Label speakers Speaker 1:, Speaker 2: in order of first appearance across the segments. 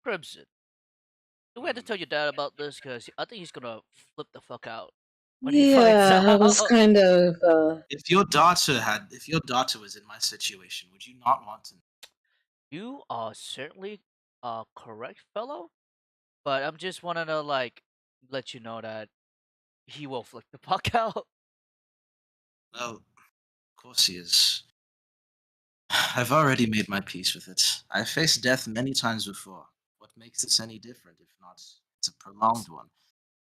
Speaker 1: Crimson, do we have to
Speaker 2: Mhm.
Speaker 1: tell your dad about this? Because I think he's gonna flip the fuck out when he finds
Speaker 3: Yeah, I was
Speaker 1: out.
Speaker 3: kind of,
Speaker 2: If your daughter was in my situation, would you not want to?
Speaker 1: You are certainly correct, fellow. But I'm just wanting to like let you know that he will flip the fuck out.
Speaker 2: Well, of course he is. I've already made my peace with it. I've faced death many times before. What makes this any different, if not it's a prolonged one?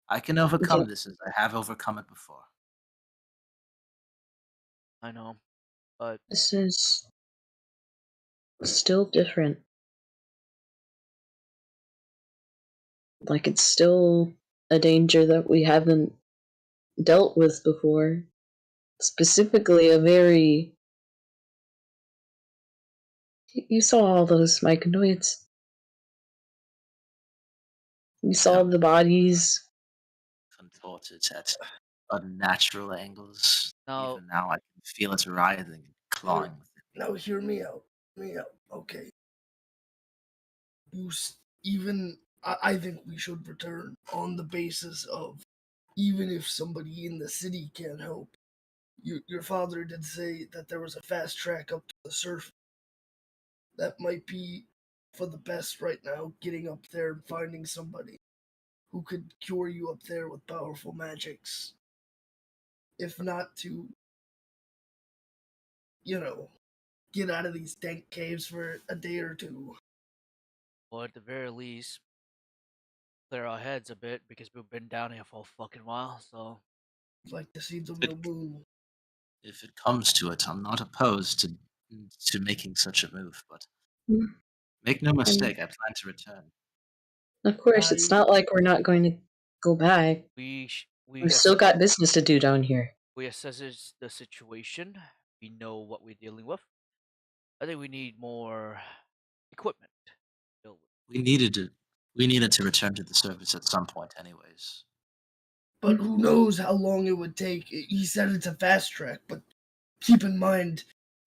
Speaker 2: I can
Speaker 3: yeah,
Speaker 2: overcome this as I have overcome it before.
Speaker 1: I know, but
Speaker 3: this is still different. Like, it's still a danger that we haven't dealt with before. Specifically, a very. You saw all those myconoids. You saw
Speaker 2: Yeah,
Speaker 3: the bodies.
Speaker 2: contorted at unnatural angles.
Speaker 1: now
Speaker 2: Even now, I can feel it writhing and
Speaker 4: Hear,
Speaker 2: clawing within me.
Speaker 4: now hear me out. Hear me out. Okay. Even I think we should return on the basis of even if somebody in the city can't help. Your father did say that there was a fast track up to the surface. That might be for the best right now, getting up there and finding somebody who could cure you up there with powerful magics. If not to, you know, get out of these dank caves for a day or two.
Speaker 1: or at the very least clear our heads a bit because we've been down here for a fucking while. So
Speaker 4: I'd like to see the
Speaker 2: If
Speaker 4: real
Speaker 2: it,
Speaker 4: moon.
Speaker 2: if it comes to it, I'm not opposed to making such a move, but make no
Speaker 3: And
Speaker 2: mistake, I plan to return.
Speaker 3: of course, it's
Speaker 4: I
Speaker 3: not like we're not going to go back.
Speaker 1: we
Speaker 3: We've still got business to do down here.
Speaker 1: we assess the situation. We know what we're dealing with. I think we need more equipment. to deal with.
Speaker 2: We needed to we needed to return to the surface at some point anyways.
Speaker 4: But who knows how long it would take? He said it's a fast track, but keep in mind,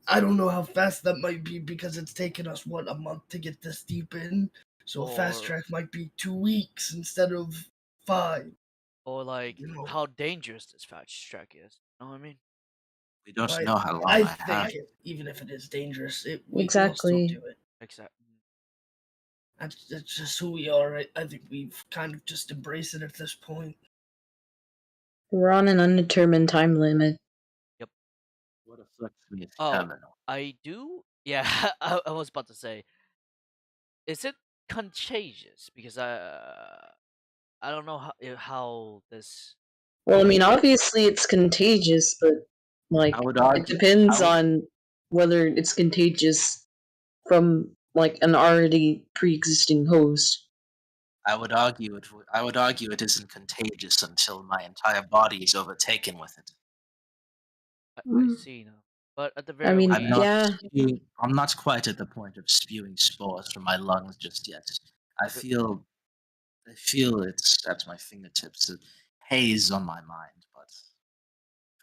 Speaker 4: I don't know how fast that might be because it's taken us, what, a month to get this deep in? So a fast
Speaker 1: Or
Speaker 4: track might be 2 weeks instead of 5.
Speaker 1: or like
Speaker 4: You know,
Speaker 1: how dangerous this fast track is. You know what I mean?
Speaker 2: We don't
Speaker 4: I
Speaker 2: know how long
Speaker 4: I
Speaker 2: I have.
Speaker 4: think even if it is dangerous, we'll still
Speaker 3: Exactly.
Speaker 4: do it.
Speaker 1: Exactly.
Speaker 4: That's just who we are. I think we've kind of just embraced it at this point.
Speaker 3: We're on an undetermined time limit.
Speaker 1: Yep.
Speaker 2: What afflicts me is
Speaker 1: Oh,
Speaker 2: terminal.
Speaker 1: I do. Yeah, I was about to say, is it contagious? Because I don't know how this.
Speaker 3: Well, I mean, obviously it's contagious, but,
Speaker 2: I
Speaker 3: like,
Speaker 2: would
Speaker 3: it
Speaker 2: argue I
Speaker 3: depends
Speaker 2: would
Speaker 3: on whether it's contagious from, like, an already pre-existing host.
Speaker 2: I would argue it isn't contagious until my entire body is overtaken with it.
Speaker 1: I
Speaker 3: Mm,
Speaker 1: see now, but at the
Speaker 3: I
Speaker 1: very
Speaker 3: mean,
Speaker 1: least,
Speaker 3: yeah,
Speaker 2: I'm not quite at the point of spewing spores from my lungs just yet. I
Speaker 1: uh,
Speaker 2: feel I feel it's at my fingertips, a haze on my mind, but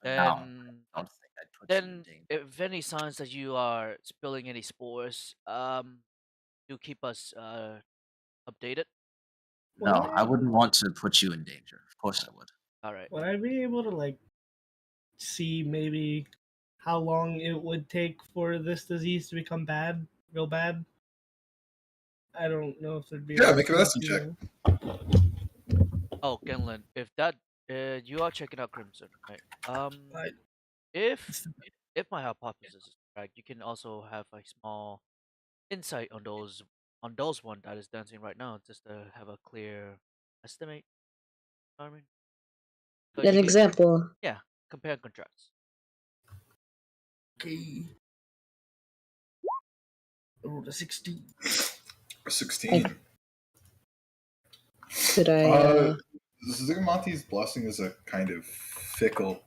Speaker 2: for now,
Speaker 1: then
Speaker 2: I don't think I'd put you in
Speaker 1: then
Speaker 2: danger.
Speaker 1: if any signs that you are spilling any spores, do keep us updated.
Speaker 5: Would
Speaker 2: No,
Speaker 5: I
Speaker 2: I wouldn't want to put you in danger. Of course I would.
Speaker 1: All right.
Speaker 5: would I be able to like see maybe how long it would take for this disease to become bad, real bad? I don't know if there'd be
Speaker 6: Yeah,
Speaker 5: like
Speaker 6: make a
Speaker 5: a
Speaker 6: medicine check.
Speaker 5: few.
Speaker 1: Oh, Genlin, if that you are checking out Crimson, right?
Speaker 4: I,
Speaker 1: If if my hypothesis is correct, you can also have a small insight on those one that is dancing right now, just to have a clear estimate. I mean, so
Speaker 3: an
Speaker 1: you can
Speaker 3: example.
Speaker 1: yeah compare and contrast.
Speaker 4: okay, I rolled a 16.
Speaker 6: 16.
Speaker 3: Could I,
Speaker 6: Uh, Zigamonti's blessing is a kind of fickle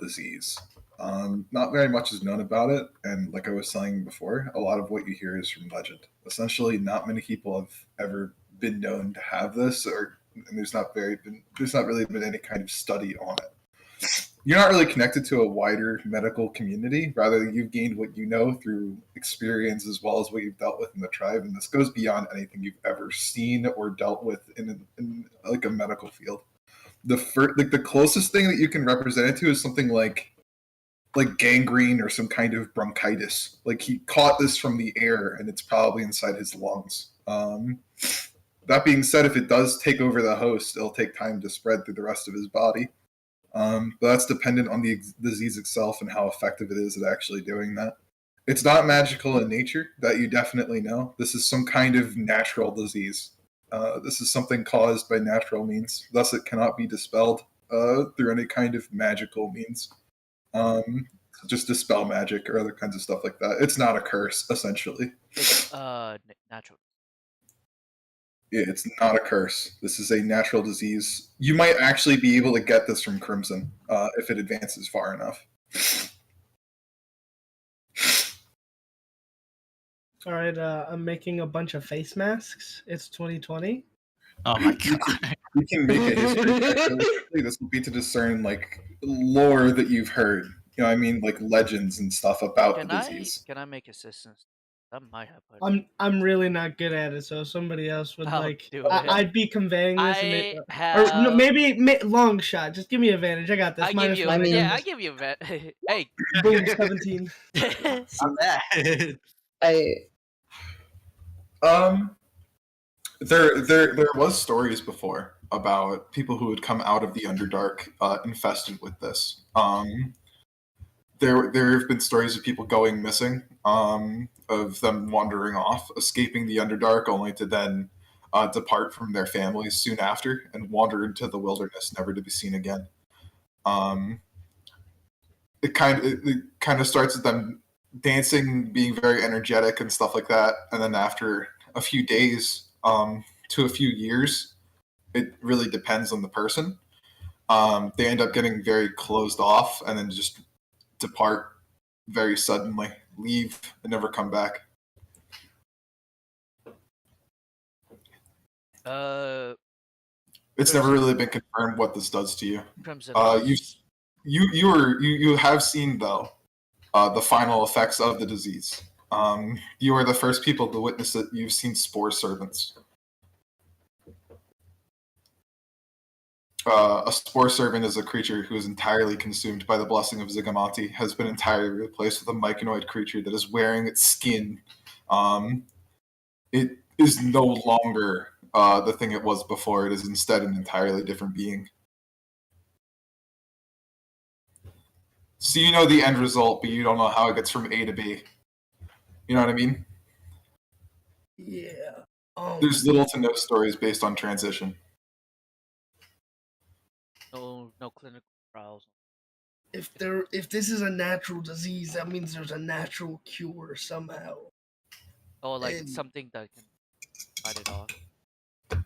Speaker 6: disease. Not very much is known about it, and like I was saying before, a lot of what you hear is from legend. Essentially, not many people have ever been known to have this, and there's not really been any kind of study on it. you're not really connected to a wider medical community. Rather, you've gained what you know through experience as well as what you've dealt with in the tribe, and this goes beyond anything you've ever seen or dealt with in like a medical field. The closest thing that you can represent it to is something like gangrene or some kind of bronchitis. Like he caught this from the air, and it's probably inside his lungs. That being said, if it does take over the host, it'll take time to spread through the rest of his body. But that's dependent on the disease itself and how effective it is at actually doing that. It's not magical in nature, that you definitely know. This is some kind of natural disease. This is something caused by natural means. Thus, it cannot be dispelled through any kind of magical means. Just dispel magic or other kinds of stuff like that. It's not a curse, essentially.
Speaker 1: It's natural.
Speaker 6: It's not a curse. This is a natural disease. You might actually be able to get this from Crimson if it advances far enough.
Speaker 5: All right, I'm making a bunch of face masks. It's 2020.
Speaker 2: Oh my god.
Speaker 6: You can make a history check really quickly. This will be to discern like lore that you've heard. You know what I mean? Like legends and stuff about
Speaker 1: Can
Speaker 6: the
Speaker 1: I
Speaker 6: disease.
Speaker 1: make assistance? That might have put.
Speaker 5: I'm really not good at it, so if somebody else would
Speaker 1: I'll
Speaker 5: like.
Speaker 1: do it.
Speaker 5: I'd be conveying this, and
Speaker 1: I
Speaker 5: or no,
Speaker 1: have.
Speaker 5: maybe long shot. Just give me advantage. I got this.
Speaker 1: I give
Speaker 5: Minus
Speaker 1: you.
Speaker 5: one.
Speaker 3: I mean-
Speaker 1: Yeah, I give you a vet. Hey.
Speaker 5: Boom, 17.
Speaker 2: I'm bad.
Speaker 6: There was stories before about people who had come out of the Underdark infested with this. There have been stories of people going missing, of them wandering off, escaping the Underdark, only to then depart from their families soon after and wander into the wilderness, never to be seen again. It kind of starts with them dancing, being very energetic and stuff like that, and then after a few days to a few years, it really depends on the person. They end up getting very closed off and then just depart very suddenly, leave, and never come back. It's never really been confirmed what this does to you.
Speaker 1: Crimson.
Speaker 6: You have seen though the final effects of the disease. You are the first people to witness it. You've seen spore servants. A spore servant is a creature who is entirely consumed by the blessing of Zygomanti, has been entirely replaced with a myconoid creature that is wearing its skin. It is no longer the thing it was before. It is instead an entirely different being. So you know the end result, but you don't know how it gets from A to B. You know what I mean?
Speaker 4: Yeah.
Speaker 6: There's little to no stories based on transition.
Speaker 1: No clinical trials.
Speaker 4: If this is a natural disease, that means there's a natural cure somehow.
Speaker 1: Oh, like
Speaker 4: And-
Speaker 1: something that can fight it off.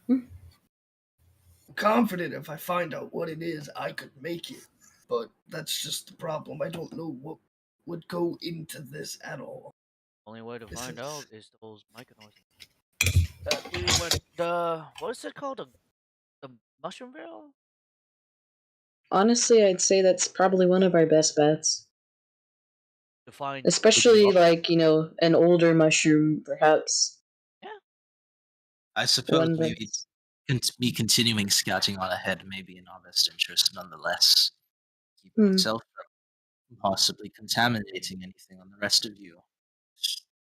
Speaker 4: I'm confident if I find out what it is, I could make it. But that's just the problem. I don't know what would go into this at all.
Speaker 1: Only way to
Speaker 4: This
Speaker 1: find
Speaker 4: is-
Speaker 1: out is those myconoids. That we went what is it called? The mushroom veil?
Speaker 3: Honestly, I'd say that's probably one of our best bets.
Speaker 1: To find
Speaker 3: Especially, like, an older mushroom, perhaps.
Speaker 2: I suppose
Speaker 3: One
Speaker 2: maybe
Speaker 3: that's...
Speaker 2: me continuing scouting on ahead may be in our best interest nonetheless. Keep
Speaker 3: Hmm.
Speaker 2: yourself from possibly contaminating anything on the rest of you.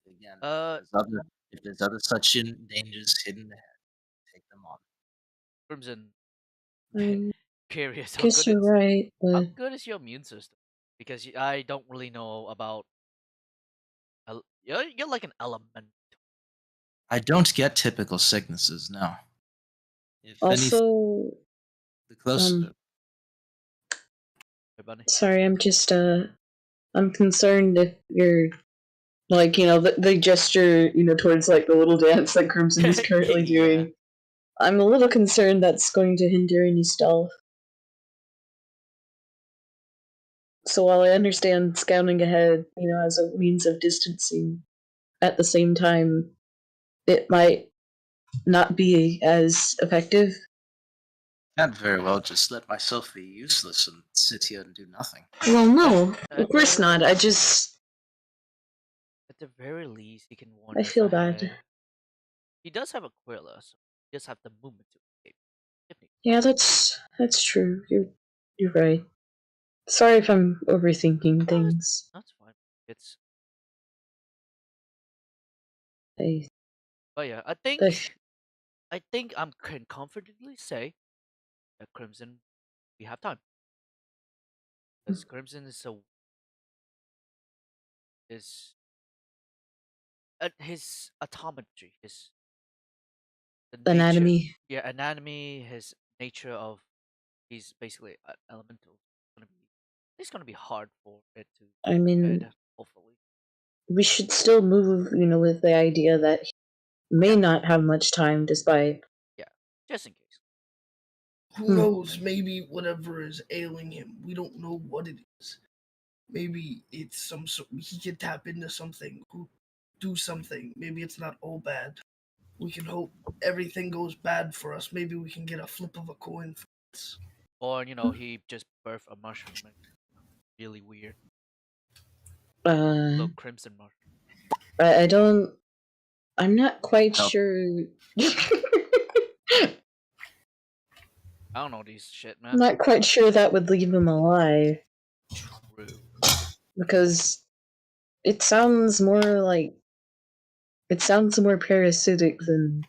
Speaker 2: Again, if there's other such dangers hidden ahead, take them on.
Speaker 1: Crimson.
Speaker 3: I
Speaker 1: Curious how
Speaker 3: guess
Speaker 1: good
Speaker 3: you're right,
Speaker 1: how
Speaker 3: but...
Speaker 1: good is your immune system? Because I don't really know about. You're like an element.
Speaker 2: I don't get typical sicknesses, no. If anything,
Speaker 3: Also,
Speaker 2: the closer.
Speaker 1: Hey, bunny.
Speaker 3: sorry, I'm just, I'm concerned if you're, like, the gesture, towards, like, the little dance that Crimson is currently
Speaker 1: Yeah.
Speaker 3: doing. I'm a little concerned that's going to hinder any stealth. So while I understand scouting ahead, as a means of distancing, at the same time, it might not be as effective.
Speaker 2: Can't very well just let myself be useless and sit here and do nothing.
Speaker 3: Well,
Speaker 1: At,
Speaker 3: no, of
Speaker 1: at
Speaker 3: course not.
Speaker 1: the
Speaker 3: I
Speaker 1: at the very least, he can
Speaker 3: I
Speaker 1: wander us
Speaker 3: feel bad.
Speaker 1: ahead. He does have a Quilla, so he does have the movement to escape. If need.
Speaker 3: Yeah, that's true. You're right. Sorry if I'm overthinking
Speaker 1: No,
Speaker 3: things.
Speaker 1: that's fine. It's
Speaker 3: I,
Speaker 1: but yeah, I
Speaker 3: I
Speaker 1: think I can confidently say that Crimson, we have time because Crimson is his autometry, his the nature,
Speaker 3: anatomy.
Speaker 1: yeah, anatomy, his nature of he's basically an elemental. It's gonna be hard for it to
Speaker 3: I mean,
Speaker 1: head. Hopefully,
Speaker 3: we should still move, with the idea that he may
Speaker 1: yeah,
Speaker 3: not have much time, despite.
Speaker 1: yeah, just in case.
Speaker 4: Who
Speaker 3: Hmm.
Speaker 4: knows? Maybe whatever is ailing him, we don't know what it is. Maybe it's some sort. He can tap into something, do something. Maybe it's not all bad. We can hope everything goes bad for us. Maybe we can get a flip of a coin for this.
Speaker 1: Or he just birthed a mushroom and really weird,
Speaker 3: Uh,
Speaker 1: little crimson mushroom.
Speaker 3: I don't. I'm not quite
Speaker 2: Help.
Speaker 3: sure.
Speaker 1: I don't know these shit, man.
Speaker 3: Not quite sure that would leave him alive
Speaker 1: True.
Speaker 3: because it sounds more like it sounds more parasitic than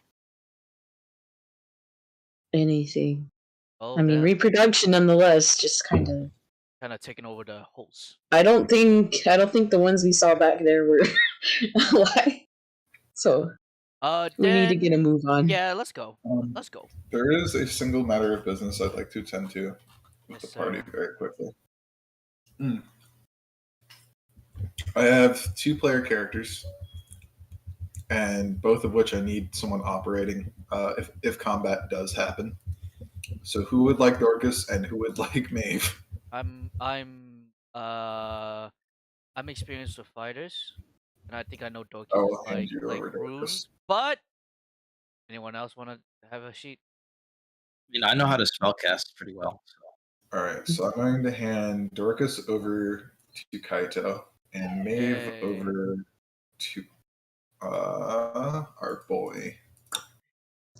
Speaker 3: anything.
Speaker 1: Oh,
Speaker 3: I mean,
Speaker 1: then
Speaker 3: reproduction nonetheless. Just kind of.
Speaker 1: kind of taking over the host.
Speaker 3: I don't think the ones we saw back there were alive. So we need to get a
Speaker 1: Then
Speaker 3: move on.
Speaker 1: yeah, let's go.
Speaker 6: Um,
Speaker 1: Let's go.
Speaker 6: there is a single matter of business I'd like to attend to with
Speaker 1: Yes,
Speaker 6: the party
Speaker 1: sir.
Speaker 6: very quickly. Hmm. I have two player characters, and both of which I need someone operating if combat does happen. So who would like Dorcas and who would like Maeve?
Speaker 1: I'm I'm uh I'm experienced with fighters, and I think I know
Speaker 6: I
Speaker 1: Dorky's is
Speaker 6: will hand you
Speaker 1: like
Speaker 6: over Dorcas.
Speaker 1: runes. But anyone else want to have a sheet?
Speaker 2: I mean, I know how to spellcast pretty well.
Speaker 6: All right, so I'm going to hand Dorcas over to Kaito and Maeve
Speaker 1: Yay!
Speaker 6: over to our boy.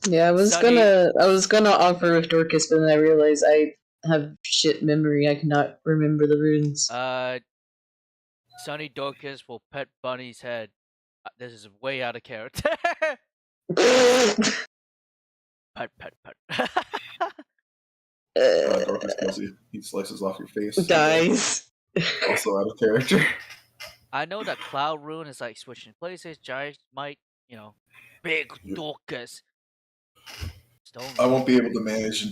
Speaker 3: Yeah,
Speaker 1: Sunny,
Speaker 3: I was gonna offer with Dorcas, but then I realized I have shit memory. I cannot remember the runes.
Speaker 1: Sunny Dorcas will pet Bunny's head. This is way out of character. Pet, pet, pet.
Speaker 6: Dorcas kills you. He slices off your face.
Speaker 3: Guys.
Speaker 6: Also out of character.
Speaker 1: I know that Cloud Rune is like switching places. Giant Mike, Big
Speaker 6: You-
Speaker 1: Dorcas. Stone
Speaker 6: I
Speaker 1: Rune.
Speaker 6: won't be able to manage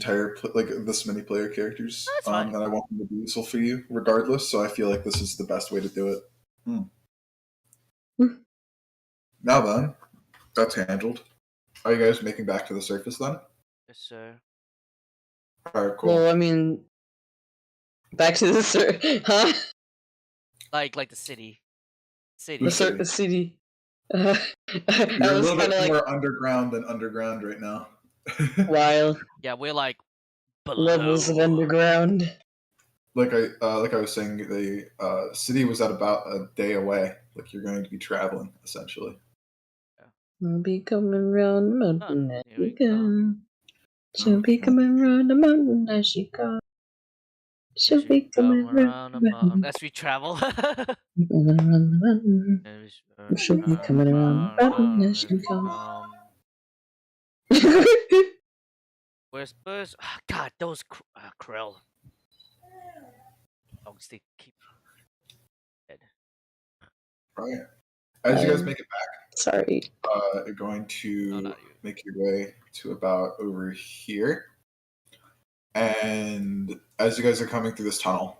Speaker 6: like this many player characters,
Speaker 1: That's fine.
Speaker 6: and I want them to be useful for you regardless. So I feel like this is the best way to do it. Now then, that's handled. Are you guys making back to the surface then?
Speaker 1: Yes, sir.
Speaker 6: All right, cool.
Speaker 3: Well, I mean, back to the huh?
Speaker 1: Like the city. City.
Speaker 3: The
Speaker 6: Who's city?
Speaker 3: the city. I
Speaker 6: You're a
Speaker 3: was
Speaker 6: little
Speaker 3: kind
Speaker 6: bit
Speaker 3: of like
Speaker 6: more underground than underground right now.
Speaker 3: wild
Speaker 1: Yeah, we're like
Speaker 3: levels of
Speaker 1: below.
Speaker 3: underground.
Speaker 6: like I was saying, the city was at about a day away. Like you're going to be traveling essentially.
Speaker 3: I'll be coming round the mountain as
Speaker 1: Here
Speaker 3: she
Speaker 1: we go.
Speaker 3: goes. She'll be coming round the mountain as she goes. She'll
Speaker 1: As we
Speaker 3: be coming
Speaker 1: come
Speaker 3: round
Speaker 1: around
Speaker 3: the
Speaker 1: the mountain.
Speaker 3: mountain.
Speaker 1: As we travel.
Speaker 3: Coming around the mountain. She'll be coming around the mountain as she goes.
Speaker 1: Whispers. God, those krill. Dogs, they keep dead.
Speaker 6: Right. As you guys
Speaker 3: I'm
Speaker 6: make it back,
Speaker 3: sorry.
Speaker 6: you're going
Speaker 1: No,
Speaker 6: to
Speaker 1: not you.
Speaker 6: make your way to about over here. And as you guys are coming through this tunnel,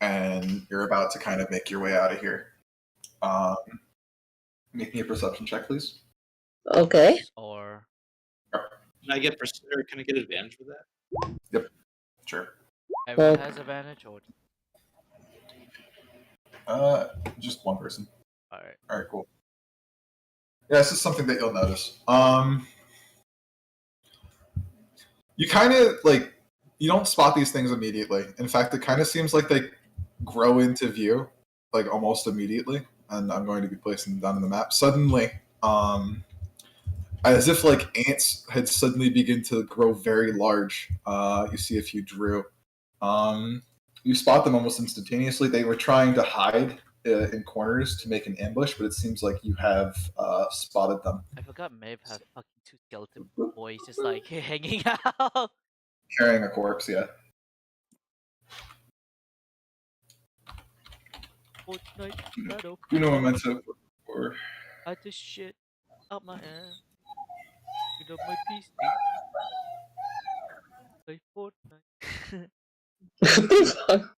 Speaker 6: and you're about to kind of make your way out of here, um, make me a perception check, please.
Speaker 3: Okay.
Speaker 1: Or
Speaker 7: Can I get can I get advantage for that?
Speaker 6: Sure.
Speaker 1: everyone
Speaker 3: Well,
Speaker 1: has advantage, or
Speaker 6: Just one person.
Speaker 1: alright.
Speaker 6: All right, cool. Yeah, this is something that you'll notice. You kind of like You don't spot these things immediately. In fact, it kind of seems like they grow into view, like almost immediately. And I'm going to be placing them down on the map. Suddenly, as if like ants had suddenly begun to grow very large. You see a few drew. Um, you spot them almost instantaneously. They were trying to hide in corners to make an ambush, but it seems like you have spotted them.
Speaker 1: I forgot Maeve had fucking two skeleton boys just like hanging out.
Speaker 6: Carrying a corpse, yeah.
Speaker 1: Fortnite shadow.
Speaker 6: You know what I meant to for.
Speaker 1: I just shit out my ass. You know my PC. Play Fortnite.
Speaker 3: What the fuck?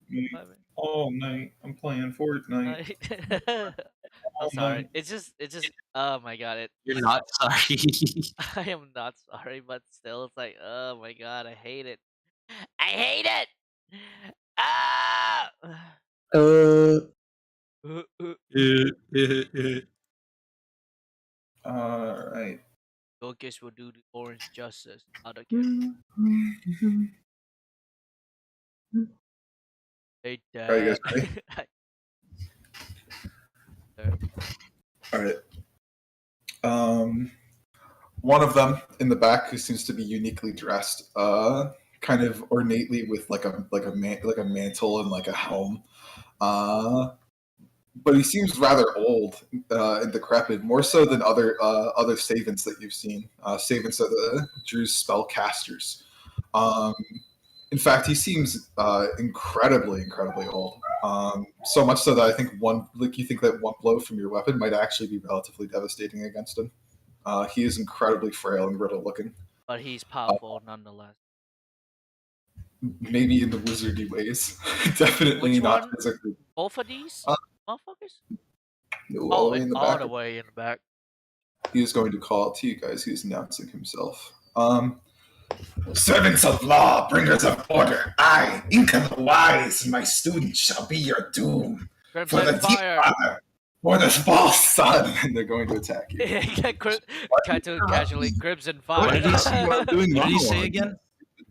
Speaker 6: All night, I'm playing Fortnite.
Speaker 1: I'm sorry. It's just. Oh my god!
Speaker 2: You're not sorry.
Speaker 1: I am not sorry, but still, it's like, oh my god, I hate it. I hate it. Ah.
Speaker 3: Uh,
Speaker 6: All right.
Speaker 1: Focus will do the orange justice. Other character. Hey,
Speaker 6: Are you guys
Speaker 1: Dad.
Speaker 6: ready? All right. One of them in the back who seems to be uniquely dressed, kind of ornately with like a mantle and like a helm. But he seems rather old and decrepit, more so than other Savants that you've seen. Savants are the Drew's spellcasters. Um, in fact, he seems incredibly old. So much so that I think you think that one blow from your weapon might actually be relatively devastating against him. He is incredibly frail and brittle looking.
Speaker 1: But he's powerful nonetheless.
Speaker 6: Maybe in the wizardy ways. Definitely
Speaker 1: Which
Speaker 6: not
Speaker 1: one?
Speaker 6: physically.
Speaker 1: Both of these motherfuckers?
Speaker 6: All the way in the
Speaker 1: all
Speaker 6: back.
Speaker 1: the way in the back.
Speaker 6: He is going to call out to you guys. He's announcing himself. Servants of law, bringers of order, I, Inca the Wise, and my students shall be your doom. For the
Speaker 1: Fire.
Speaker 6: Father, for the false son, and they're going to attack you.
Speaker 1: Casually, Crimson
Speaker 2: What
Speaker 1: Fire.
Speaker 2: did he say?
Speaker 6: I'm doing
Speaker 2: What did he
Speaker 6: monologue.
Speaker 2: say again?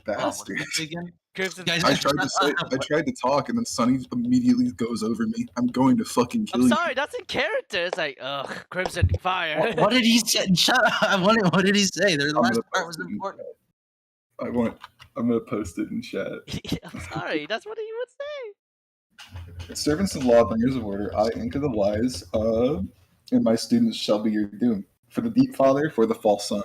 Speaker 2: What
Speaker 6: Bastard.
Speaker 2: did he say again?
Speaker 1: Crimson
Speaker 2: Guys,
Speaker 6: I tried to talk, and then Sonny immediately goes over me. I'm going to fucking kill
Speaker 1: I'm
Speaker 6: you.
Speaker 1: sorry, that's in character. It's like, ugh, Crimson Fire.
Speaker 2: What did he say? Shut up! What did he say? The last part was important.
Speaker 6: I'm gonna post it in chat.
Speaker 1: I'm sorry, that's what he would say.
Speaker 6: Servants of law, bringers of order, I, Inca the Wise, and my students shall be your doom. For the deep father, for the false son.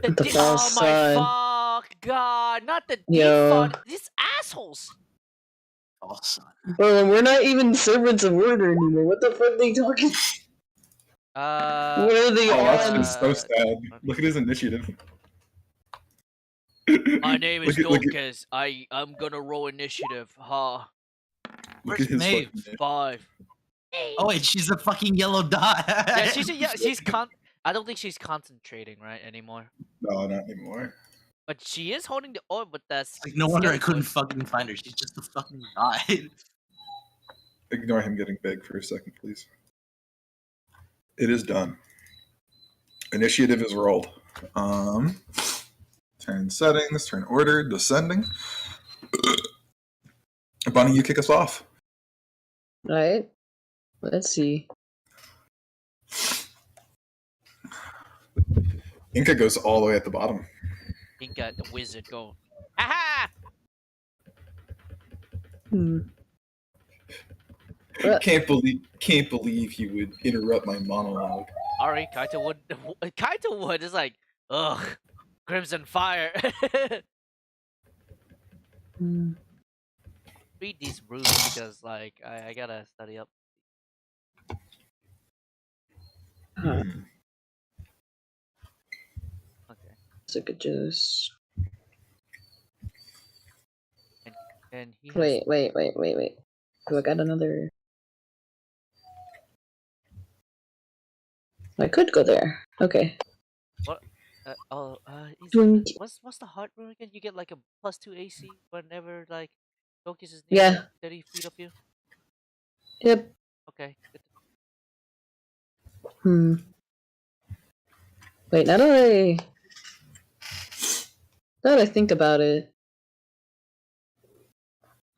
Speaker 3: The false
Speaker 1: Oh my
Speaker 3: son.
Speaker 1: fuck, God, not the
Speaker 3: Yo.
Speaker 1: default. These assholes.
Speaker 2: False son.
Speaker 3: Bro, we're not even servants of order anymore. What the fuck are they talking? What are they
Speaker 6: Oh, that's
Speaker 3: on?
Speaker 6: just so sad. Look at his initiative.
Speaker 1: My name is
Speaker 6: Look at-
Speaker 1: Dorcas. I'm gonna roll initiative. Huh?
Speaker 6: Look at his
Speaker 2: Maeve?
Speaker 6: fucking
Speaker 1: 5.
Speaker 2: Oh wait, she's a fucking yellow dot.
Speaker 1: Yeah, she's I don't think she's concentrating right anymore.
Speaker 6: No, not anymore.
Speaker 1: But she is holding the orb, but that's
Speaker 2: Like, no wonder I couldn't
Speaker 1: skeleton.
Speaker 2: fucking find her. She's just a fucking dot.
Speaker 6: Ignore him getting big for a second, please. It is done. Initiative is rolled. Turn settings, turn order, descending. Bunny, you kick us off.
Speaker 3: Right? Let's see.
Speaker 6: Inca goes all the way at the bottom.
Speaker 1: Inca, the wizard, go. Aha!
Speaker 6: Can't believe he would interrupt my monologue.
Speaker 1: Ari, Kaito would. Kaito would is like, ugh, Crimson Fire. Read these rules because, like, I gotta study up. Okay.
Speaker 3: Sugar juice.
Speaker 1: And he has.
Speaker 3: Wait. Do I got another? I could go there. Okay.
Speaker 1: What? What's the heart rune again? You get like a +2 AC whenever like focus is near
Speaker 3: Yeah.
Speaker 1: 30 feet of you.
Speaker 3: Yep.
Speaker 1: Okay.
Speaker 3: Wait, now that I think about it,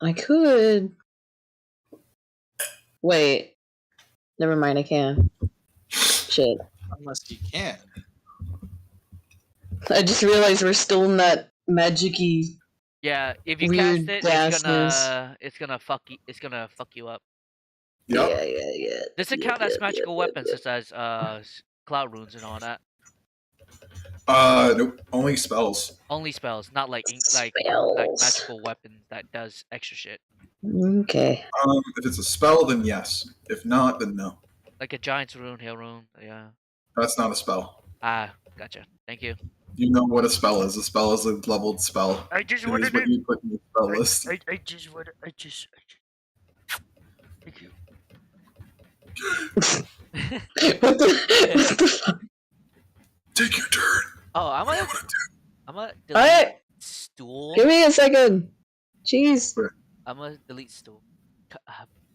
Speaker 3: I could. Wait. Never mind, I can. Shit.
Speaker 2: Unless you can.
Speaker 3: I just realized we're still in that magic-y
Speaker 1: Yeah, if you cast
Speaker 3: weird
Speaker 1: it,
Speaker 3: gasness.
Speaker 1: it's gonna fuck you up.
Speaker 3: Yeah.
Speaker 1: Does it count as magical weapons such as cloud runes and all that?
Speaker 6: Nope. Only spells.
Speaker 1: Only spells, not like like
Speaker 3: Spells.
Speaker 1: magical weapons that does extra shit.
Speaker 3: Okay.
Speaker 6: If it's a spell, then yes. If not, then no.
Speaker 1: Like a giant's rune, hail rune. Yeah.
Speaker 6: That's not a spell.
Speaker 1: Ah, gotcha. Thank you.
Speaker 6: You know what a spell is. A spell is a leveled spell.
Speaker 1: I just
Speaker 6: It is
Speaker 1: wanted
Speaker 6: what
Speaker 1: to.
Speaker 6: you put in the spell list.
Speaker 1: I just want. I just. Thank you.
Speaker 3: What the fuck?
Speaker 6: Take your turn.
Speaker 1: Oh,
Speaker 6: What do you want to do?
Speaker 1: I'm gonna delete
Speaker 3: Alright,
Speaker 1: stool.
Speaker 3: give me a second. Jeez.
Speaker 1: I'm gonna delete stool.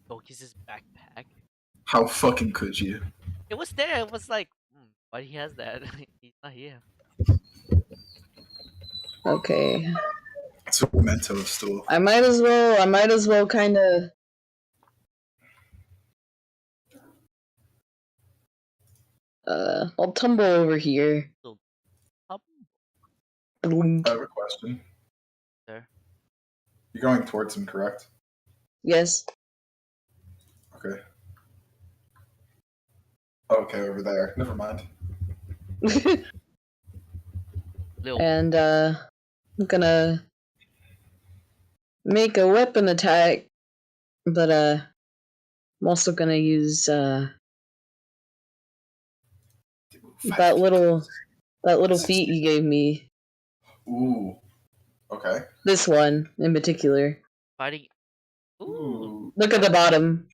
Speaker 1: Focus's backpack.
Speaker 6: How fucking could you?
Speaker 1: It was there. It was like, why he has that? He's not here.
Speaker 3: Okay.
Speaker 6: It's a memento of stool.
Speaker 3: I might as well kind of I'll tumble over here.
Speaker 1: Up
Speaker 6: I have a question.
Speaker 1: there.
Speaker 6: You're going towards him, correct?
Speaker 3: Yes.
Speaker 6: Okay. Okay, over there. Never mind.
Speaker 1: Lil.
Speaker 3: And I'm gonna make a weapon attack, but I'm also gonna use that little feat you gave me.
Speaker 6: Ooh. Okay.
Speaker 3: This one in particular.
Speaker 1: Fighting. Ooh.
Speaker 3: Look at the bottom.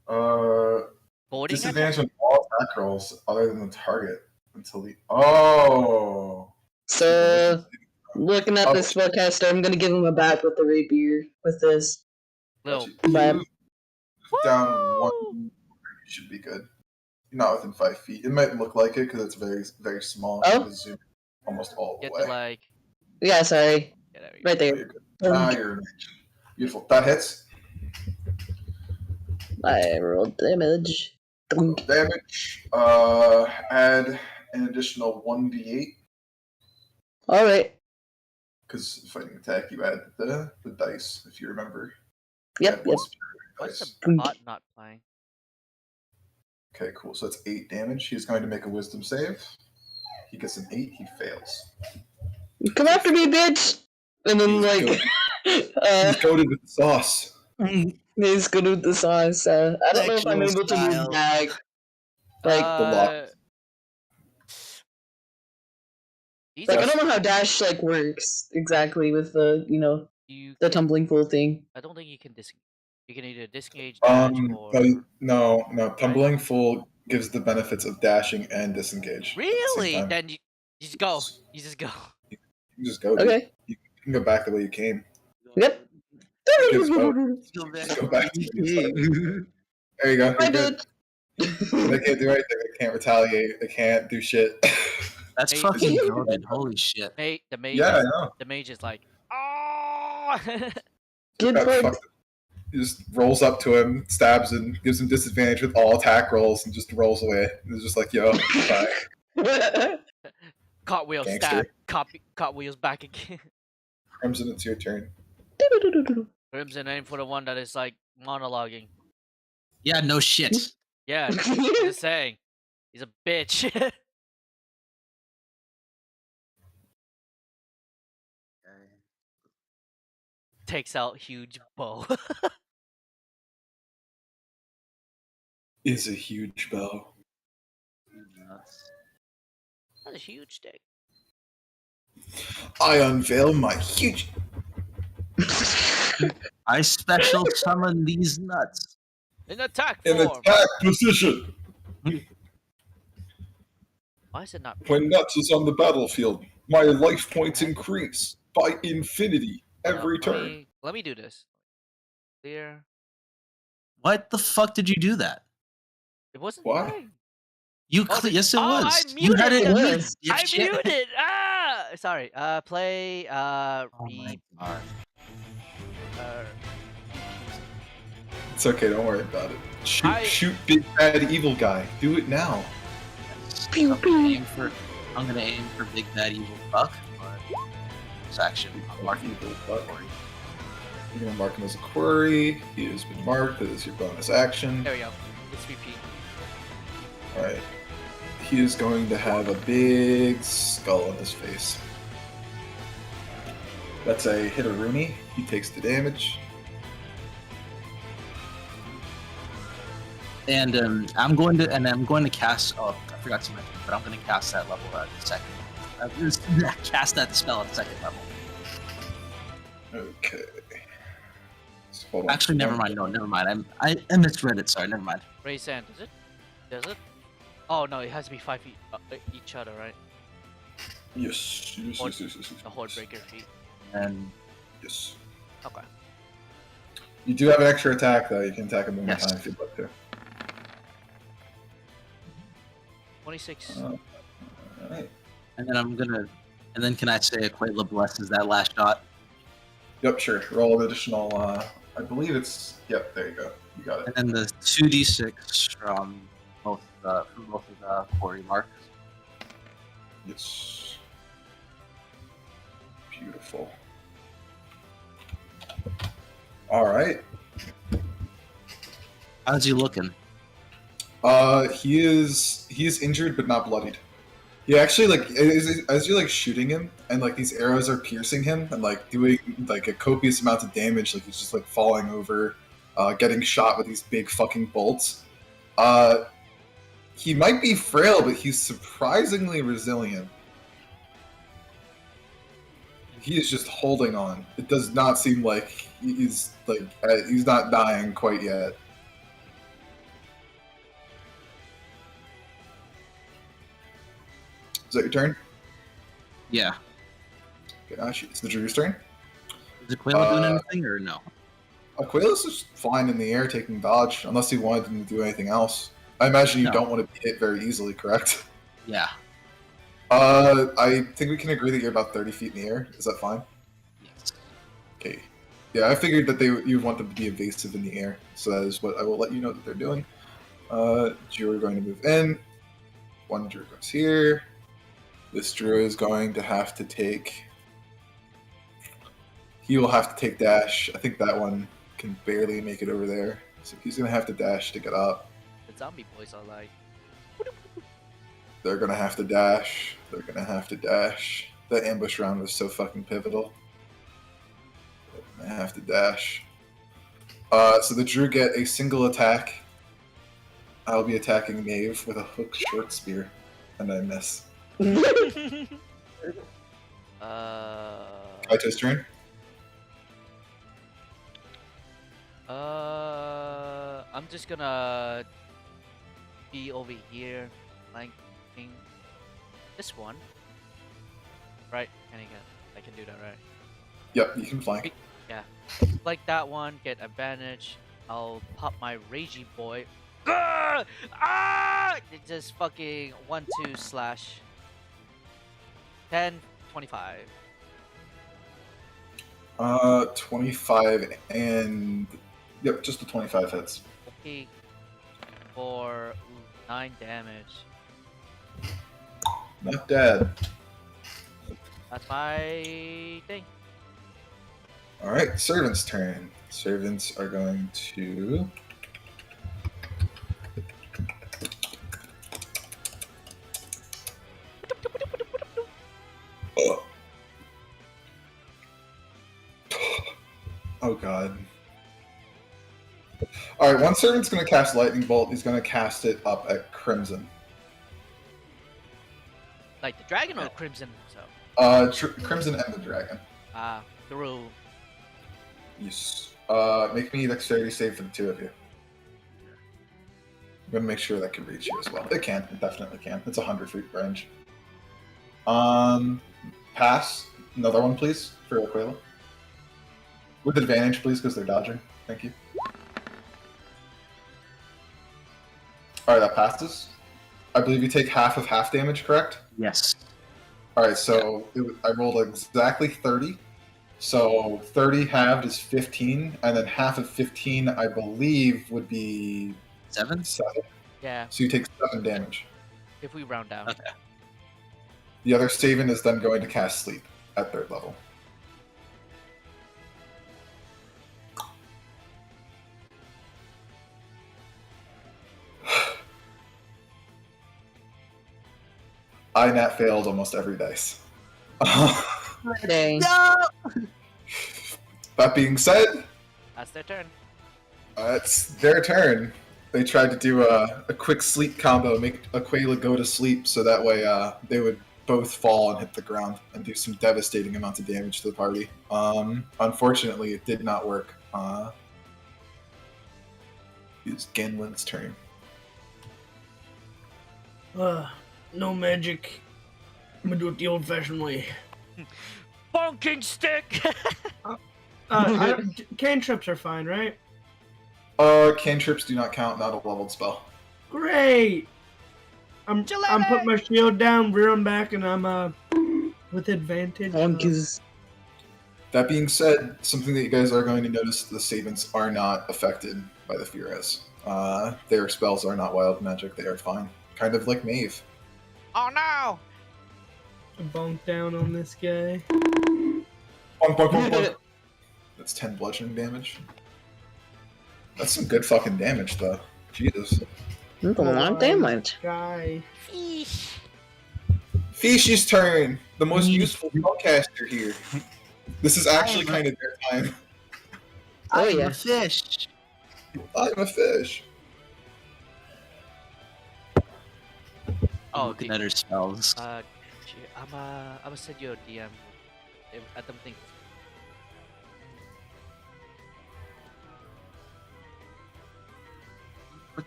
Speaker 1: Boarding
Speaker 6: Disadvantage on all attack rolls other than the target until the. Oh.
Speaker 3: So looking at this spellcaster, I'm gonna give him a bat with the rapier with this.
Speaker 1: Lil.
Speaker 3: Bam.
Speaker 6: Down one. You should be good. You're not within 5 feet. It might look like it because it's very, very small.
Speaker 3: Oh.
Speaker 6: You zoom almost all the
Speaker 1: Get
Speaker 6: way.
Speaker 1: to like.
Speaker 3: Yeah, sorry.
Speaker 1: Yeah, there we go.
Speaker 3: Right
Speaker 6: Oh,
Speaker 3: there.
Speaker 6: you're good. You're beautiful. That hits.
Speaker 3: I rolled damage.
Speaker 6: Damage. Add an additional 1d8
Speaker 3: Alright.
Speaker 6: because fighting attack you add the dice if you remember.
Speaker 3: Yep,
Speaker 6: Add one
Speaker 3: yep.
Speaker 6: superior
Speaker 1: What's
Speaker 6: dice.
Speaker 1: the bot not playing?
Speaker 6: Okay, cool. So that's 8 damage. He's going to make a wisdom save. He gets an 8. He fails.
Speaker 3: Come after me, bitch! And then,
Speaker 6: He's
Speaker 3: like,
Speaker 6: He's coated with sauce.
Speaker 3: he's good with the sauce. I don't know if I'm
Speaker 2: Sexual
Speaker 3: able to move
Speaker 2: style.
Speaker 3: back. Like,
Speaker 6: The lock.
Speaker 3: like I don't know how dash, like, works exactly with the,
Speaker 1: You
Speaker 3: the
Speaker 1: can,
Speaker 3: tumbling full thing.
Speaker 1: I don't think you can disengage. You can either disengage, dash, or.
Speaker 6: No. Tumbling full gives the benefits of dashing and disengage. At the same
Speaker 1: Really?
Speaker 6: time.
Speaker 1: Then you just go. You just go.
Speaker 6: You can just go. Dude.
Speaker 3: Okay.
Speaker 6: You can go back the way you came.
Speaker 3: Yep.
Speaker 6: Just go back to the start. There you go.
Speaker 3: I
Speaker 6: You're good. They can't do anything. They can't retaliate. They can't do shit.
Speaker 2: That's
Speaker 1: Hey.
Speaker 2: fucking goated. Holy shit.
Speaker 1: The mage.
Speaker 6: Yeah, I
Speaker 1: is,
Speaker 6: know.
Speaker 1: The mage is like, oh.
Speaker 3: Good
Speaker 6: That
Speaker 3: point.
Speaker 6: fuck- He just rolls up to him, stabs him, gives him disadvantage with all attack rolls, and just rolls away. It's just like, yo, bye.
Speaker 1: Cartwheel
Speaker 6: Gangster.
Speaker 1: stab. Cartwheels back again.
Speaker 6: Crimson, it's your turn.
Speaker 1: Crimson, aim for the one that is like monologuing.
Speaker 2: Yeah, no shit.
Speaker 1: Yeah, I'm just saying. He's a bitch. Takes out huge bow.
Speaker 6: Is a huge bow.
Speaker 1: That's a huge stick.
Speaker 6: I unveil my huge.
Speaker 2: I special summon these nuts.
Speaker 1: In attack
Speaker 6: In
Speaker 1: form.
Speaker 6: attack position.
Speaker 1: Why is it not?
Speaker 6: When Nuts is on the battlefield, my life points increase by infinity every turn.
Speaker 1: Let me do this. Clear.
Speaker 2: What the fuck did you do that?
Speaker 1: It wasn't
Speaker 6: What?
Speaker 1: playing.
Speaker 2: Yes, it was.
Speaker 1: I
Speaker 2: You had it
Speaker 1: muted
Speaker 2: muted.
Speaker 3: it.
Speaker 1: I
Speaker 2: dipshit.
Speaker 1: muted. Ah, sorry. Play.
Speaker 2: Oh my god.
Speaker 6: It's okay, don't worry about it. Shoot,
Speaker 1: I-
Speaker 6: shoot, big bad evil guy. Do it now.
Speaker 3: Pew, pew.
Speaker 2: I'm gonna aim for big bad evil buck. This action. I'm marking
Speaker 6: Evil buck. You're gonna mark him as a query. He has been marked. That is your bonus action.
Speaker 1: There we go. It's repeat.
Speaker 6: Alright. He is going to have a big skull on his face. That's a hit a Rooney. He takes the damage.
Speaker 2: And I'm going to cast. Oh, I forgot to mention, but I'm going to cast that level at the second. Cast that spell at the second level.
Speaker 6: Okay. So hold on.
Speaker 2: Actually, never mind. No, never mind. I misread it. Sorry, never mind.
Speaker 1: Raise hand, is it? Does it? Oh no, it has to be 5 feet each other, right?
Speaker 6: Yes. Yes.
Speaker 1: Horde-
Speaker 6: Yes. Yes. Yes.
Speaker 1: The horde breaker feet.
Speaker 2: And
Speaker 6: Yes.
Speaker 1: Okay.
Speaker 6: You do have an extra attack though. You can attack him one more
Speaker 2: Yes.
Speaker 6: time if you'd like to.
Speaker 1: 26.
Speaker 6: Alright.
Speaker 2: and then can I say Aquila blesses that last shot?
Speaker 6: Yep, sure. Roll an additional. I believe it's. Yep, there you go. You got it.
Speaker 2: And then the 2d6 from both of the quarry marks.
Speaker 6: Yes. Beautiful. All right.
Speaker 2: How's he looking?
Speaker 6: He is injured but not bloodied. He actually as you're like shooting him and like these arrows are piercing him and like doing like a copious amount of damage, like he's just like falling over, getting shot with these big fucking bolts. He might be frail, but he's surprisingly resilient. He is just holding on. It does not seem like he's not dying quite yet. Is that your turn?
Speaker 2: Yeah.
Speaker 6: Gosh, it's the Drew's turn.
Speaker 2: Is Aquila doing
Speaker 6: Uh,
Speaker 2: anything or no?
Speaker 6: Aquilus is flying in the air, taking dodge, unless he wanted him to do anything else. I imagine you
Speaker 2: No.
Speaker 6: don't want to be hit very easily, correct?
Speaker 2: Yeah.
Speaker 6: I think we can agree that you're about 30 feet in the air. Is that fine?
Speaker 2: Yes.
Speaker 6: Okay. Yeah, I figured that you'd want them to be evasive in the air, so that is what I will let you know that they're doing. Drew are going to move in. One Drew goes here. This Drew is going to have to take. He will have to take dash. I think that one can barely make it over there, so he's going to have to dash to get up.
Speaker 1: The zombie boys are like.
Speaker 6: They're going to have to dash. They're going to have to dash. That ambush round was so fucking pivotal. They're going to have to dash. So the Drew get a single attack. I'll be attacking Knave with a hook short spear, and I miss. Kaito's turn.
Speaker 1: I'm just gonna be over here, flanking this one. Right? I can do that, right?
Speaker 6: Yep, you can flank.
Speaker 1: Yeah. Like that one, get advantage. I'll pop my Ragey boy. Ah! Ah! It just fucking 1-2 slash 10, 25.
Speaker 6: 25 and yep, just the 25 hits.
Speaker 1: Okay. For 9 damage.
Speaker 6: Not dead.
Speaker 1: That's my thing.
Speaker 6: All right, servant's turn. Servants are going to. Oh. Oh god. All right, one servant's going to cast lightning bolt. He's going to cast it up at Crimson.
Speaker 1: Like the dragon or the crimson himself?
Speaker 6: Crimson and the dragon.
Speaker 1: Through.
Speaker 6: Yes. Make me dexterity save for the two of you. I'm gonna make sure that can reach you as well. It can. It definitely can. It's 100-foot range. Pass. Another one, please, for Aquila. With advantage, please, because they're dodging. Thank you. Alright, that passes. I believe you take half of half damage, correct?
Speaker 2: Yes.
Speaker 6: Alright, so I rolled exactly 30. So 30 halved is 15, and then half of 15, I believe, would be
Speaker 2: 7?
Speaker 6: 7.
Speaker 1: Yeah,
Speaker 6: So you take 7 damage.
Speaker 1: if we round down.
Speaker 2: Okay.
Speaker 6: The other Saban is then going to cast Sleep at 3rd level. I nat failed almost every dice.
Speaker 3: Dang.
Speaker 6: That being said,
Speaker 1: That's their turn.
Speaker 6: it's their turn. They tried to do a quick sleep combo, make Aquila go to sleep, so that way they would both fall and hit the ground and do some devastating amounts of damage to the party. Unfortunately, it did not work. It's Ganwin's turn.
Speaker 4: No magic. I'm gonna do it the old-fashioned way.
Speaker 1: Bonking stick!
Speaker 5: Cantrips are fine, right?
Speaker 6: Cantrips do not count, not a leveled spell.
Speaker 5: Great. I'm putting my shield down, rear 'em back, and I'm with advantage.
Speaker 3: Bonkies.
Speaker 6: That being said, something that you guys are going to notice, the Sabins are not affected by the Furious. Their spells are not wild magic, they are fine. Kind of like Maeve.
Speaker 1: Oh no!
Speaker 5: bonk down on this guy.
Speaker 6: Bonk, bonk, bonk, bonk. That's 10 bludgeoning damage. That's some good fucking damage, though. Jesus.
Speaker 3: That's a lot of damage.
Speaker 5: Guy.
Speaker 6: Fishy's turn! The most useful spellcaster here. This is actually kind of their time.
Speaker 3: Oh,
Speaker 2: I'm
Speaker 3: yeah.
Speaker 2: a fish.
Speaker 6: I'm a fish.
Speaker 1: Oh,
Speaker 2: Looking at her spells.
Speaker 1: I'm gonna send you a DM. I don't think.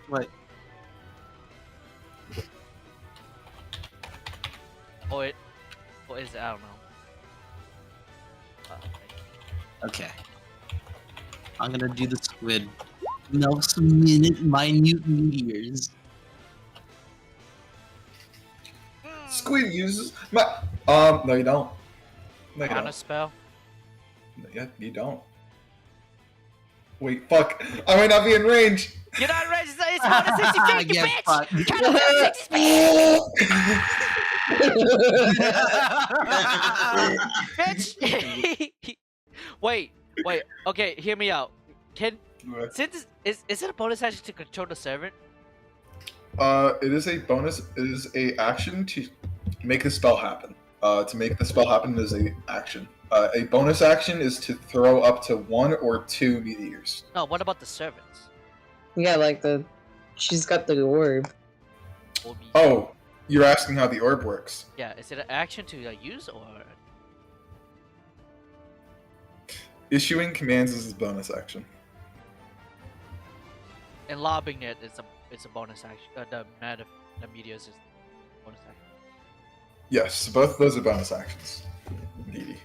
Speaker 2: What?
Speaker 1: Or is it? I don't know.
Speaker 2: Okay. I'm gonna do the squid. Melts minute minute meteors.
Speaker 6: Squid uses no, you don't. No, you
Speaker 1: On a
Speaker 6: don't.
Speaker 1: spell.
Speaker 6: Yeah, you don't. Wait, fuck. I might not be in range.
Speaker 1: You're not ready. It's 160 feet, you
Speaker 2: Get
Speaker 1: bitch!
Speaker 2: fucked.
Speaker 1: Count 160 feet, bitch! Wait. Okay, hear me out. Since is it a bonus action to control the servant?
Speaker 6: It is a bonus. It is a action to make the spell happen. To make the spell happen is a action. A bonus action is to throw up to 1 or 2 meteors.
Speaker 1: No, what about the servants?
Speaker 3: Yeah, like she's got the orb.
Speaker 1: Will be-
Speaker 6: Oh, you're asking how the orb works.
Speaker 1: Yeah, is it an action to use or?
Speaker 6: Issuing commands is a bonus action.
Speaker 1: And lobbing it's a bonus action. The meteors is bonus action.
Speaker 6: Yes, both of those are bonus actions. Indeed.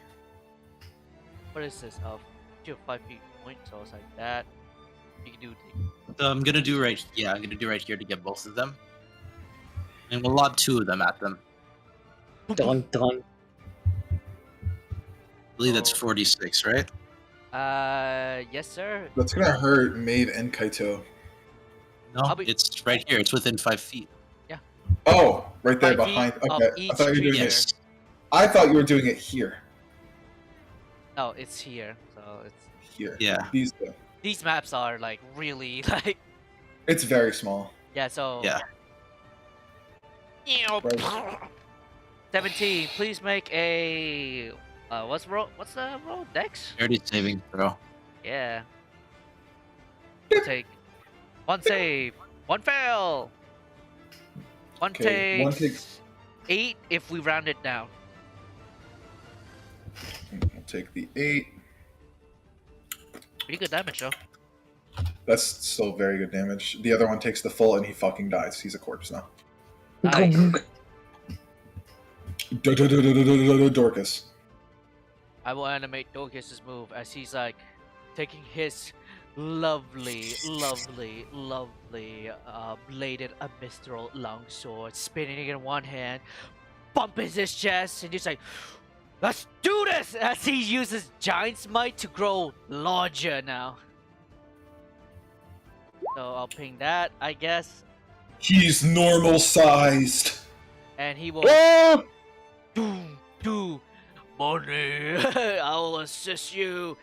Speaker 1: What is this? You have 5 feet point, so it's like that. You can do.
Speaker 2: So I'm gonna do right. Yeah, I'm gonna do right here to get both of them, and we'll lob 2 of them at them.
Speaker 3: Dun dun.
Speaker 2: I believe that's
Speaker 1: Oh.
Speaker 2: 46, right?
Speaker 1: Yes, sir.
Speaker 6: That's gonna hurt Maeve and Kaito.
Speaker 2: No,
Speaker 1: I'll be-
Speaker 2: it's right here. It's within 5 feet.
Speaker 6: Oh, right there
Speaker 1: 5 feet
Speaker 6: behind.
Speaker 1: of
Speaker 6: Okay, I
Speaker 1: each
Speaker 6: thought you were doing
Speaker 1: creature.
Speaker 6: it. I thought you were doing it here.
Speaker 1: No, it's here. So it's
Speaker 6: Here.
Speaker 2: Yeah.
Speaker 6: These two.
Speaker 1: these maps are like really like
Speaker 6: It's very small.
Speaker 1: yeah. So
Speaker 2: Yeah.
Speaker 6: Right.
Speaker 1: 17. Please make a what's the roll? Dex?
Speaker 2: Dirty saving throw.
Speaker 1: Yeah. Take 1 save, 1 fail. One
Speaker 6: Okay, one
Speaker 1: takes 8 if we round it down.
Speaker 6: We'll take the 8.
Speaker 1: Pretty good damage though.
Speaker 6: That's still very good damage. The other one takes the full and he fucking dies. He's a corpse now.
Speaker 1: Nice.
Speaker 6: Dorcas.
Speaker 1: I will animate Dorcas's move as he's like taking his lovely bladed abystral longsword, spinning it in one hand, bumping his chest, and just like Let's do this! As he uses Giant's Might to grow larger now. So I'll ping that, I guess.
Speaker 6: He's normal sized.
Speaker 1: And he will
Speaker 3: Oh!
Speaker 1: do money. I'll assist you.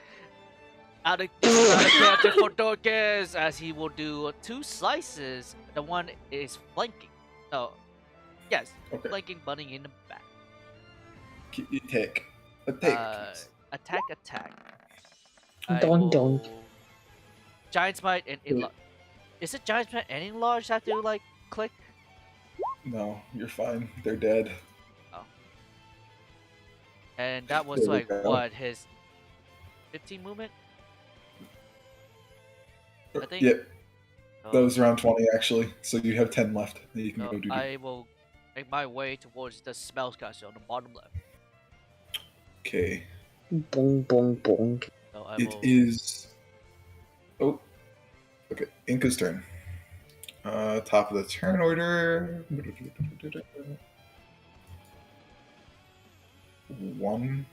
Speaker 1: Out of character for Dorcas, as he will do 2 slices. The one is flanking. Oh, yes,
Speaker 6: Okay.
Speaker 1: flanking Bunny in the back.
Speaker 6: Attack. Please.
Speaker 1: Attack. I
Speaker 3: Don don.
Speaker 1: will Giant Smite and enlarge. Is it Giant Smite and enlarge have to like click?
Speaker 6: No, you're fine. They're dead.
Speaker 1: And that was
Speaker 6: There we
Speaker 1: like
Speaker 6: go.
Speaker 1: what, his 15 movement? I think.
Speaker 6: Yep,
Speaker 1: So,
Speaker 6: that was around 20 actually. So you have 10 left that you can
Speaker 1: so
Speaker 6: go do.
Speaker 1: I will make my way towards the spellcaster on the bottom left.
Speaker 6: Okay.
Speaker 3: Bong bong bong.
Speaker 1: So I
Speaker 6: It
Speaker 1: will.
Speaker 6: is. Oh. Okay. Inca's turn. Top of the turn order. 1,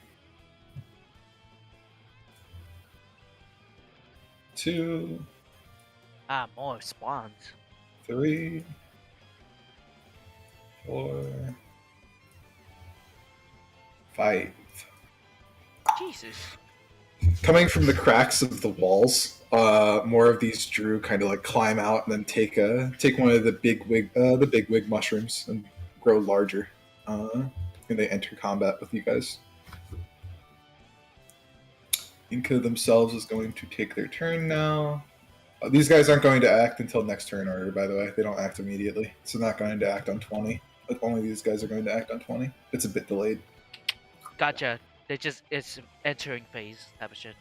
Speaker 6: 2,
Speaker 1: More spawns.
Speaker 6: 3, 4, 5.
Speaker 1: Jesus.
Speaker 6: Coming from the cracks of the walls, more of these Drew kind of like climb out and then take one of the big wig mushrooms and grow larger. And they enter combat with you guys. Inca themselves is going to take their turn now. These guys aren't going to act until next turn order, by the way. They don't act immediately. So not going to act on 20. But only these guys are going to act on 20. It's a bit delayed.
Speaker 1: Gotcha. It's entering phase type of shit.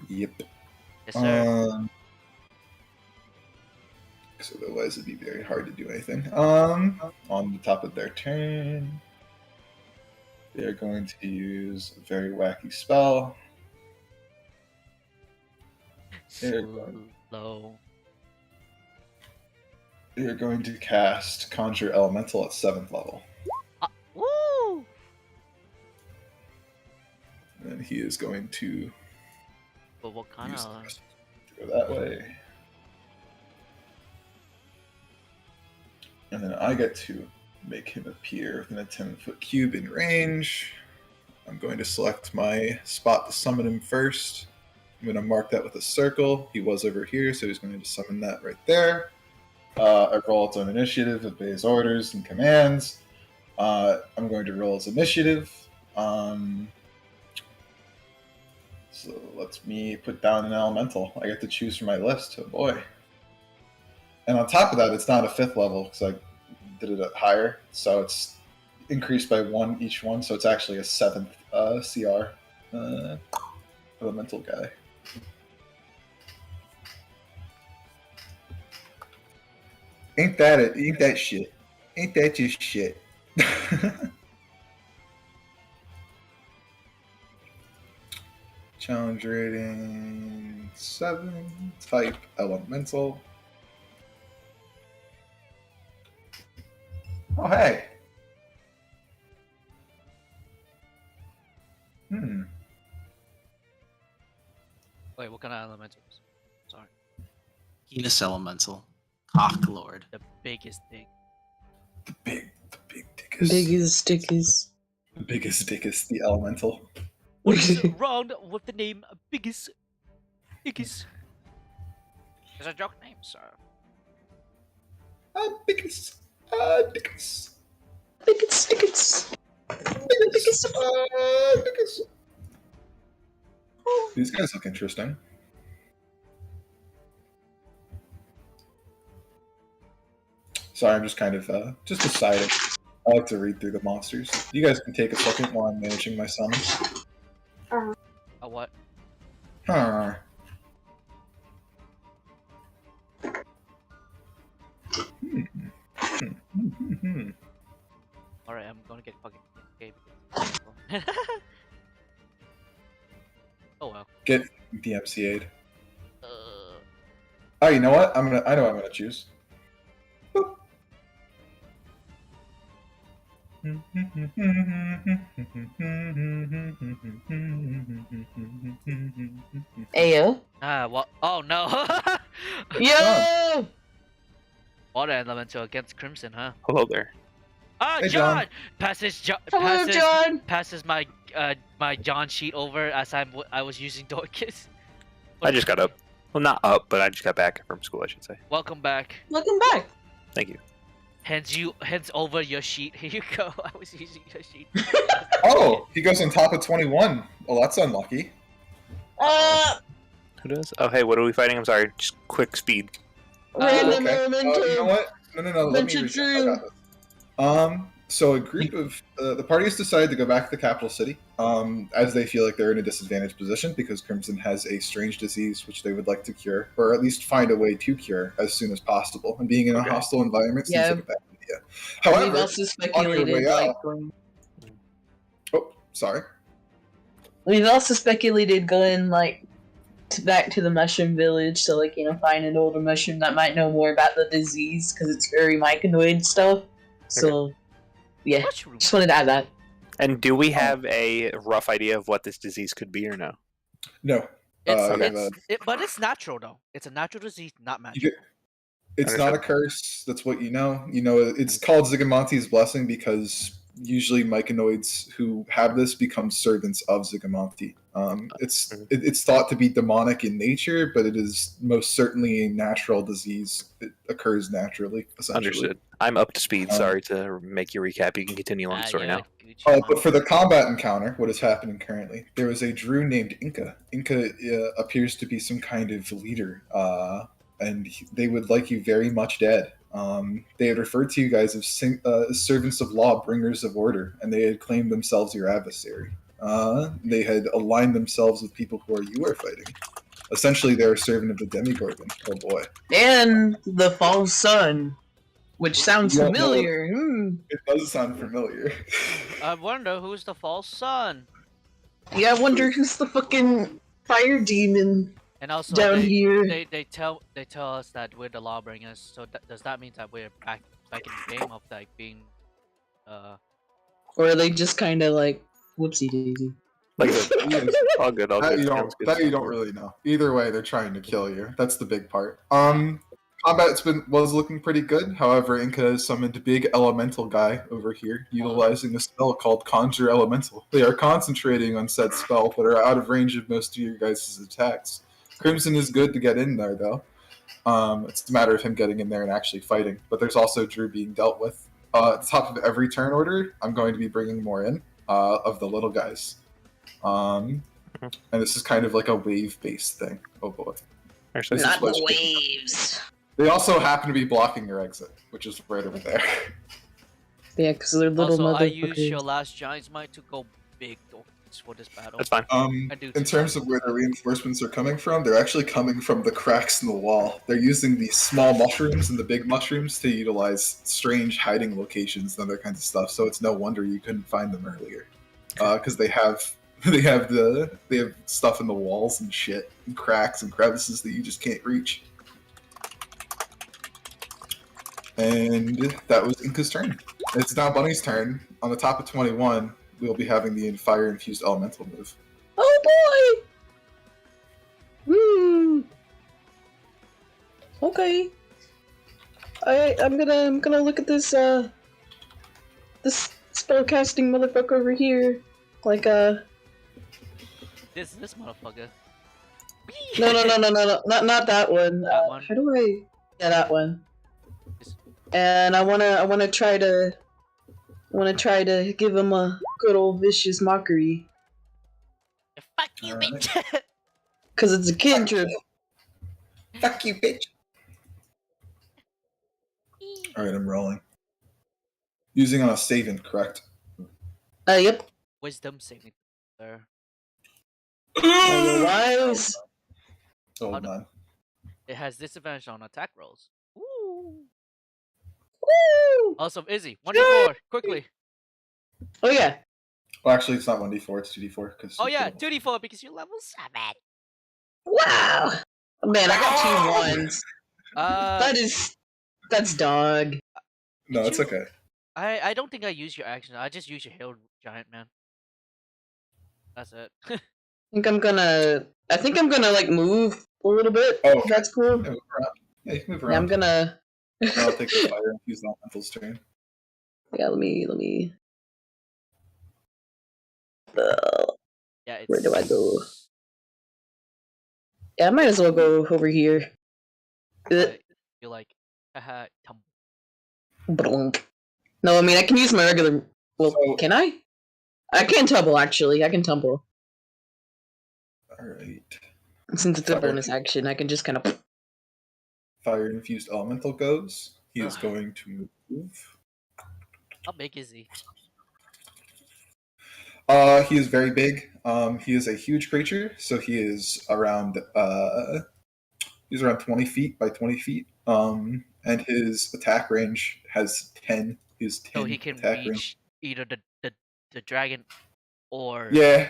Speaker 6: Yep.
Speaker 1: Yes, sir.
Speaker 6: Because otherwise it'd be very hard to do anything. On the top of their turn, they're going to use a very wacky spell.
Speaker 1: Slow.
Speaker 6: They're going to cast Conjure Elemental at 7th level.
Speaker 1: Woo!
Speaker 6: And he is going to
Speaker 1: But what kind
Speaker 6: use
Speaker 1: of?
Speaker 6: the rest to go that way. And then I get to make him appear within a 10-foot cube in range. I'm going to select my spot to summon him first. I'm going to mark that with a circle. He was over here, so he's going to summon that right there. I roll its own initiative, obeys orders and commands. I'm going to roll its initiative. So lets me put down an elemental. I get to choose from my list. Oh boy. And on top of that, it's not a 5th level because I did it at higher. So it's increased by 1 each one. So it's actually a 7th CR elemental guy. Ain't that shit? Ain't that just shit? Challenge rating 7. Type elemental. Oh hey.
Speaker 1: Wait, what kind of elementals? Sorry.
Speaker 2: Penis Elemental. Cock Lord.
Speaker 1: The biggest thing.
Speaker 6: The big dickest.
Speaker 3: Biggest dickies.
Speaker 6: The biggest dickest, the elemental.
Speaker 1: What is wrong with the name Biggest? It's a joke name, sir.
Speaker 6: Biggest. Dickest.
Speaker 3: Biggest dickies.
Speaker 6: Dickest. These guys look interesting. Sorry, I'm just kind of just deciding. I like to read through the monsters. You guys can take a second while I'm managing my summons.
Speaker 1: A what?
Speaker 6: Huh.
Speaker 1: Alright, I'm gonna get fucking okay. Oh well.
Speaker 6: Get DMCA'd.
Speaker 1: Uh,
Speaker 6: Oh, you know what? I know what I'm gonna choose. Boop.
Speaker 3: Ayo.
Speaker 1: What? Oh no!
Speaker 3: Yo!
Speaker 1: Water elemental against Crimson, huh?
Speaker 8: Hello there.
Speaker 1: Ah,
Speaker 6: Hey,
Speaker 1: John!
Speaker 6: John.
Speaker 3: Hello, John.
Speaker 1: Passes my my John sheet over as I was using Dorcas.
Speaker 8: I just got up. Well, not up, but I just got back from school, I should say.
Speaker 1: Welcome back.
Speaker 3: Welcome back.
Speaker 8: Thank you.
Speaker 1: Hands over your sheet. Here you go. I was using your sheet.
Speaker 6: Oh, he goes on top of 21. Well, that's unlucky.
Speaker 8: Who does? Oh, hey, what are we fighting? I'm sorry. Just quick speed.
Speaker 3: Random
Speaker 6: Okay.
Speaker 3: elemental.
Speaker 6: You know what? No. Let me
Speaker 3: Venture
Speaker 6: read. I
Speaker 3: through.
Speaker 6: got this. So a group of the parties decide to go back to the capital city, as they feel like they're in a disadvantaged position because Crimson has a strange disease which they would like to cure, or at least find a way to cure as soon as possible. And being in a
Speaker 8: Okay.
Speaker 6: hostile environment seems
Speaker 3: Yeah.
Speaker 6: like a bad idea.
Speaker 3: We've
Speaker 6: However,
Speaker 3: also
Speaker 6: on your
Speaker 3: speculated
Speaker 6: way
Speaker 3: like
Speaker 6: out, oh, sorry.
Speaker 3: we've also speculated going like back to the mushroom village to like find an older mushroom that might know more about the disease because it's very myconoid stuff. So yeah,
Speaker 1: Mushroom.
Speaker 3: just wanted to add that.
Speaker 8: And do we have a rough idea of what this disease could be or no?
Speaker 6: No.
Speaker 1: But it's natural though. It's a natural disease, not
Speaker 6: You
Speaker 1: magical.
Speaker 6: get- It's not a curse. That's what you know. You know, it's called Zygomonte's blessing because usually myconoids who have this become servants of Zygomonte. It's thought to be demonic in nature, but it is most certainly a natural disease. It occurs naturally, essentially.
Speaker 8: Understood. I'm up to speed. Sorry to make you recap. You can continue on the story now.
Speaker 6: But for the combat encounter, what is happening currently? There was a Drew named Inca. Inca appears to be some kind of leader, and they would like you very much dead. They had referred to you guys as servants of law, bringers of order, and they had claimed themselves your adversary. They had aligned themselves with people who you are fighting. Essentially, they're a servant of the Demigorgon. Oh boy.
Speaker 3: And the false sun, which sounds
Speaker 6: You don't know-
Speaker 3: familiar.
Speaker 6: It does sound familiar.
Speaker 1: I wonder who's the false son.
Speaker 3: Yeah, I wonder who's the fucking fire demon
Speaker 1: And also,
Speaker 3: down here.
Speaker 1: they tell us that we're the lawbringers. So does that mean that we're back in the game of like being,
Speaker 3: Or are they just kind of like whoopsie daisy?
Speaker 8: Like, all good, all
Speaker 6: That
Speaker 8: good.
Speaker 6: you
Speaker 8: Sounds good.
Speaker 6: you don't really know. Either way, they're trying to kill you. That's the big part. Combat's was looking pretty good. However, Inca has summoned big elemental guy over here, utilizing a spell called Conjure Elemental. They are concentrating on said spell, but are out of range of most of your guys' attacks. Crimson is good to get in there, though. It's a matter of him getting in there and actually fighting. But there's also Drew being dealt with. At the top of every turn order, I'm going to be bringing more in of the little guys. And this is kind of like a wave-based thing. Oh boy.
Speaker 8: Actually,
Speaker 3: Not the waves.
Speaker 6: They also happen to be blocking your exit, which is right over there.
Speaker 3: Yeah, because they're little
Speaker 1: also I use
Speaker 3: motherfuckers.
Speaker 1: your last giant's might to go big for this battle.
Speaker 8: that's fine.
Speaker 6: In terms of where the reinforcements are coming from, they're actually coming from the cracks in the wall. They're using the small mushrooms and the big mushrooms to utilize strange hiding locations and other kinds of stuff. So it's no wonder you couldn't find them earlier, because they have stuff in the walls and shit, and cracks and crevices that you just can't reach. And that was Inca's turn. It's now Bunny's turn. On the top of 21, we'll be having the fire-infused elemental move.
Speaker 3: Oh boy! Okay. I'm gonna look at this this spellcasting motherfucker over here. Like
Speaker 1: This motherfucker.
Speaker 3: no, not that one.
Speaker 1: That one?
Speaker 3: How do I? Yeah, that one. And I wanna try to give him a good old vicious mockery.
Speaker 1: Fuck you, bitch.
Speaker 3: Cause it's a cantrip.
Speaker 6: Fuck you, bitch. Alright, I'm rolling. Using on a saving, correct?
Speaker 3: Yep.
Speaker 1: Wisdom saving, sir.
Speaker 3: Wise.
Speaker 6: Oh,
Speaker 1: Oh, no.
Speaker 6: none.
Speaker 1: It has disadvantage on attack rolls. Woo!
Speaker 3: Woo!
Speaker 1: Awesome, Izzy. 1d4, quickly.
Speaker 3: Oh yeah.
Speaker 6: Well, actually, it's not 1d4, it's 2d4.
Speaker 1: Oh yeah, 2d4 because you're level 7.
Speaker 3: Wow. Man, I got 2 ones. That's dog.
Speaker 6: No, it's okay.
Speaker 1: I don't think I use your action. I just use your hill giant, man. That's it.
Speaker 3: I think I'm gonna like move a little bit.
Speaker 6: Oh,
Speaker 3: If
Speaker 6: okay.
Speaker 3: that's cool.
Speaker 6: Yeah, move around. Yeah, you can move
Speaker 3: Yeah, I'm
Speaker 6: around.
Speaker 3: gonna.
Speaker 6: And I'll take the fire infused elemental's turn.
Speaker 3: Yeah, let me.
Speaker 1: Yeah, it's.
Speaker 3: Where do I go? Yeah, I might as well go over here.
Speaker 1: You're like, haha, tumble.
Speaker 3: Blunk. No, I mean I can use my regular. Well,
Speaker 6: So-
Speaker 3: can I? I can tumble actually. I can tumble.
Speaker 6: Alright.
Speaker 3: Since it's a
Speaker 6: Fire.
Speaker 3: bonus action, I can just kind of.
Speaker 6: Fire infused elemental goes. He is
Speaker 1: Ugh.
Speaker 6: going to move.
Speaker 1: How big is he?
Speaker 6: He is very big. He is a huge creature, so he is around he's around 20 feet by 20 feet. And his attack range has 10. His 10
Speaker 1: So he can
Speaker 6: attack range.
Speaker 1: reach either the dragon or.
Speaker 6: Yeah.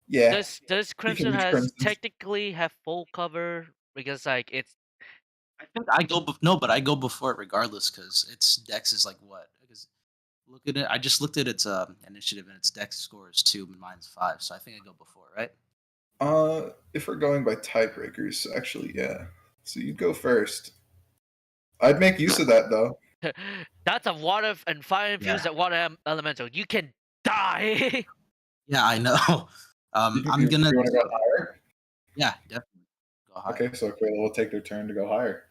Speaker 6: Yeah.
Speaker 1: Does Crimson
Speaker 6: reach
Speaker 1: has
Speaker 6: Crimson.
Speaker 1: technically have full cover because like it's.
Speaker 2: I think I go no, but I go before it regardless because its dex is like what? Because look at it. I just looked at its initiative and its dex score is 2 and mine's 5, so I think I go before, right?
Speaker 6: If we're going by tiebreakers, actually, yeah. So you go first. I'd make use of that though.
Speaker 1: That's a water and fire infused water elemental. You can die.
Speaker 2: Yeah, I know. I'm gonna.
Speaker 6: You want to go higher?
Speaker 2: Yeah, definitely go higher.
Speaker 6: Okay, so Aquila will take their turn to go higher.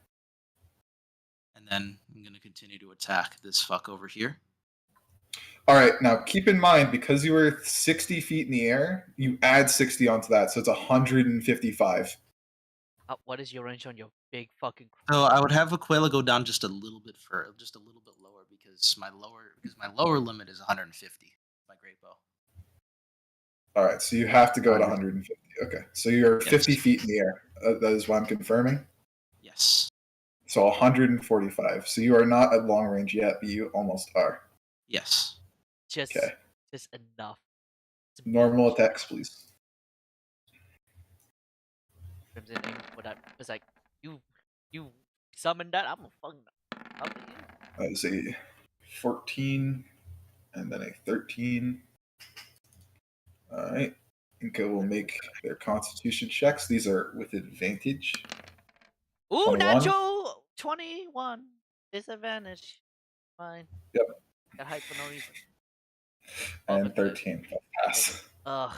Speaker 2: And then I'm gonna continue to attack this fuck over here.
Speaker 6: All right, now keep in mind because you were 60 feet in the air, you add 60 onto that, so it's 155.
Speaker 1: What is your range on your big fucking?
Speaker 2: So I would have Aquila go down just a little bit lower because my lower limit is 150. My great bow.
Speaker 6: All right, so you have to go to 150. Okay, so you're 50
Speaker 2: Yes.
Speaker 6: feet in the air. That is what I'm confirming.
Speaker 2: Yes.
Speaker 6: So 145. So you are not at long range yet, but you almost are.
Speaker 2: Yes.
Speaker 1: Just
Speaker 6: Okay.
Speaker 1: enough.
Speaker 6: Normal attacks, please.
Speaker 1: Crimson aim for that. It's like you summon that. I'm a fucking.
Speaker 6: That is a 14 and then a 13. All right. Inca will make their constitution checks. These are with advantage.
Speaker 1: Ooh,
Speaker 6: 21.
Speaker 1: natural 21. Disadvantage. Fine.
Speaker 6: Yep.
Speaker 1: Got hype for no reason.
Speaker 6: And 13. Pass.
Speaker 1: Ugh.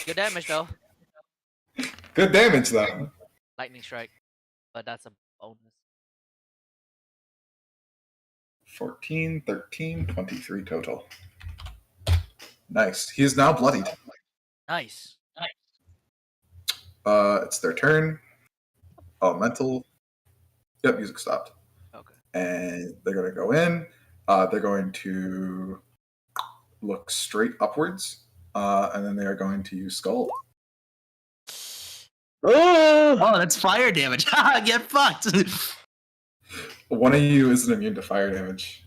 Speaker 1: Good damage though.
Speaker 6: Good damage, though.
Speaker 1: Lightning strike, but that's a bonus.
Speaker 6: 14, 13, 23 total. Nice. He is now bloodied.
Speaker 1: Nice.
Speaker 6: It's their turn. Elemental. Yep, music stopped.
Speaker 1: Okay.
Speaker 6: And they're going to go in. They're going to look straight upwards. And then they are going to use Skull.
Speaker 2: Oh, that's fire damage. Get fucked.
Speaker 6: One of you isn't immune to fire damage.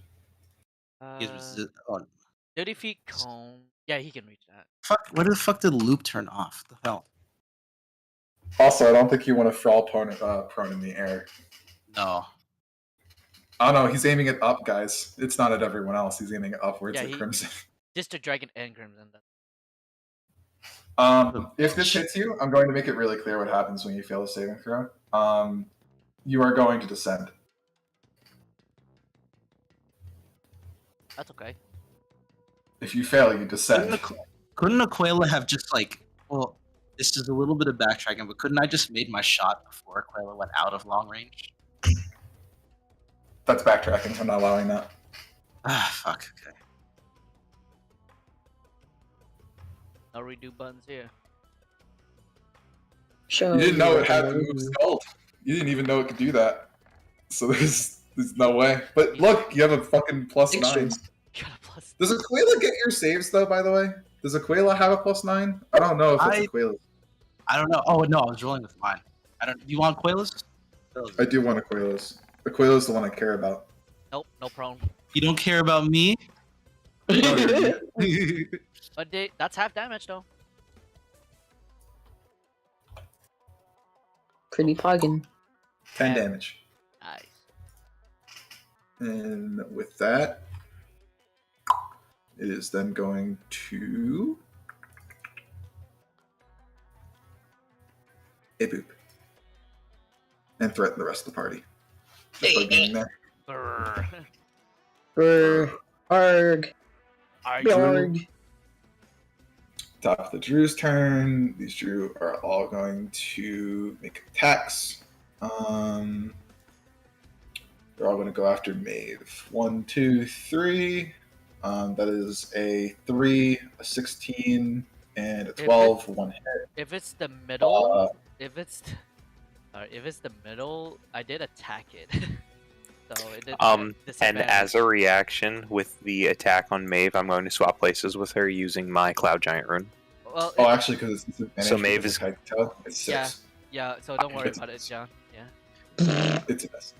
Speaker 1: 30 feet cone. Yeah, he can reach that.
Speaker 2: Fuck, where the fuck did loop turn off? What the hell?
Speaker 6: Also, I don't think you want to fall prone in the air.
Speaker 2: No.
Speaker 6: Oh no, he's aiming it up, guys. It's not at everyone else. He's aiming it upwards at Crimson.
Speaker 1: Just to Dragon and Crimson.
Speaker 6: If this hits you, I'm going to make it really clear what happens when you fail a saving throw. You are going to descend.
Speaker 1: That's okay.
Speaker 6: If you fail, you descend.
Speaker 2: Couldn't Aquila have just like, well, this is a little bit of backtracking, but couldn't I just made my shot before Aquila went out of long range?
Speaker 6: That's backtracking. I'm not allowing that.
Speaker 2: Ah, fuck. Okay.
Speaker 1: No redo buttons here.
Speaker 3: Show
Speaker 6: You didn't know
Speaker 3: you
Speaker 6: it had
Speaker 3: how
Speaker 6: to
Speaker 3: to
Speaker 6: move
Speaker 3: move.
Speaker 6: Skull. You didn't even know it could do that. So there's no way. But look, you have a fucking plus 9.
Speaker 1: Got a plus.
Speaker 6: Does Aquila get your saves though? By the way, does Aquila have a plus 9? I don't know if it's Aquila's.
Speaker 2: I don't know. Oh no, I was rolling with mine. Do you want Aquila's?
Speaker 6: I do want Aquila's. Aquila's the one I care about.
Speaker 1: Nope, no prone.
Speaker 2: You don't care about me?
Speaker 6: No,
Speaker 1: But that's half damage though.
Speaker 3: Pretty poggin.
Speaker 6: 10 damage.
Speaker 1: Nice.
Speaker 6: And with that, It is then going to a boop and threaten the rest of the party. Just by being there.
Speaker 1: Grrr.
Speaker 3: Arg.
Speaker 6: Drew. Top of the Drew's turn. These Drew are all going to make attacks. They're all going to go after Maeve. 1, 2, 3. That is a 3, a 16, and a 12. One hit.
Speaker 1: If it's the middle, if it's the middle, I did attack it. So it did
Speaker 8: And
Speaker 1: disadvantage.
Speaker 8: as a reaction with the attack on Maeve, I'm going to swap places with her using my Cloud Giant rune.
Speaker 1: Well,
Speaker 6: actually, because it's disadvantage.
Speaker 8: So Maeve is
Speaker 6: it's 6.
Speaker 1: Yeah. So don't worry about it, John. Yeah.
Speaker 6: It's a mess.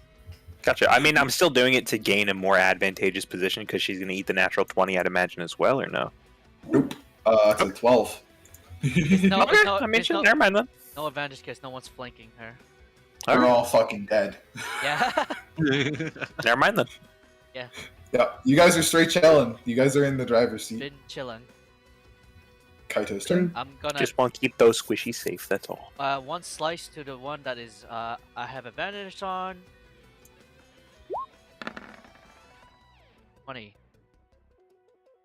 Speaker 8: Gotcha. I mean, I'm still doing it to gain a more advantageous position because she's going to eat the natural 20, I'd imagine, as well, or no?
Speaker 6: Nope. It's a 12.
Speaker 1: No,
Speaker 8: Okay,
Speaker 1: no,
Speaker 8: I mean,
Speaker 1: no,
Speaker 8: never mind then.
Speaker 1: no advantage because no one's flanking her.
Speaker 6: They're all fucking dead.
Speaker 1: Yeah.
Speaker 8: Never mind then.
Speaker 6: Yeah, you guys are straight chilling. You guys are in the driver's seat.
Speaker 1: Been chilling.
Speaker 6: Kaito's turn.
Speaker 1: I'm gonna
Speaker 8: Just want to keep those squishies safe, that's all.
Speaker 1: one slice to the one that is I have advantage on. 20.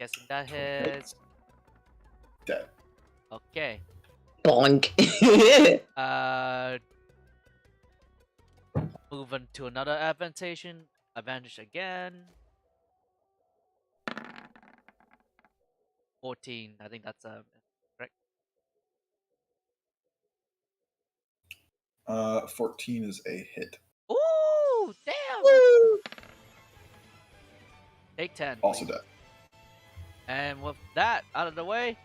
Speaker 1: Guessing that hits.
Speaker 6: Dead.
Speaker 1: Okay.
Speaker 3: Bonk.
Speaker 1: Moving to another advantage again. 14. I think that's correct.
Speaker 6: 14 is a hit.
Speaker 1: Ooh, damn. Take 10.
Speaker 6: Also
Speaker 1: please.
Speaker 6: dead.
Speaker 1: And with that out of the way,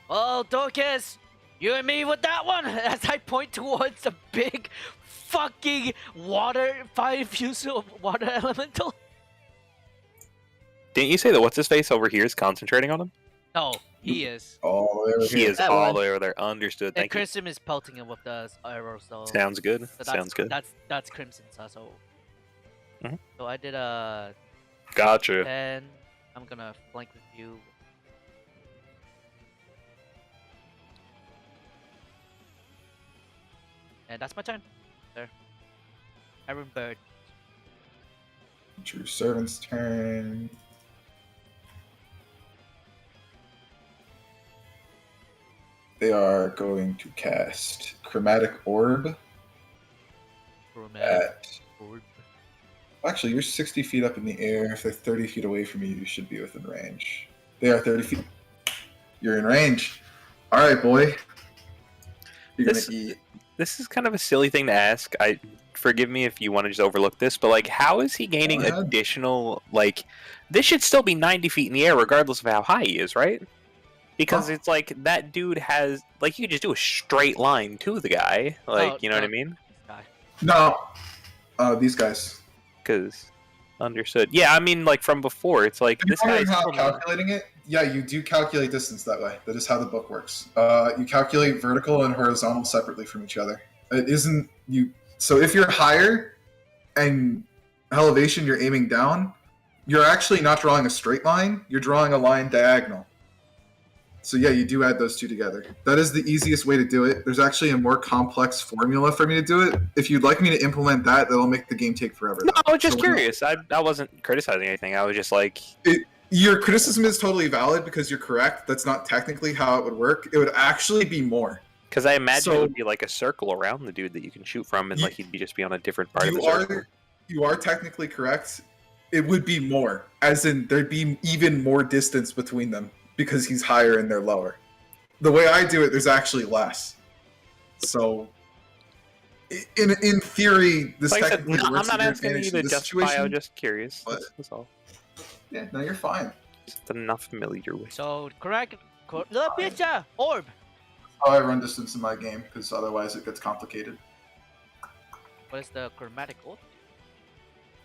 Speaker 1: well, Dorcas, you and me with that one. As I point towards the big, fucking fire-fused water elemental.
Speaker 8: Didn't you say that what's his face over here is concentrating on him?
Speaker 1: No, he is.
Speaker 6: Oh, there we
Speaker 8: He is
Speaker 3: That
Speaker 8: all
Speaker 3: one.
Speaker 8: the way over there. Understood.
Speaker 1: And
Speaker 8: Thank you.
Speaker 1: Crimson is pelting him with the arrows, though.
Speaker 8: Sounds good.
Speaker 1: So that's,
Speaker 8: Sounds good.
Speaker 1: That's Crimson's, so.
Speaker 8: Mhm.
Speaker 1: So I did a
Speaker 8: Gotcha.
Speaker 1: 10. I'm gonna flank with you. And that's my turn. There. Iron Bird.
Speaker 6: True Servant's turn. They are going to cast Chromatic Orb at... Actually, you're 60 feet up in the air. If they're 30 feet away from you, you should be within range. They are 30 feet. You're in range. All right, boy. You're
Speaker 8: This-
Speaker 6: gonna eat.
Speaker 8: This is kind of a silly thing to ask. Forgive me if you want to just overlook this, but like, how is he gaining
Speaker 6: Go ahead.
Speaker 8: additional? Like, this should still be 90 feet in the air, regardless of how high he is, right? Because
Speaker 6: Oh.
Speaker 8: it's like that dude has like you could just do a straight line to the guy, like
Speaker 1: Oh,
Speaker 8: you know what I
Speaker 1: no.
Speaker 8: mean?
Speaker 6: No. These guys.
Speaker 8: Because understood. Yeah, I mean, like from before, it's like this
Speaker 6: Depending
Speaker 8: guy's
Speaker 6: on how
Speaker 8: still not-
Speaker 6: calculating it, yeah, you do calculate distance that way. That is how the book works. You calculate vertical and horizontal separately from each other. It isn't you. So if you're higher and elevation, you're aiming down. You're actually not drawing a straight line. You're drawing a line diagonal. So yeah, you do add those two together. That is the easiest way to do it. There's actually a more complex formula for me to do it. If you'd like me to implement that, that'll make the game take forever.
Speaker 8: No, I was just
Speaker 6: So-
Speaker 8: curious. I wasn't criticizing anything. I was just like,
Speaker 6: Your criticism is totally valid because you're correct. That's not technically how it would work. It would actually be more.
Speaker 8: because I imagine it
Speaker 6: So-
Speaker 8: would be like a circle around the dude that you can shoot from, and
Speaker 6: You-
Speaker 8: like he'd be just be on a different part of
Speaker 6: You
Speaker 8: the circle.
Speaker 6: you are technically correct. It would be more, as in there'd be even more distance between them because he's higher and they're lower. The way I do it, there's actually less. So, in theory, this
Speaker 8: Like I said,
Speaker 6: technically
Speaker 8: I'm
Speaker 6: works
Speaker 8: not
Speaker 6: in your
Speaker 8: asking you
Speaker 6: advantage
Speaker 8: to
Speaker 6: in this
Speaker 8: justify. I was
Speaker 6: situation.
Speaker 8: just curious.
Speaker 6: but-
Speaker 8: That's all.
Speaker 6: Yeah, no, you're fine.
Speaker 8: Just not familiar with.
Speaker 1: So correct. The picture orb.
Speaker 6: How I run distance in my game, because otherwise it gets complicated.
Speaker 1: What is the chromatic orb?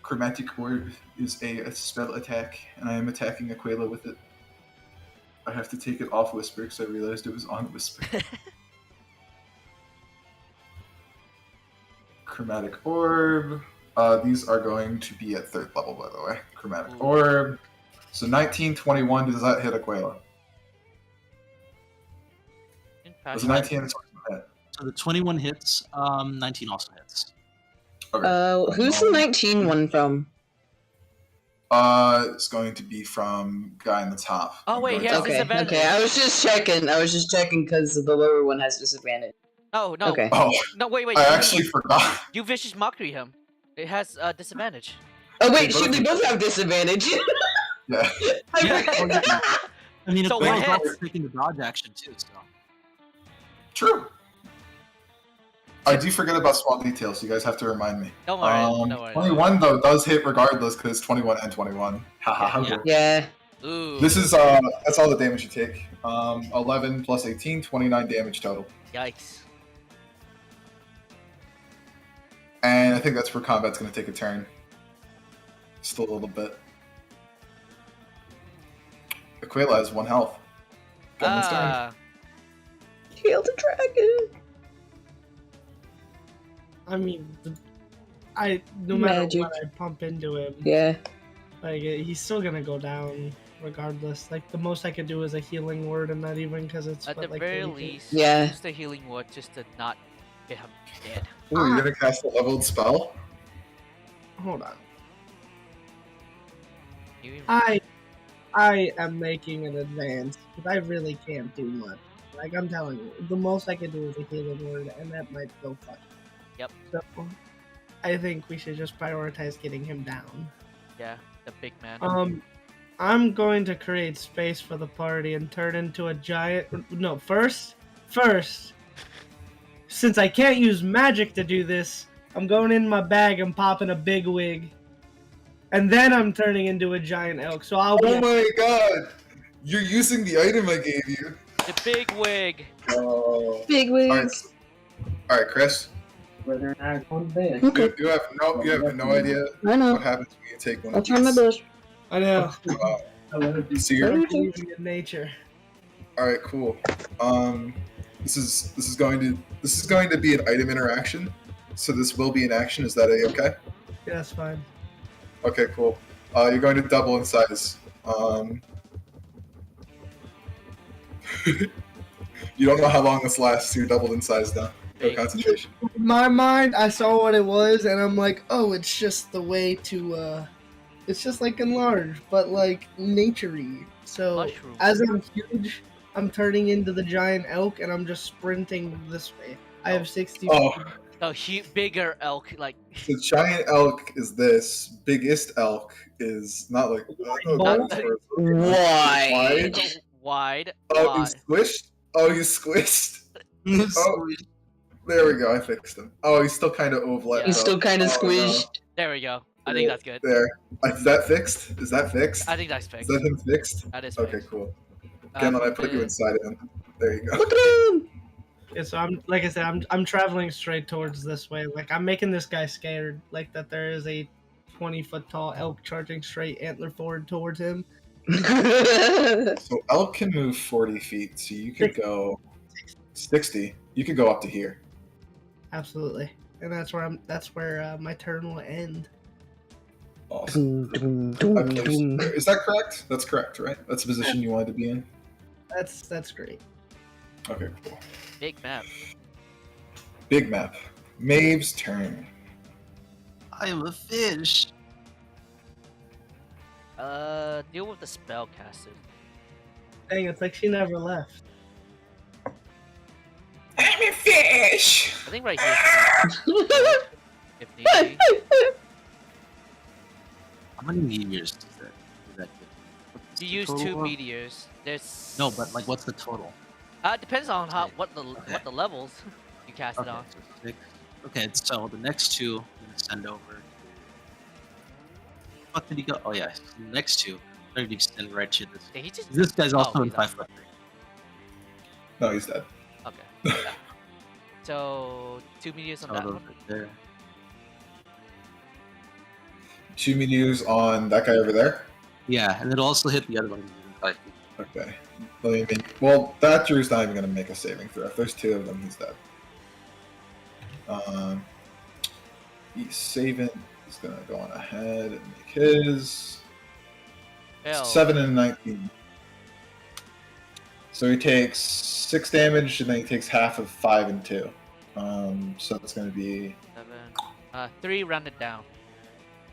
Speaker 6: Chromatic Orb is a spell attack, and I am attacking Aquila with it. I have to take it off Whisper because I realized it was on Whisper. Chromatic Orb. These are going to be at 3rd level, by the way. Chromatic
Speaker 1: Ooh.
Speaker 6: Orb. So 19, 21, does that hit Aquila?
Speaker 1: In fact,
Speaker 6: Does a 19 and 21 hit?
Speaker 2: So the 21 hits. 19 also hits.
Speaker 6: Okay.
Speaker 3: Who's the 19 one from?
Speaker 6: It's going to be from guy in the top.
Speaker 1: Oh,
Speaker 6: I'm
Speaker 1: wait,
Speaker 6: going
Speaker 1: he
Speaker 6: to-
Speaker 1: has
Speaker 3: Okay,
Speaker 1: disadvantage.
Speaker 3: okay. I was just checking because the lower one has disadvantage.
Speaker 1: No, no.
Speaker 3: Okay.
Speaker 6: Oh,
Speaker 1: No, wait.
Speaker 6: I actually forgot.
Speaker 1: You vicious mockery him. It has disadvantage.
Speaker 3: Oh
Speaker 6: They
Speaker 3: wait, shoot,
Speaker 6: both
Speaker 3: they
Speaker 6: do.
Speaker 3: both have disadvantage.
Speaker 6: Yeah.
Speaker 2: Yeah. Oh, yeah. I mean,
Speaker 1: So
Speaker 2: Aquila's
Speaker 1: what
Speaker 2: also
Speaker 1: hits?
Speaker 2: taking the dodge action too. So
Speaker 6: True. I do forget about small details, so you guys have to remind me.
Speaker 1: Don't worry. Don't worry.
Speaker 6: 21 though does hit regardless because it's 21 and 21. Haha.
Speaker 1: Yeah.
Speaker 3: Yeah.
Speaker 1: Ooh.
Speaker 6: This is that's all the damage you take. 11 plus 18, 29 damage total.
Speaker 1: Yikes.
Speaker 6: And I think that's where combat's going to take a turn. Just a little bit. Aquila has 1 health. Gunman's turn.
Speaker 1: Ah.
Speaker 3: Kill the dragon.
Speaker 5: I mean, no matter
Speaker 3: Magic.
Speaker 5: what I pump into him,
Speaker 3: Yeah.
Speaker 5: like he's still gonna go down regardless. Like the most I could do is a healing word, and not even because it's
Speaker 1: At
Speaker 5: what,
Speaker 1: the
Speaker 5: like
Speaker 1: very
Speaker 5: 40 feet.
Speaker 1: least,
Speaker 3: Yeah.
Speaker 1: use the healing word just to not get him dead.
Speaker 6: Ooh, you're going to cast a leveled spell?
Speaker 5: Hold on.
Speaker 1: You-
Speaker 5: I am making an advance because I really can't do much. Like I'm telling you, the most I can do is a healing word, and that might go fuck.
Speaker 1: Yep.
Speaker 5: So I think we should just prioritize getting him down.
Speaker 1: Yeah, the big man.
Speaker 5: I'm going to create space for the party and turn into a giant. No, first, since I can't use magic to do this, I'm going in my bag and popping a big wig, and then I'm turning into a giant elk. So I'll be.
Speaker 6: Oh my god! You're using the item I gave you.
Speaker 1: The big wig.
Speaker 6: Oh.
Speaker 3: Big wigs.
Speaker 6: Alright, Chris.
Speaker 5: Whether or not going to bed.
Speaker 3: Okay.
Speaker 6: You have no idea
Speaker 3: I know.
Speaker 6: what happens when you take one
Speaker 3: I'll
Speaker 6: of
Speaker 3: try my
Speaker 6: these.
Speaker 3: best.
Speaker 5: I know.
Speaker 6: So you're
Speaker 5: I'm believing in nature.
Speaker 6: alright, cool. This is going to be an item interaction. So this will be an action. Is that okay?
Speaker 5: Yeah, that's fine.
Speaker 6: Okay, cool. You're going to double in size. You don't know how long this lasts. So you're doubled in size now. No
Speaker 1: Big.
Speaker 6: concentration.
Speaker 5: In my mind, I saw what it was, and I'm like, oh, it's just the way to, it's just like enlarge, but like nature-y. So
Speaker 1: Mushroom.
Speaker 5: as I'm huge, I'm turning into the giant elk, and I'm just sprinting this way. I have 60.
Speaker 6: Oh,
Speaker 1: The bigger elk, like
Speaker 6: the giant elk is this. Biggest elk is not like
Speaker 5: Bull?
Speaker 3: Wide.
Speaker 1: wide.
Speaker 6: Oh,
Speaker 1: wide.
Speaker 6: he's squished. Oh, he's squished. Oh, there we go. I fixed him. Oh, he's still kind of oval.
Speaker 1: Yeah.
Speaker 3: He's still kind of
Speaker 6: Oh,
Speaker 3: squished.
Speaker 1: There we go. I think that's good.
Speaker 6: There. Is that fixed? Is that fixed?
Speaker 1: I think that's
Speaker 6: Is
Speaker 1: fixed.
Speaker 6: that him fixed?
Speaker 1: That is
Speaker 6: Okay,
Speaker 1: fixed.
Speaker 6: cool. Again, when I put you
Speaker 1: the-
Speaker 6: inside of him. There you go.
Speaker 3: Look at him.
Speaker 5: Yeah, so I'm like I said, I'm traveling straight towards this way. Like I'm making this guy scared. Like that there is a 20-foot tall elk charging straight antler forward towards him.
Speaker 6: So elk can move 40 feet, so you could go 60. You could go up to here.
Speaker 5: Absolutely, and that's where my turn will end.
Speaker 6: Awesome.
Speaker 3: Doom, doom,
Speaker 6: I
Speaker 3: doom,
Speaker 6: believe-
Speaker 3: doom.
Speaker 6: Is that correct? That's correct, right? That's the position you wanted to be in?
Speaker 5: That's great.
Speaker 6: Okay, cool.
Speaker 1: Big map.
Speaker 6: Big map. Maeve's turn.
Speaker 2: I am a fish.
Speaker 1: Deal with the spellcasters.
Speaker 5: Dang, it's like she never left.
Speaker 6: I'm a fish!
Speaker 1: I think right here. If need be.
Speaker 2: How many meteors does that give? What's
Speaker 1: You
Speaker 2: the
Speaker 1: use
Speaker 2: total
Speaker 1: 2
Speaker 2: of?
Speaker 1: meteors. There's
Speaker 2: No, but like, what's the total?
Speaker 1: it depends on what the levels you cast it
Speaker 2: Okay,
Speaker 1: on.
Speaker 2: so 6. Okay, so the next 2 I'm gonna send over. What did he go? Oh yeah, the next 2. I'm gonna send right to this.
Speaker 1: Yeah, he just
Speaker 2: This guy's also in
Speaker 1: he's
Speaker 2: 5 foot.
Speaker 6: No, he's dead.
Speaker 1: okay. Yeah. So 2 meteors on
Speaker 2: So
Speaker 1: that
Speaker 2: those
Speaker 1: one.
Speaker 2: right there.
Speaker 6: 2 meteors on that guy over there.
Speaker 2: Yeah, and it'll also hit the other one within 5 feet.
Speaker 6: Okay. Let me make, well, that Drew's not even going to make a saving throw. If there's 2 of them, he's dead. He's saving. He's going to go on ahead and make his.
Speaker 1: Hell.
Speaker 6: 7 and 19. So he takes 6 damage, and then he takes half of 5 and 2. So it's going to be
Speaker 1: 7. 3 rounded down.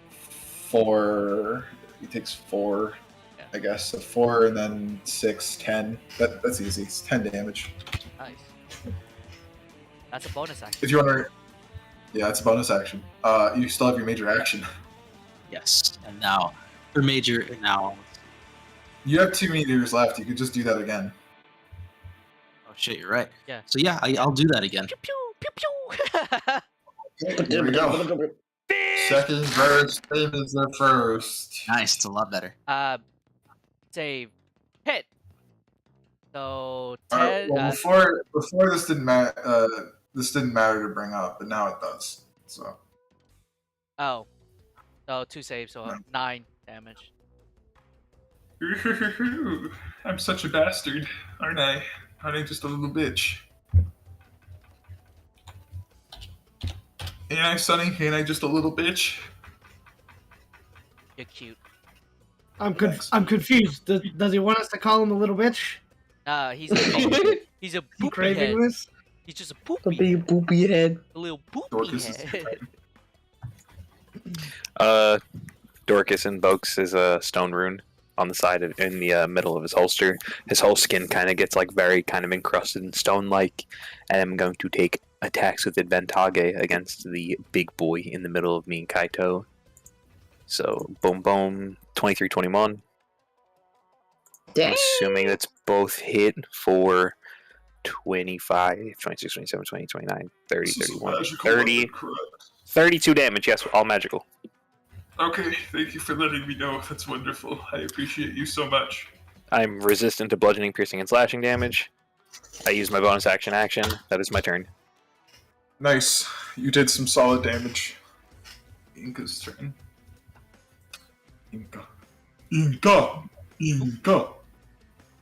Speaker 6: 4. He takes 4,
Speaker 1: Yeah.
Speaker 6: I guess. So 4 and then 6, 10. That's easy. It's 10 damage.
Speaker 1: Nice. That's a bonus action.
Speaker 6: If you want to, yeah, it's a bonus action. You still have your major action.
Speaker 2: Yes. And now, for major, and now.
Speaker 6: You have 2 meteors left. You could just do that again.
Speaker 2: Oh shit, you're right.
Speaker 1: Yeah.
Speaker 2: So yeah, I'll do that again.
Speaker 1: Pew pew pew pew.
Speaker 6: Here we go. Second verse, same as the first.
Speaker 2: Nice. It's a lot better.
Speaker 1: Save. Hit. So
Speaker 6: Alright,
Speaker 1: 10.
Speaker 6: well, before this didn't matter. This didn't matter to bring up, but now it does. So.
Speaker 1: Oh. So 2 saves, so 9 damage.
Speaker 6: I'm such a bastard, aren't I? Aren't I just a little bitch? Ain't I, Sonny? Ain't I just a little bitch?
Speaker 1: You're cute.
Speaker 5: I'm
Speaker 6: Thanks.
Speaker 5: I'm confused. Does he want us to call him a little bitch?
Speaker 1: He's a he's a
Speaker 5: He
Speaker 1: poopy
Speaker 5: craving
Speaker 1: head.
Speaker 5: this?
Speaker 1: He's just a
Speaker 3: A
Speaker 1: poopy
Speaker 3: big
Speaker 1: head.
Speaker 3: poopy head.
Speaker 1: A little poopy
Speaker 6: Dorcas is
Speaker 1: head.
Speaker 8: Dorcas invokes his stone rune on the side in the middle of his holster. His whole skin kind of gets like very kind of encrusted in stone-like, and I'm going to take attacks with advantage against the big boy in the middle of me and Kaito. So boom boom, 23, 21.
Speaker 3: Dang.
Speaker 8: Assuming that's both hit for 25, 26, 27, 20, 29, 30,
Speaker 6: This is a
Speaker 8: 31,
Speaker 6: magical
Speaker 8: 30,
Speaker 6: weapon, correct.
Speaker 8: 32 damage. Yes, all magical.
Speaker 6: Okay, thank you for letting me know. That's wonderful. I appreciate you so much.
Speaker 8: I'm resistant to bludgeoning, piercing, and slashing damage. I use my bonus action. That is my turn.
Speaker 6: Nice. You did some solid damage. Inka's turn. Inka. Inka! Inka!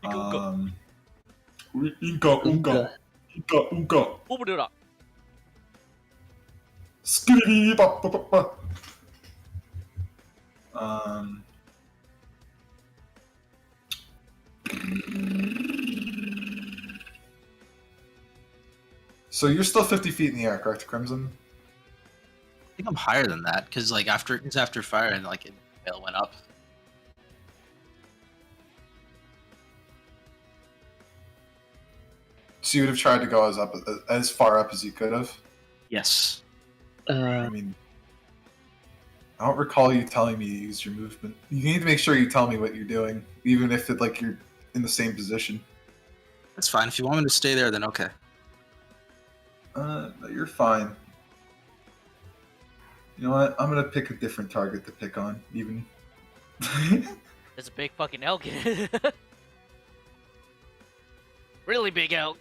Speaker 6: Inka, Unka. Inka, Unka.
Speaker 1: Oobadooda.
Speaker 6: Skibidi bop bop bop bop. So you're still 50 feet in the air, correct, Crimson?
Speaker 2: I think I'm higher than that because like after fire and like it went up.
Speaker 6: So you would have tried to go as far up as you could have?
Speaker 2: Yes.
Speaker 6: I mean, I don't recall you telling me to use your movement. You need to make sure you tell me what you're doing, even if you're in the same position.
Speaker 2: That's fine. If you want me to stay there, then okay.
Speaker 6: No, you're fine. You know what? I'm gonna pick a different target to pick on, even.
Speaker 1: There's a big fucking elk. Really big elk.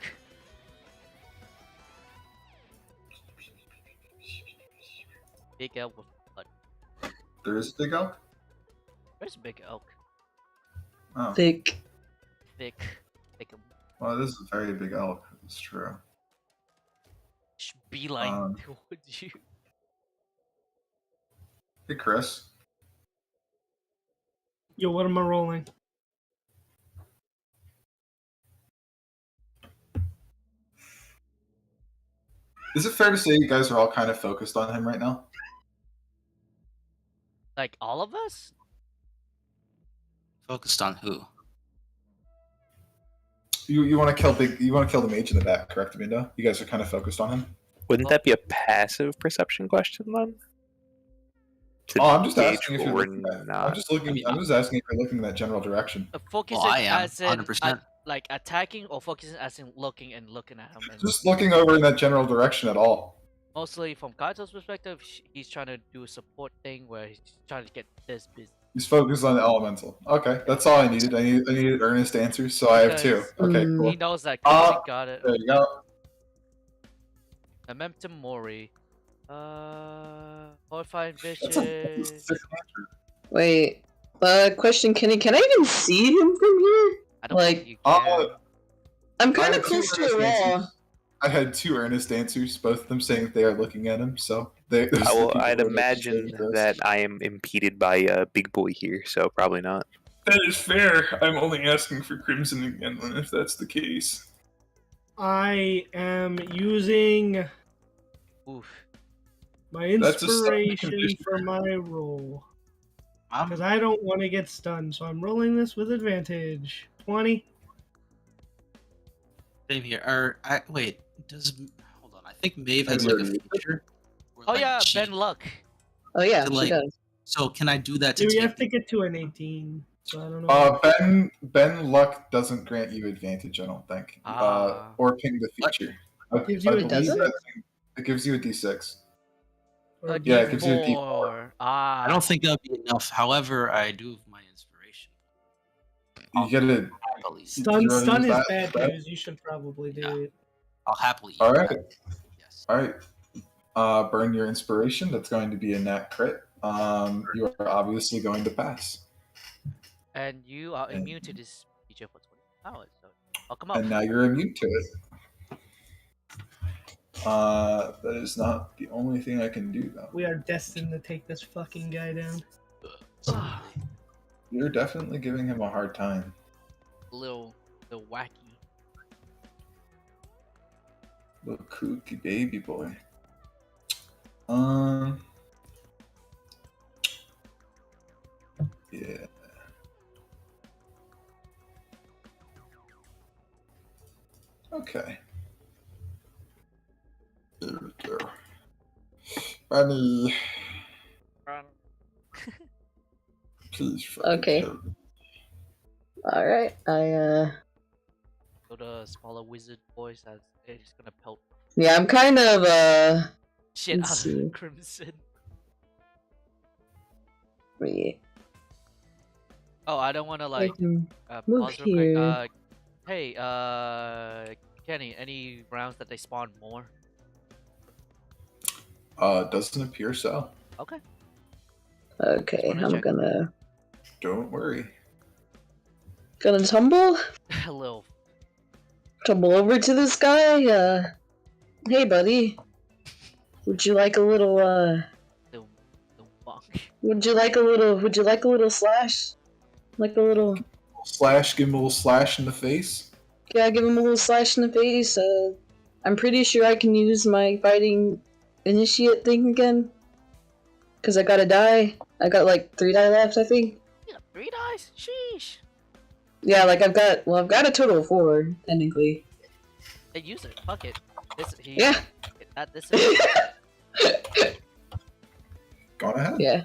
Speaker 1: Big elk with blood.
Speaker 6: There is a big elk?
Speaker 1: Where's a big elk?
Speaker 6: Oh.
Speaker 3: Thick.
Speaker 1: Thick.
Speaker 6: Well, this is a very big elk. It's true.
Speaker 1: Beeline towards you.
Speaker 6: Hey, Chris.
Speaker 5: Yo, what am I rolling?
Speaker 6: Is it fair to say you guys are all kind of focused on him right now?
Speaker 1: Like all of us?
Speaker 2: Focused on who?
Speaker 6: You want to kill the mage in the back, correct, Amanda? You guys are kind of focused on him.
Speaker 8: Wouldn't that be a passive perception question then? To
Speaker 6: I'm just
Speaker 8: gauge
Speaker 6: asking if you're
Speaker 8: or
Speaker 6: looking at.
Speaker 8: not.
Speaker 6: I'm just asking if you're looking in that general direction.
Speaker 1: Focusing
Speaker 2: I am,
Speaker 1: as in
Speaker 2: 100%.
Speaker 1: like attacking, or focusing as in looking at him. And
Speaker 6: Just looking over in that general direction at all.
Speaker 1: mostly from Kaito's perspective, he's trying to do a support thing where he's trying to get this busy.
Speaker 6: He's focused on the elemental. Okay, that's all I needed. I needed earnest answers, so I have two. Okay, cool.
Speaker 1: He knows that Crimson got it.
Speaker 6: There you go.
Speaker 1: Memento Mori. Horrifying Vision.
Speaker 6: That's a sick answer.
Speaker 3: Wait. Question, can I even see him from here?
Speaker 1: I don't
Speaker 3: like,
Speaker 1: think you can.
Speaker 3: I'm
Speaker 6: I
Speaker 3: kind
Speaker 6: had
Speaker 3: of
Speaker 6: two
Speaker 3: close to
Speaker 6: earnest
Speaker 3: a wall.
Speaker 6: answers. I had two earnest answers, both of them saying that they are looking at him. So those
Speaker 8: Well,
Speaker 6: are the
Speaker 8: I'd
Speaker 6: people who are
Speaker 8: imagine
Speaker 6: interested.
Speaker 8: that I am impeded by a big boy here, so probably not.
Speaker 6: That is fair. I'm only asking for Crimson again, then, if that's the case.
Speaker 5: I am using
Speaker 1: Oof.
Speaker 5: my
Speaker 6: That's a stunning
Speaker 5: inspiration
Speaker 6: condition.
Speaker 5: for my roll.
Speaker 2: I'm,
Speaker 5: Because I don't want to get stunned, so I'm rolling this with advantage. 20.
Speaker 2: same here. Wait, hold on. I think Maeve has
Speaker 6: And
Speaker 2: like a
Speaker 6: you're-
Speaker 2: feature. Where,
Speaker 1: Oh
Speaker 2: like,
Speaker 1: yeah,
Speaker 2: she,
Speaker 1: Ben Luck.
Speaker 3: Oh yeah,
Speaker 2: To,
Speaker 3: she
Speaker 2: like-
Speaker 3: does.
Speaker 2: So can I do that to
Speaker 5: You
Speaker 2: take
Speaker 5: have to
Speaker 2: the-
Speaker 5: get to an 18, so I don't know.
Speaker 6: Ben Luck doesn't grant you advantage, I don't think.
Speaker 1: Ah.
Speaker 6: Or ping the
Speaker 2: What?
Speaker 6: feature.
Speaker 5: Gives you a
Speaker 6: believe
Speaker 3: doesn't?
Speaker 6: that it gives you a D6.
Speaker 5: Or
Speaker 1: A
Speaker 6: Yeah, it gives you a
Speaker 1: D4. Ah.
Speaker 2: I don't think that'll be enough. However, I do have my inspiration.
Speaker 6: You get a.
Speaker 2: Happily.
Speaker 5: Stun
Speaker 6: You wanna
Speaker 5: stun
Speaker 6: use
Speaker 5: is
Speaker 6: that
Speaker 5: bad
Speaker 6: instead?
Speaker 5: news. You should probably do
Speaker 2: Yeah.
Speaker 5: it.
Speaker 2: I'll happily.
Speaker 6: All
Speaker 2: use
Speaker 6: right.
Speaker 2: that. Yes.
Speaker 6: All right. Burn your inspiration. That's going to be a nat crit. You are obviously going to pass.
Speaker 1: And you are
Speaker 6: And-
Speaker 1: immune to this feature for 20 hours. So I'll come out.
Speaker 6: And now you're immune to it. That is not the only thing I can do, though.
Speaker 5: We are destined to take this fucking guy down.
Speaker 2: Absolutely.
Speaker 6: You're definitely giving him a hard time.
Speaker 1: little wacky.
Speaker 6: Little kooky baby boy. Yeah. Okay. There we go. Bunny, please. fucking
Speaker 3: Okay.
Speaker 6: kill me.
Speaker 3: All right,
Speaker 1: So the smaller wizard boy says he's gonna pelt
Speaker 3: yeah, I'm kind of
Speaker 1: shit
Speaker 3: Let's
Speaker 1: out
Speaker 3: see.
Speaker 1: of Crimson.
Speaker 3: yeah,
Speaker 1: Oh, I don't want to like
Speaker 3: can move
Speaker 1: pause real quick.
Speaker 3: here.
Speaker 1: Hey, Kenny, any rounds that they spawn more?
Speaker 6: Doesn't appear so.
Speaker 1: Okay.
Speaker 3: Okay,
Speaker 1: wanna
Speaker 3: I'm
Speaker 1: check.
Speaker 3: gonna
Speaker 6: Don't worry.
Speaker 3: tumble
Speaker 1: A little.
Speaker 3: over to this guy. Hey buddy, would you like a little
Speaker 1: Little bonk.
Speaker 3: would you like a little slash? Like a little,
Speaker 6: Slash, give him a little slash in the face.
Speaker 3: yeah, give him a little slash in the face. I'm pretty sure I can use my fighting initiate thing again. Cause I got a die. I got like 3 die left, I think.
Speaker 1: You got 3 dice? Sheesh.
Speaker 3: Yeah, like I've got a total of 4, technically.
Speaker 1: Hey, use it. Fuck it.
Speaker 3: Yeah.
Speaker 1: This is.
Speaker 6: Go on ahead.
Speaker 3: Yeah.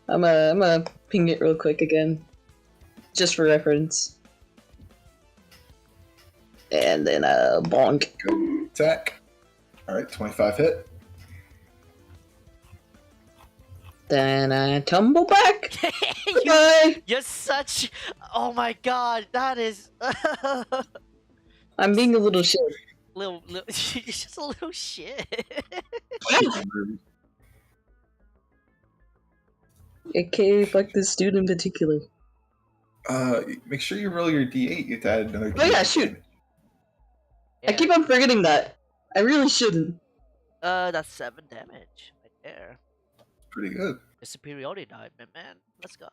Speaker 3: I'm gonna ping it real quick again. Just for reference. And then bonk.
Speaker 6: Go attack. Alright, 25 hit.
Speaker 3: Then I tumble back.
Speaker 1: you,
Speaker 3: Bye.
Speaker 1: you're such. Oh my god, that is.
Speaker 3: I'm being a little shit.
Speaker 1: little, you're just a little shit.
Speaker 3: Okay, fuck this dude in particular.
Speaker 6: Make sure you roll your d8. You have to add another
Speaker 3: Oh, yeah,
Speaker 6: D8
Speaker 3: shoot.
Speaker 6: damage.
Speaker 3: I keep on forgetting that. I really shouldn't.
Speaker 1: That's 7 damage right there.
Speaker 6: Pretty good.
Speaker 1: The superiority die, man. Let's go.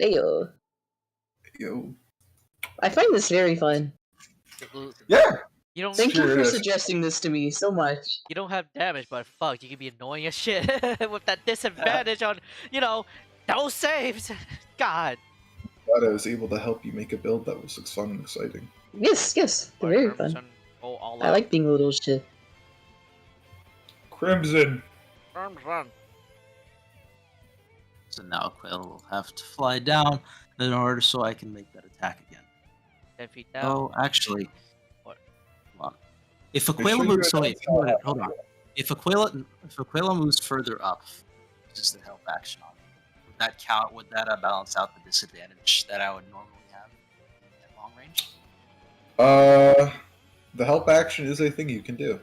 Speaker 3: Ayo.
Speaker 6: Yo.
Speaker 3: I find this very fun.
Speaker 6: Yeah.
Speaker 1: You don't.
Speaker 3: Thank you
Speaker 6: Sure
Speaker 3: for
Speaker 6: is.
Speaker 3: suggesting this to me so much.
Speaker 1: You don't have damage, but fuck, you can be annoying as shit with that disadvantage on, those saves. God.
Speaker 6: Glad I was able to help you make a build that was fun and exciting.
Speaker 3: Yes, they're very fun.
Speaker 1: Go all
Speaker 3: I
Speaker 1: out.
Speaker 3: like being a little shit.
Speaker 6: Crimson.
Speaker 1: Run.
Speaker 2: So now Quill will have to fly down in order so I can make that attack again.
Speaker 1: 10 feet down.
Speaker 2: Oh, actually,
Speaker 1: What?
Speaker 2: hold on. If
Speaker 6: Make
Speaker 2: Aquila
Speaker 6: sure you
Speaker 2: moves,
Speaker 6: go
Speaker 2: so wait,
Speaker 6: down.
Speaker 2: hold on. If Aquila moves further up, uses the help action on me, would that count? Would that balance out the disadvantage that I would normally have at long range?
Speaker 6: The help action is a thing you can do.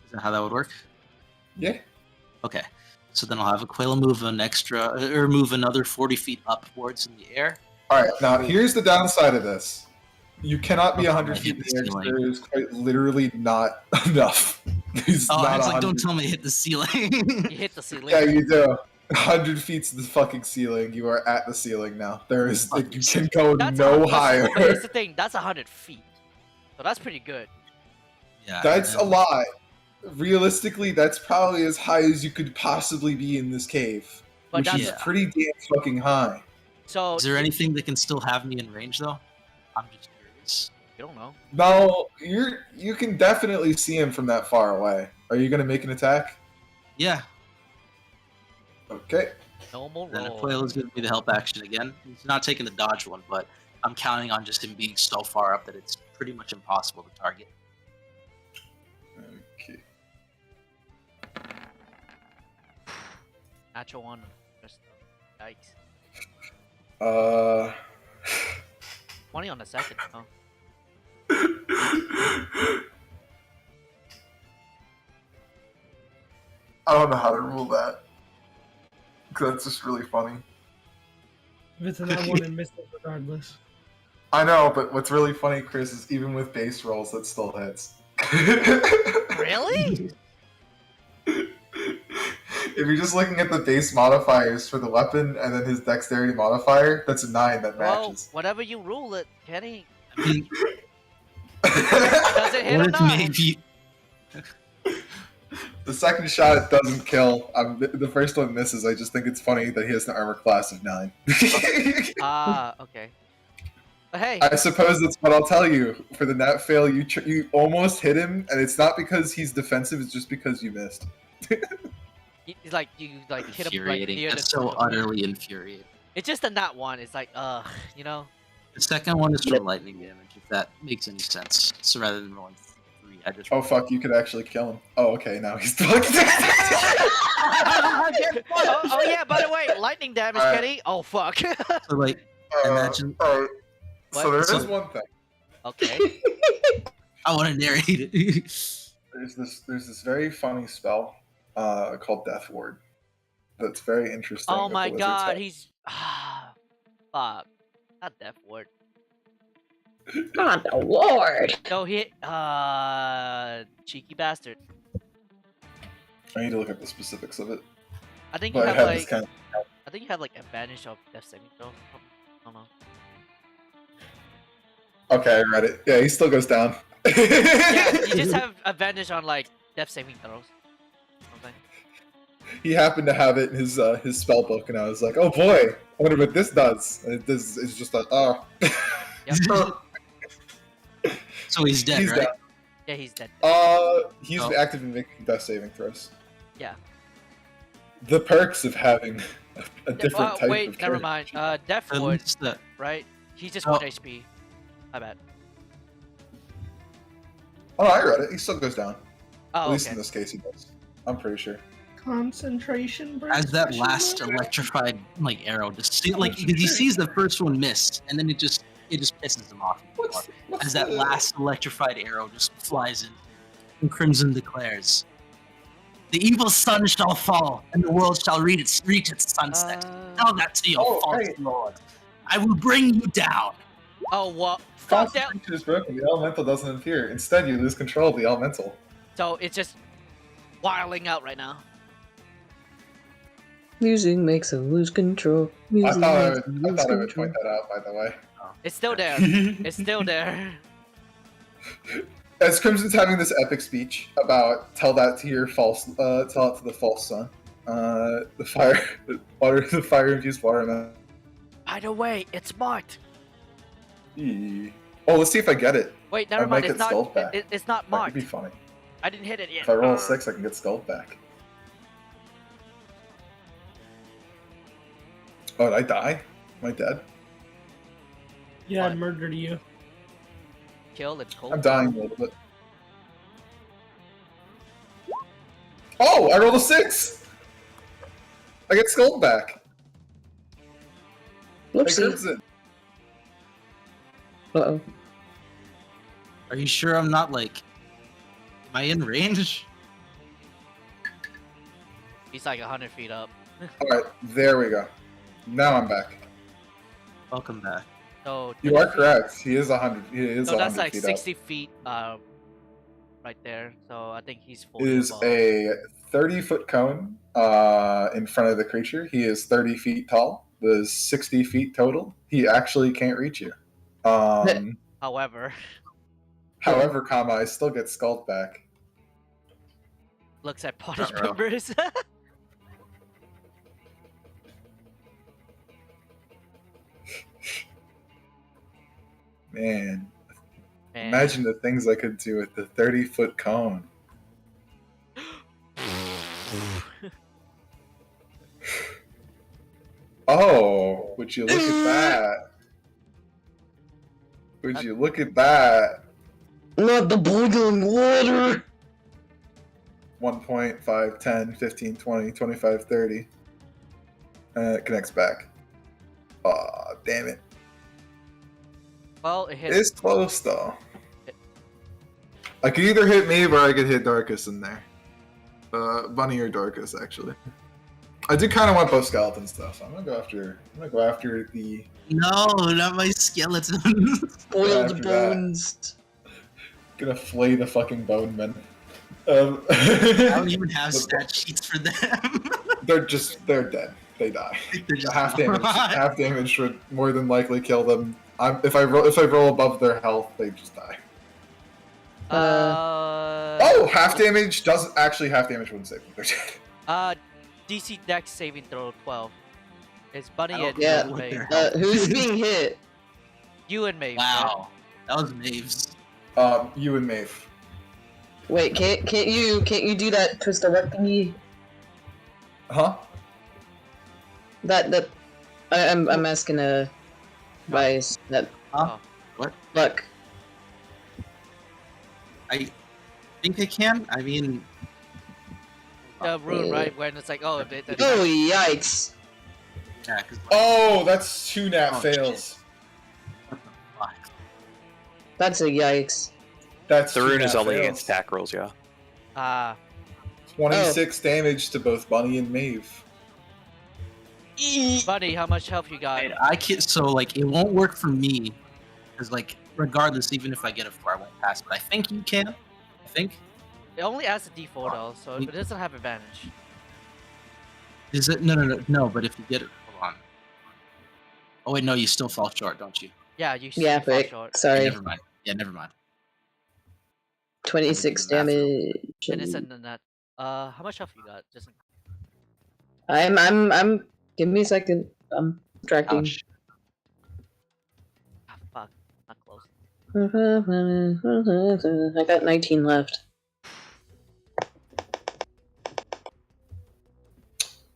Speaker 2: Is that how that would work?
Speaker 6: Yeah.
Speaker 2: Okay. So then I'll have Aquila move move another 40 feet upwards in the air.
Speaker 6: All right. Now here's the downside of this. You cannot be
Speaker 2: Oh,
Speaker 6: 100
Speaker 2: I
Speaker 6: feet
Speaker 2: hit
Speaker 6: in the air.
Speaker 2: the
Speaker 6: 'Cause
Speaker 2: ceiling.
Speaker 6: There is quite literally not enough. It's
Speaker 2: Oh,
Speaker 6: not
Speaker 2: I was like,
Speaker 6: 100.
Speaker 2: don't tell me to hit the ceiling.
Speaker 1: You hit the ceiling.
Speaker 6: Yeah, you do. 100 feet to the fucking ceiling. You are at the ceiling now. There is
Speaker 2: Fucking
Speaker 6: you can go
Speaker 1: That's
Speaker 6: no
Speaker 1: but
Speaker 6: higher.
Speaker 1: here's the thing. That's 100 feet. So that's pretty good.
Speaker 2: Yeah,
Speaker 6: That's
Speaker 2: and
Speaker 6: a lot. Realistically, that's probably as high as you could possibly be in this cave,
Speaker 1: But
Speaker 6: which
Speaker 1: that's
Speaker 6: is
Speaker 2: Yeah.
Speaker 6: pretty damn fucking high.
Speaker 1: so
Speaker 2: Is there anything that can still have me in range though? I'm just curious.
Speaker 1: you don't know.
Speaker 6: No, you can definitely see him from that far away. Are you gonna make an attack?
Speaker 2: Yeah.
Speaker 6: Okay.
Speaker 1: Normal
Speaker 2: Then
Speaker 1: roll.
Speaker 2: Aquela's gonna be the help action again. He's not taking the dodge one, but I'm counting on just him being so far up that it's pretty much impossible to target.
Speaker 6: Okay.
Speaker 1: Natural one. Just, yikes. 20 on the second. Oh.
Speaker 6: I don't know how to rule that. 'Cause that's just really funny.
Speaker 5: If it's an one, it misses regardless.
Speaker 6: I know, but what's really funny, Chris, is even with base rolls, that still hits.
Speaker 1: Really?
Speaker 6: If you're just looking at the base modifiers for the weapon and then his dexterity modifier, that's a 9 that
Speaker 1: Well,
Speaker 6: matches.
Speaker 1: whatever you rule it, Kenny.
Speaker 2: I mean,
Speaker 1: Does it hit
Speaker 2: what
Speaker 1: or
Speaker 2: if
Speaker 1: not?
Speaker 2: maybe
Speaker 6: The second shot, it doesn't kill. The first one misses. I just think it's funny that he has an armor class of 9.
Speaker 1: Ah, okay. But hey,
Speaker 6: I suppose that's what I'll tell you. For the net fail, you almost hit him, and it's not because he's defensive, it's just because you missed.
Speaker 1: it's like you hit him like
Speaker 2: infuriating.
Speaker 1: near the.
Speaker 2: That's so utterly infuriating.
Speaker 1: It's just a nat one. It's like, you know.
Speaker 2: The second one is from lightning damage, if that makes any sense. So rather than rolling 3, I just
Speaker 6: Oh fuck, you could actually kill him. Oh, okay, now he's fucked.
Speaker 1: oh yeah. By the way, lightning damage,
Speaker 6: Alright.
Speaker 1: Kenny. Oh fuck.
Speaker 2: so like imagine.
Speaker 6: Alright, so
Speaker 1: What?
Speaker 6: there is one thing.
Speaker 1: Okay.
Speaker 2: I want to narrate it.
Speaker 6: There's this very funny spell called Death Ward. That's very interesting.
Speaker 1: Oh
Speaker 6: that
Speaker 1: my
Speaker 6: the wizards
Speaker 1: god,
Speaker 6: have.
Speaker 1: he's fuck. Not Death Ward.
Speaker 3: Not the Lord.
Speaker 1: No, he cheeky bastard.
Speaker 6: I need to look at the specifics of it.
Speaker 1: I think you
Speaker 6: But I
Speaker 1: have
Speaker 6: have
Speaker 1: like
Speaker 6: this kind of.
Speaker 1: I think you have like advantage of death saving throw. I don't know.
Speaker 6: Okay, I read it. Yeah, he still goes down.
Speaker 1: Yeah, you just have advantage on like death saving throws. Something.
Speaker 6: He happened to have it in his spell book, and I was like, "Oh boy, I wonder what this does." And this is just a
Speaker 1: Yep.
Speaker 2: So he's dead,
Speaker 6: he's
Speaker 2: right?
Speaker 6: down.
Speaker 1: Yeah, he's dead.
Speaker 6: He's
Speaker 2: Oh.
Speaker 6: active in making death saving throws.
Speaker 1: Yeah.
Speaker 6: The perks of having a different type
Speaker 1: wait,
Speaker 6: of
Speaker 1: never
Speaker 6: character.
Speaker 1: mind. Death
Speaker 2: At
Speaker 1: Ward,
Speaker 2: least the-
Speaker 1: right? He's just
Speaker 2: Oh.
Speaker 1: 1 HP. My bad.
Speaker 6: Oh, no, I read it. He still goes down. At
Speaker 1: Oh,
Speaker 6: least
Speaker 1: okay.
Speaker 6: in this case, he does. I'm pretty sure.
Speaker 5: Concentration break.
Speaker 2: as that
Speaker 5: question
Speaker 2: last
Speaker 5: mark?
Speaker 2: electrified like arrow just see, like because he sees the first one miss and then it just pisses him off even more. As that last electrified arrow just flies in and Crimson declares, "The evil sun shall fall and the world shall reach its sunset. Tell that to your
Speaker 6: Oh,
Speaker 2: false
Speaker 6: hey.
Speaker 2: lord. I will bring you down."
Speaker 1: Oh, well, fuck that.
Speaker 6: Concentration is broken. The elemental doesn't appear. Instead, you lose control of the elemental.
Speaker 1: So it's just wilding out right now.
Speaker 3: Music makes him lose control. Music
Speaker 6: I thought I
Speaker 3: makes him
Speaker 6: would
Speaker 3: lose
Speaker 6: point
Speaker 3: control.
Speaker 6: that out, by the way.
Speaker 1: It's still there. It's still there.
Speaker 6: As Crimson's having this epic speech about tell that to your false, tell it to the false sun. The fire infused water.
Speaker 1: By the way, it's marked.
Speaker 6: Oh, let's see if I get it.
Speaker 1: Wait, never
Speaker 6: I might
Speaker 1: mind. It's
Speaker 6: get skulled
Speaker 1: not.
Speaker 6: back.
Speaker 1: It's not
Speaker 6: That
Speaker 1: marked.
Speaker 6: could be funny.
Speaker 1: I didn't hit it yet.
Speaker 6: If I roll a 6, I can get skulled back. Oh, did I die? Am I dead?
Speaker 5: Yeah, I
Speaker 1: What?
Speaker 5: murdered you.
Speaker 1: Kill. It's cold.
Speaker 6: I'm dying a little bit. Oh, I rolled a 6! I get skulled back. Hey,
Speaker 3: Whoopsie.
Speaker 6: Crimson.
Speaker 3: Uh-oh.
Speaker 2: Are you sure I'm not like am I in range?
Speaker 1: He's like 100 feet up.
Speaker 6: Alright, there we go. Now I'm back.
Speaker 2: Welcome back.
Speaker 1: So
Speaker 6: You are correct. He is 100. He is
Speaker 1: So
Speaker 6: 100
Speaker 1: that's like
Speaker 6: feet
Speaker 1: 60 feet. Right there. So I think he's
Speaker 6: up.
Speaker 1: fully
Speaker 6: It is
Speaker 1: above.
Speaker 6: a 30-foot cone in front of the creature. He is 30 feet tall. There's 60 feet total. He actually can't reach you.
Speaker 1: However,
Speaker 6: However, comma, I still get skulled back.
Speaker 1: looks at party
Speaker 2: Uh-oh.
Speaker 1: members.
Speaker 6: Man,
Speaker 1: And-
Speaker 6: imagine the things I could do with the 30-foot cone. Oh, would you look at that? Would you look at that?
Speaker 3: Not the boiling water.
Speaker 6: 1.5, 10, 15, 20, 25, 30. And it connects back. Aw, damn it.
Speaker 1: Well, it hit.
Speaker 6: It's close, though. I could either hit me or I could hit Darkus in there. Bunny or Darkus, actually. I do kind of want both skeletons, though, so I'm gonna go after the...
Speaker 2: No, not my skeleton.
Speaker 3: Boiled
Speaker 6: After that.
Speaker 3: bones.
Speaker 6: Gonna flay the fucking bone men.
Speaker 2: I don't even have stat sheets for them.
Speaker 6: they're dead. They die.
Speaker 2: They're just
Speaker 6: Half damage.
Speaker 2: gone.
Speaker 6: Half damage would more than likely kill them. If I roll above their health, they just die. Oh, half damage doesn't actually. Half damage wouldn't save them. They're dead.
Speaker 1: DC Dex saving throw 12. It's Bunny
Speaker 2: I don't
Speaker 1: and
Speaker 3: Yeah.
Speaker 2: know what
Speaker 1: Maeve.
Speaker 2: they're-
Speaker 3: Who's being hit?
Speaker 1: You and Maeve.
Speaker 2: Wow, that was Maeve's.
Speaker 6: You and Maeve.
Speaker 3: Wait, can't you do that twist of luck thingy?
Speaker 6: Huh?
Speaker 3: I'm asking advice that
Speaker 2: Huh? What?
Speaker 3: luck.
Speaker 2: I think I can. I mean,
Speaker 1: The rune, right? When it's like, oh, they,
Speaker 3: Oh yikes!
Speaker 2: yeah, because
Speaker 6: Oh, that's 2 nat
Speaker 2: Oh,
Speaker 6: fails.
Speaker 3: That's a yikes.
Speaker 6: That's
Speaker 8: The
Speaker 6: 2
Speaker 8: rune
Speaker 6: nat
Speaker 8: is only
Speaker 6: fails.
Speaker 8: against attack rolls, yeah.
Speaker 6: 26 damage to both Bunny and Maeve.
Speaker 1: Bunny, how much health you got?
Speaker 2: I can. So like, it won't work for me, because like, regardless, even if I get a 4, I won't pass. But I think you can. I think.
Speaker 1: It only adds a D4 though, so it doesn't have advantage.
Speaker 2: Is it? No. But if you get it, hold on. Oh wait, no, you still fall short, don't you?
Speaker 1: Yeah, you still
Speaker 3: Yeah,
Speaker 1: fall
Speaker 3: but
Speaker 1: short.
Speaker 2: Yeah,
Speaker 3: sorry.
Speaker 2: never mind. Yeah, never mind.
Speaker 3: 26
Speaker 2: Math.
Speaker 3: damage.
Speaker 1: And it's in the net. How much health you got? Just
Speaker 3: I'm. Give me a second. I'm tracking.
Speaker 2: Ouch.
Speaker 1: fuck, not close.
Speaker 3: I got 19 left.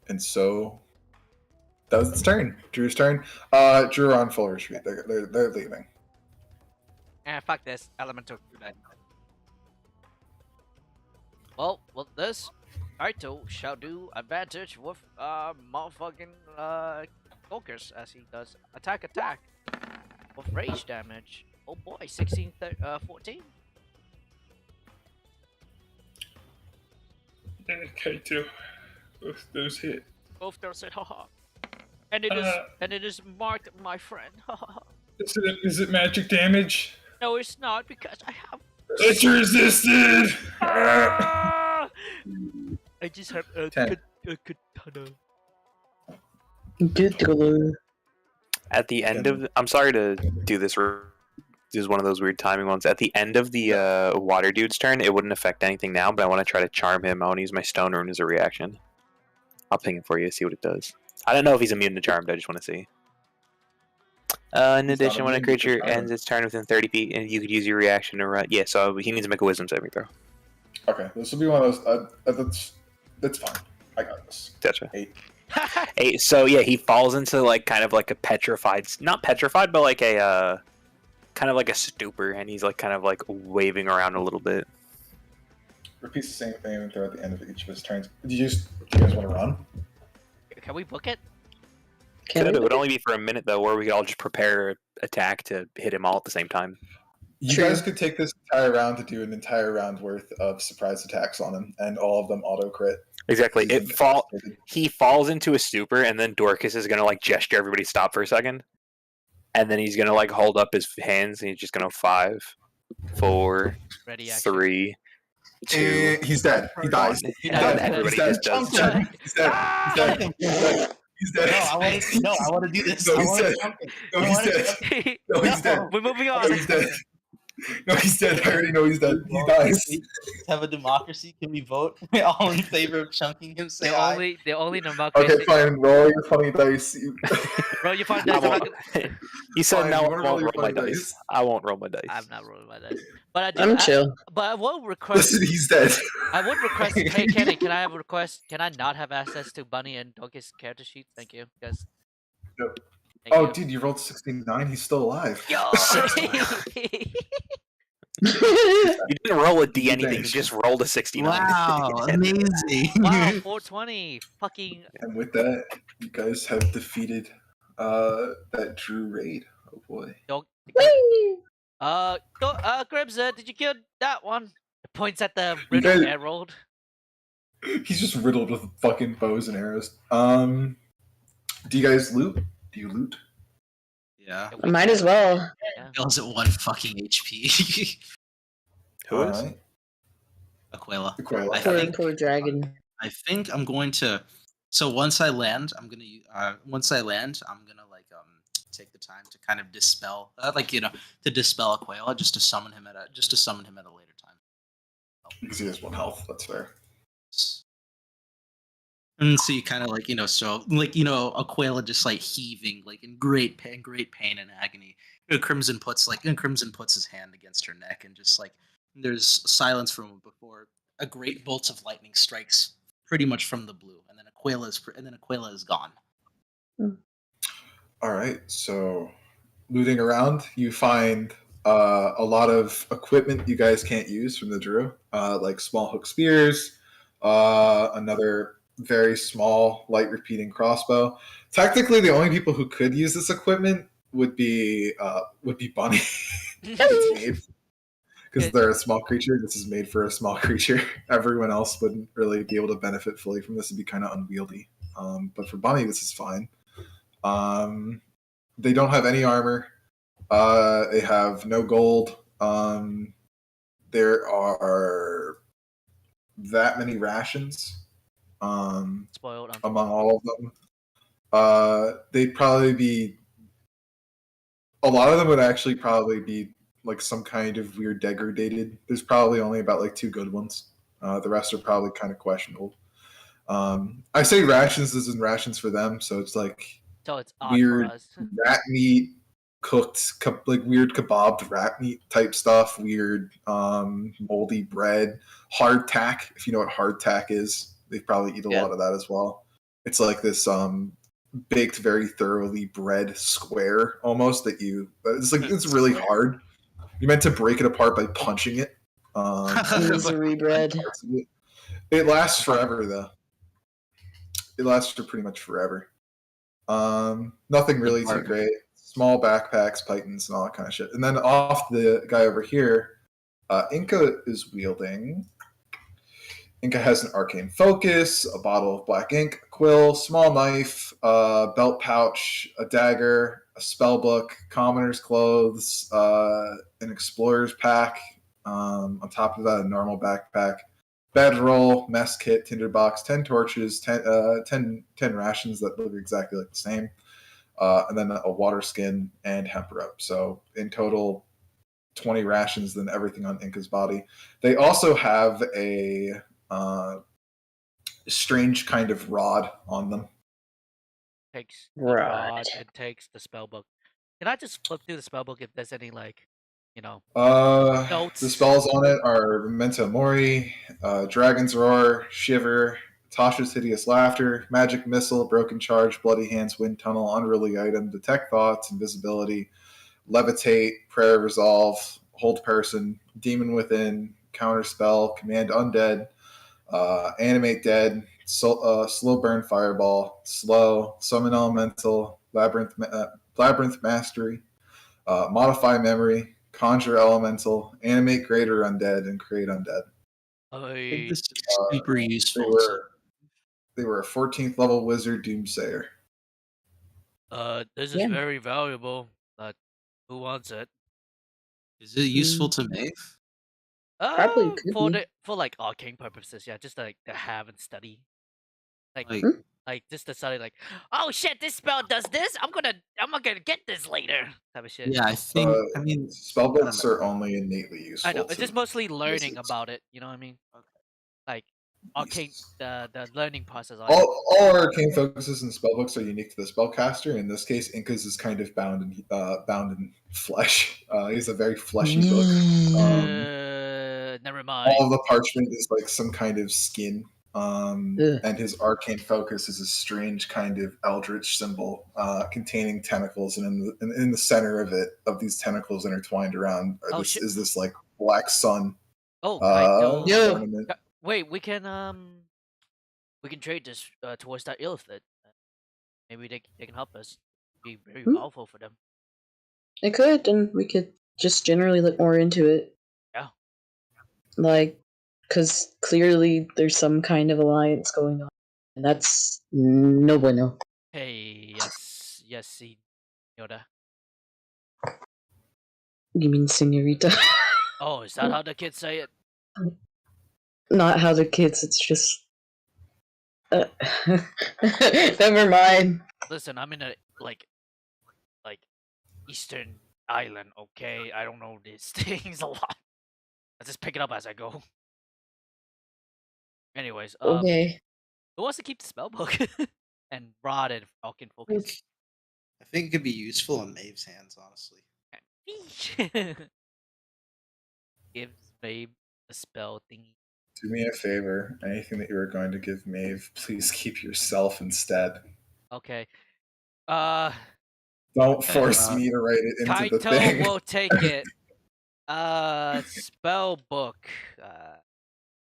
Speaker 6: And so that was its turn. Drew's turn. Drew are on full retreat. They're leaving.
Speaker 1: Fuck this elemental. Well, this Kaito shall do advantage with motherfucking focus as he does attack with rage damage. Oh boy, 14.
Speaker 9: Okay, too. Those hit.
Speaker 1: Both those hit, haha. And it is marked, my friend. Haha.
Speaker 9: Is it magic damage?
Speaker 1: No, it's not because I have.
Speaker 9: It's resisted!
Speaker 1: Ah! I just have a
Speaker 6: 10.
Speaker 1: katana.
Speaker 3: Good color.
Speaker 8: At the end of, I'm sorry to do this. This is one of those weird timing ones. At the end of the water dude's turn, it wouldn't affect anything now, but I want to try to charm him. I want to use my stone rune as a reaction. I'll ping it for you, see what it does. I don't know if he's immune to charmed. I just want to see. In
Speaker 6: He's not
Speaker 8: addition, when a
Speaker 6: immune to
Speaker 8: creature
Speaker 6: charm.
Speaker 8: ends its turn within 30 feet, and you could use your reaction to run. Yeah, so he needs to make a wisdom saving throw.
Speaker 6: Okay, this will be one of those. That's fine. I got this.
Speaker 8: Gotcha.
Speaker 6: 8.
Speaker 8: 8. So yeah, he falls into like kind of like a petrified, not petrified, but like a kind of like a stupor, and he's like kind of like waving around a little bit.
Speaker 6: Repeats the same thing throughout the end of each of his turns. Do you guys want to run?
Speaker 1: Can we book it?
Speaker 8: It would only be for a minute though, where we could all just prepare attack to hit him all at the same time.
Speaker 6: You
Speaker 3: True.
Speaker 6: guys could take this entire round to do an entire round worth of surprise attacks on him, and all of them auto crit.
Speaker 8: Exactly. He falls into a stupor, and then Dorcas is gonna like gesture everybody stop for a second, and then he's gonna like hold up his hands, and he's just gonna 5, 4,
Speaker 1: Ready action.
Speaker 8: 3. 2,
Speaker 6: He's dead. He dies.
Speaker 8: 1.
Speaker 1: He
Speaker 6: He's
Speaker 1: dies.
Speaker 8: And
Speaker 6: dead.
Speaker 8: everybody
Speaker 6: He's
Speaker 8: just
Speaker 6: dead.
Speaker 8: does.
Speaker 6: He's dead. He's dead.
Speaker 1: Ah!
Speaker 6: He's dead. He's dead. He's dead.
Speaker 2: No, I want to do this.
Speaker 6: No,
Speaker 2: I
Speaker 6: he's
Speaker 2: want to
Speaker 6: dead.
Speaker 2: chunk it.
Speaker 6: No,
Speaker 2: I
Speaker 6: he's
Speaker 2: wanna
Speaker 6: dead.
Speaker 2: chunk it.
Speaker 6: No, he's dead.
Speaker 1: We're moving
Speaker 6: No,
Speaker 1: on.
Speaker 6: he's dead. No, he's dead. I already know he's dead. He
Speaker 2: Well,
Speaker 6: dies.
Speaker 2: we have a democracy. Can we vote? We're all in favor of chunking him. Say aye.
Speaker 1: The only democracy.
Speaker 6: Okay, fine. Roll your funny dice.
Speaker 1: Bro, you find
Speaker 8: I
Speaker 1: dice. I'm not
Speaker 8: won't.
Speaker 1: gonna.
Speaker 8: He said
Speaker 6: Fine,
Speaker 8: no.
Speaker 6: you
Speaker 8: I
Speaker 6: wanna
Speaker 8: won't
Speaker 6: roll your
Speaker 8: roll my
Speaker 6: funny
Speaker 8: dice.
Speaker 6: dice?
Speaker 8: I won't roll my dice.
Speaker 1: I'm not rolling my dice. But I do.
Speaker 3: I'm chill.
Speaker 1: But I will request.
Speaker 6: Listen, he's dead.
Speaker 1: I would request. Hey, Kenny, can I have a request? Can I not have access to Bunny and Donkey's character sheets? Thank you, because.
Speaker 6: Yep.
Speaker 1: Thank
Speaker 6: Oh,
Speaker 1: you.
Speaker 6: dude, you rolled 69. He's still alive.
Speaker 1: Yo!
Speaker 8: You didn't roll a D anything. You
Speaker 6: Thanks.
Speaker 8: just rolled a 69.
Speaker 2: Wow, amazing.
Speaker 1: Wow, 420. Fucking.
Speaker 6: And with that, you guys have defeated that Drew raid. Oh boy.
Speaker 1: Don't.
Speaker 3: Whee!
Speaker 1: Gribbs, did you kill that one? It points at the
Speaker 6: You
Speaker 1: riddle
Speaker 6: guys-
Speaker 1: emerald.
Speaker 6: He's just riddled with fucking bows and arrows. Do you guys loot? Do you loot?
Speaker 2: Yeah.
Speaker 3: I might as well.
Speaker 2: Kills at 1 fucking HP.
Speaker 8: Who is?
Speaker 6: Alright.
Speaker 2: Aquila.
Speaker 6: Aquila.
Speaker 2: I
Speaker 3: Poor,
Speaker 2: think
Speaker 3: poor dragon.
Speaker 2: I think I'm going to. So once I land, I'm gonna. I'm gonna take the time to kind of dispel, to dispel Aquila, just to summon him at a later time.
Speaker 6: Because he has 1 health. That's fair.
Speaker 2: And so you kind of Aquila just like heaving, like in great pain and agony. Crimson puts his hand against her neck, and just like there's silence from him before a great bolt of lightning strikes pretty much from the blue, and then Aquila is gone.
Speaker 6: All right. So, looting around, you find a lot of equipment you guys can't use from the Drew, like small hook spears, another very small light repeating crossbow. Technically, the only people who could use this equipment would be Bunny. Because they're a small creature. This is made for a small creature. Everyone else wouldn't really be able to benefit fully from this. It'd be kind of unwieldy. But for Bunny, this is fine. They don't have any armor. They have no gold. There are that many rations
Speaker 1: Spoiled.
Speaker 6: among all of them. They'd probably be. A lot of them would actually probably be like some kind of weird degraded. There's probably only about like 2 good ones. The rest are probably kind of questionable. I say rations as in rations for them, so it's like
Speaker 1: So it's odd
Speaker 6: weird
Speaker 1: for us.
Speaker 6: rat meat, cooked like weird kebabbed rat meat type stuff, weird moldy bread, hardtack. If you know what hardtack is, they probably eat a lot of that as well. It's like this baked very thoroughly bread square almost that it's really hard. You're meant to break it apart by punching it.
Speaker 3: Misery bread.
Speaker 6: It lasts forever though. It lasts for pretty much forever. Nothing really too great. Small backpacks, pythons, and all that kind of shit. And then off the guy over here, Inca is wielding. Inca has an arcane focus, a bottle of black ink, a quill, small knife, a belt pouch, a dagger, a spell book, commoner's clothes, an explorer's pack. On top of that, a normal backpack, bedroll, mess kit, tinderbox, 10 torches, 10 rations that look exactly like the same, and then a water skin and hemp rope. So in total, 20 rations, then everything on Inca's body. They also have a strange kind of rod on them.
Speaker 1: Takes the
Speaker 3: Right.
Speaker 1: rod and takes the spell book. Can I just flip through the spell book if there's any notes?
Speaker 6: The spells on it are Memento Mori, Dragon's Roar, Shiver, Tasha's Hideous Laughter, Magic Missile, Broken Charge, Bloody Hands, Wind Tunnel, Unruly Item, Detect Thoughts, Invisibility, Levitate, Prayer of Resolve, Hold Person, Demon Within, Counter Spell, Command Undead, Animate Dead, Slow Burn Fireball, Slow, Summon Elemental, Labyrinth Mastery, Modify Memory, Conjure Elemental, Animate Greater Undead, and Create Undead.
Speaker 2: This is super useful.
Speaker 6: They were a 14th level wizard doomsayer.
Speaker 1: This is very valuable, but who wants it?
Speaker 2: Is it useful to Maeve?
Speaker 3: Probably could
Speaker 1: for
Speaker 3: be.
Speaker 1: like arcane purposes, yeah, just like to have and study, like
Speaker 2: Like,
Speaker 1: just to study, like, oh shit, this spell does this. I'm gonna get this later, type of shit.
Speaker 2: yeah, I think. I mean, I don't
Speaker 6: Spellbooks
Speaker 2: know.
Speaker 6: are only innately useful.
Speaker 1: I know it's
Speaker 6: to
Speaker 1: just mostly learning
Speaker 6: wizards.
Speaker 1: about it. You know what I mean?
Speaker 2: Okay.
Speaker 1: Like arcane, the learning process. Like,
Speaker 6: All arcane focuses and spellbooks are unique to the spellcaster. In this case, Inca's is kind of bound in flesh. He's a very fleshy book.
Speaker 1: never
Speaker 6: All
Speaker 1: mind.
Speaker 6: of the parchment is like some kind of skin.
Speaker 3: Ugh.
Speaker 6: And his arcane focus is a strange kind of eldritch symbol containing tentacles, and in the center of these tentacles intertwined around
Speaker 1: Oh shit.
Speaker 6: is this like black sun
Speaker 1: Oh, Kaito.
Speaker 3: Yo.
Speaker 6: ornament.
Speaker 1: Wait, we can trade this towards that illithid. Maybe they can help us. Be very powerful for them.
Speaker 3: It could, and we could just generally look more into it.
Speaker 1: Yeah.
Speaker 3: Like, because clearly there's some kind of alliance going on, and that's no bueno.
Speaker 1: Hey, yes, see, Yoda.
Speaker 3: You mean senorita?
Speaker 1: Oh, is that how the kids say it?
Speaker 3: Not how the kids, it's just. Never mind.
Speaker 1: Listen, I'm in a like Eastern island. Okay, I don't know these things a lot. I just pick it up as I go. Anyways,
Speaker 3: Okay.
Speaker 1: who wants to keep the spell book and rod and Falcon focus?
Speaker 2: I think it could be useful in Maeve's hands, honestly.
Speaker 1: Gives Babe a spell thingy.
Speaker 6: Do me a favor. Anything that you were going to give Maeve, please keep yourself instead.
Speaker 1: Okay.
Speaker 6: Don't force me to write it into the
Speaker 1: Kaito
Speaker 6: thing.
Speaker 1: will take it. Spell book.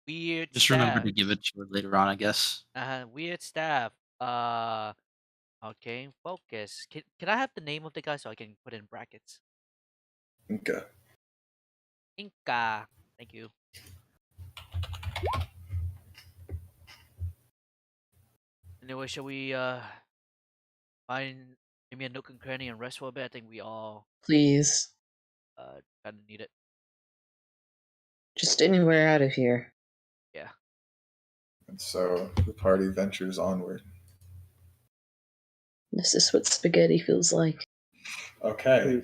Speaker 1: Weird.
Speaker 2: Just remember to give it to her later on, I guess.
Speaker 1: Weird staff. Okay. Focus. Can I have the name of the guy so I can put in brackets?
Speaker 6: Okay.
Speaker 1: Inca. Thank you. Anyway, shall we find maybe a nook and cranny and rest for a bit? I think we all
Speaker 3: Please.
Speaker 1: kind of need it.
Speaker 3: Just anywhere out of here.
Speaker 1: Yeah.
Speaker 6: And so the party ventures onward.
Speaker 3: This is what spaghetti feels like.
Speaker 6: Okay.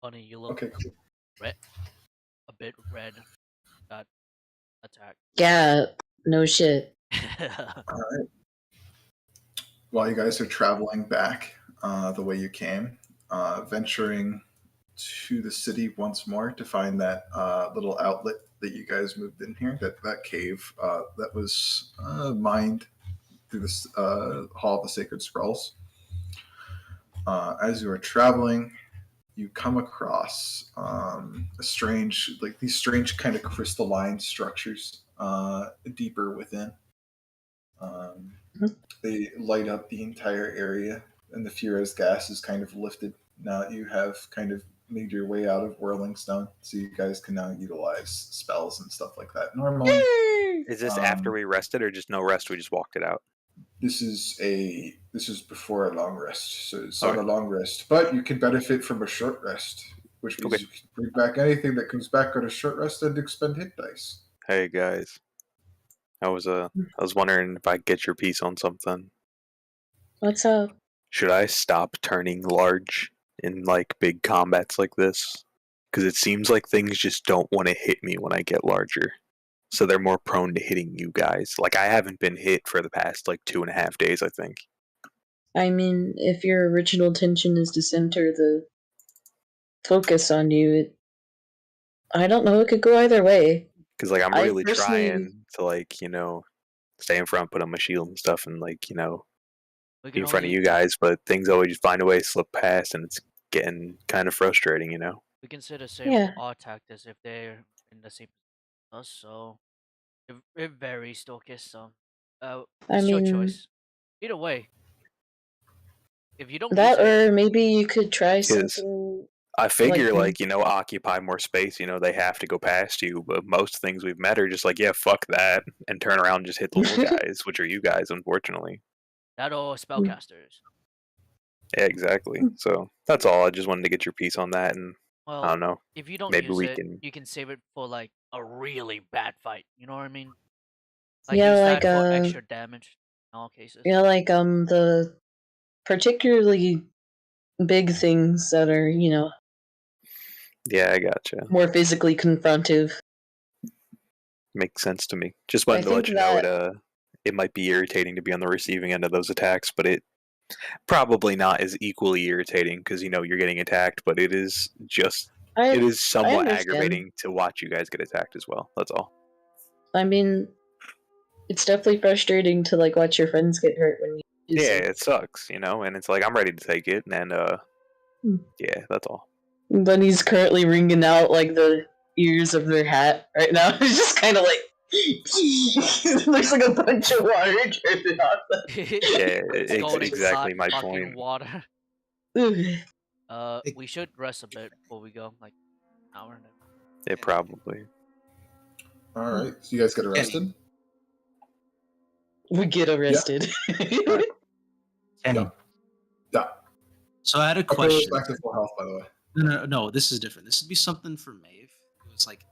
Speaker 1: Funny, you look
Speaker 6: Okay, cool.
Speaker 1: red, a bit red. Got attacked.
Speaker 3: Yeah, no shit.
Speaker 6: All right. While you guys are traveling back the way you came, venturing to the city once more to find that little outlet that you guys moved in here, that cave that was mined through this Hall of the Sacred Scrolls. As you are traveling, you come across these strange kind of crystalline structures deeper within. They light up the entire area, and the Furo's gas is kind of lifted now that you have kind of made your way out of Whirling Stone, so you guys can now utilize spells and stuff like that normally.
Speaker 8: Is this after we rested or just no rest? We just walked it out.
Speaker 6: This is before a long rest, so it's not
Speaker 8: Okay.
Speaker 6: a long rest, but you can benefit from a short rest, which means
Speaker 8: Okay.
Speaker 6: you can bring back anything that comes back on a short rest and expend hit dice.
Speaker 8: Hey guys, I was wondering if I could get your piece on something.
Speaker 3: What's up?
Speaker 8: Should I stop turning large in like big combats like this? Because it seems like things just don't want to hit me when I get larger. So they're more prone to hitting you guys. Like I haven't been hit for the past like 2.5 days, I think.
Speaker 3: I mean, if your original intention is to center the focus on you, I don't know. It could go either way.
Speaker 8: Because like I'm
Speaker 3: I
Speaker 8: really
Speaker 3: personally,
Speaker 8: trying to like stay in front, put on my shield and stuff, and like
Speaker 1: We
Speaker 8: be
Speaker 1: can
Speaker 8: in front of
Speaker 1: only
Speaker 8: you guys, but things always find a way to slip past, and it's getting kind of frustrating.
Speaker 1: we consider the same
Speaker 3: yeah.
Speaker 1: for our tactics if they're in the same position as us. So it varies, Dorcas. So
Speaker 3: I
Speaker 1: it's your
Speaker 3: mean,
Speaker 1: choice. Either way, if you don't use
Speaker 3: that
Speaker 1: it,
Speaker 3: or maybe you could try
Speaker 8: Because
Speaker 3: something
Speaker 8: I
Speaker 3: like
Speaker 8: figure like occupy more space. They have to go past you, but most things we've met are just like, yeah, fuck that, and turn around and just hit the little guys, which are you guys, unfortunately.
Speaker 1: that or spellcasters.
Speaker 8: Yeah, exactly. So that's all. I just wanted to get your piece on that, and I
Speaker 1: Well,
Speaker 8: don't know.
Speaker 1: if you don't
Speaker 8: Maybe
Speaker 1: use
Speaker 8: we
Speaker 1: it,
Speaker 8: can.
Speaker 1: you can save it for like a really bad fight. You know what I mean? Like
Speaker 3: yeah,
Speaker 1: use
Speaker 3: like
Speaker 1: that for extra damage in all cases.
Speaker 3: yeah, like the particularly big things that are
Speaker 8: Yeah, I gotcha.
Speaker 3: more physically confrontive.
Speaker 8: Makes sense to me. Just
Speaker 3: I
Speaker 8: wanted to
Speaker 3: think
Speaker 8: let you know
Speaker 3: that
Speaker 8: it might be irritating to be on the receiving end of those attacks, but it probably not as equally irritating because you're getting attacked, but it is
Speaker 3: I
Speaker 8: it is
Speaker 3: I
Speaker 8: somewhat
Speaker 3: understand.
Speaker 8: aggravating to watch you guys get attacked as well. That's all.
Speaker 3: I mean, it's definitely frustrating to like watch your friends get hurt when you use
Speaker 8: Yeah,
Speaker 3: it.
Speaker 8: it sucks, and it's like I'm ready to take it, and
Speaker 3: Hmm.
Speaker 8: yeah, that's all.
Speaker 3: Bunny's currently wringing out like the ears of their hat right now. It's just kind of like there's like a bunch of water dripping off
Speaker 8: Yeah,
Speaker 1: Scalding hot
Speaker 8: exactly my
Speaker 1: fucking
Speaker 8: point.
Speaker 1: water.
Speaker 3: them.
Speaker 1: We should rest a bit before we go, like an hour and a
Speaker 8: Yeah, probably.
Speaker 6: All right, so you guys get arrested.
Speaker 3: We get arrested.
Speaker 6: Alright.
Speaker 2: Kenny,
Speaker 6: Yeah. Yeah.
Speaker 2: so I had a
Speaker 6: I'll put
Speaker 2: question.
Speaker 6: it back to full health, by the way.
Speaker 2: No, this is different. This would be something for Maeve. It was like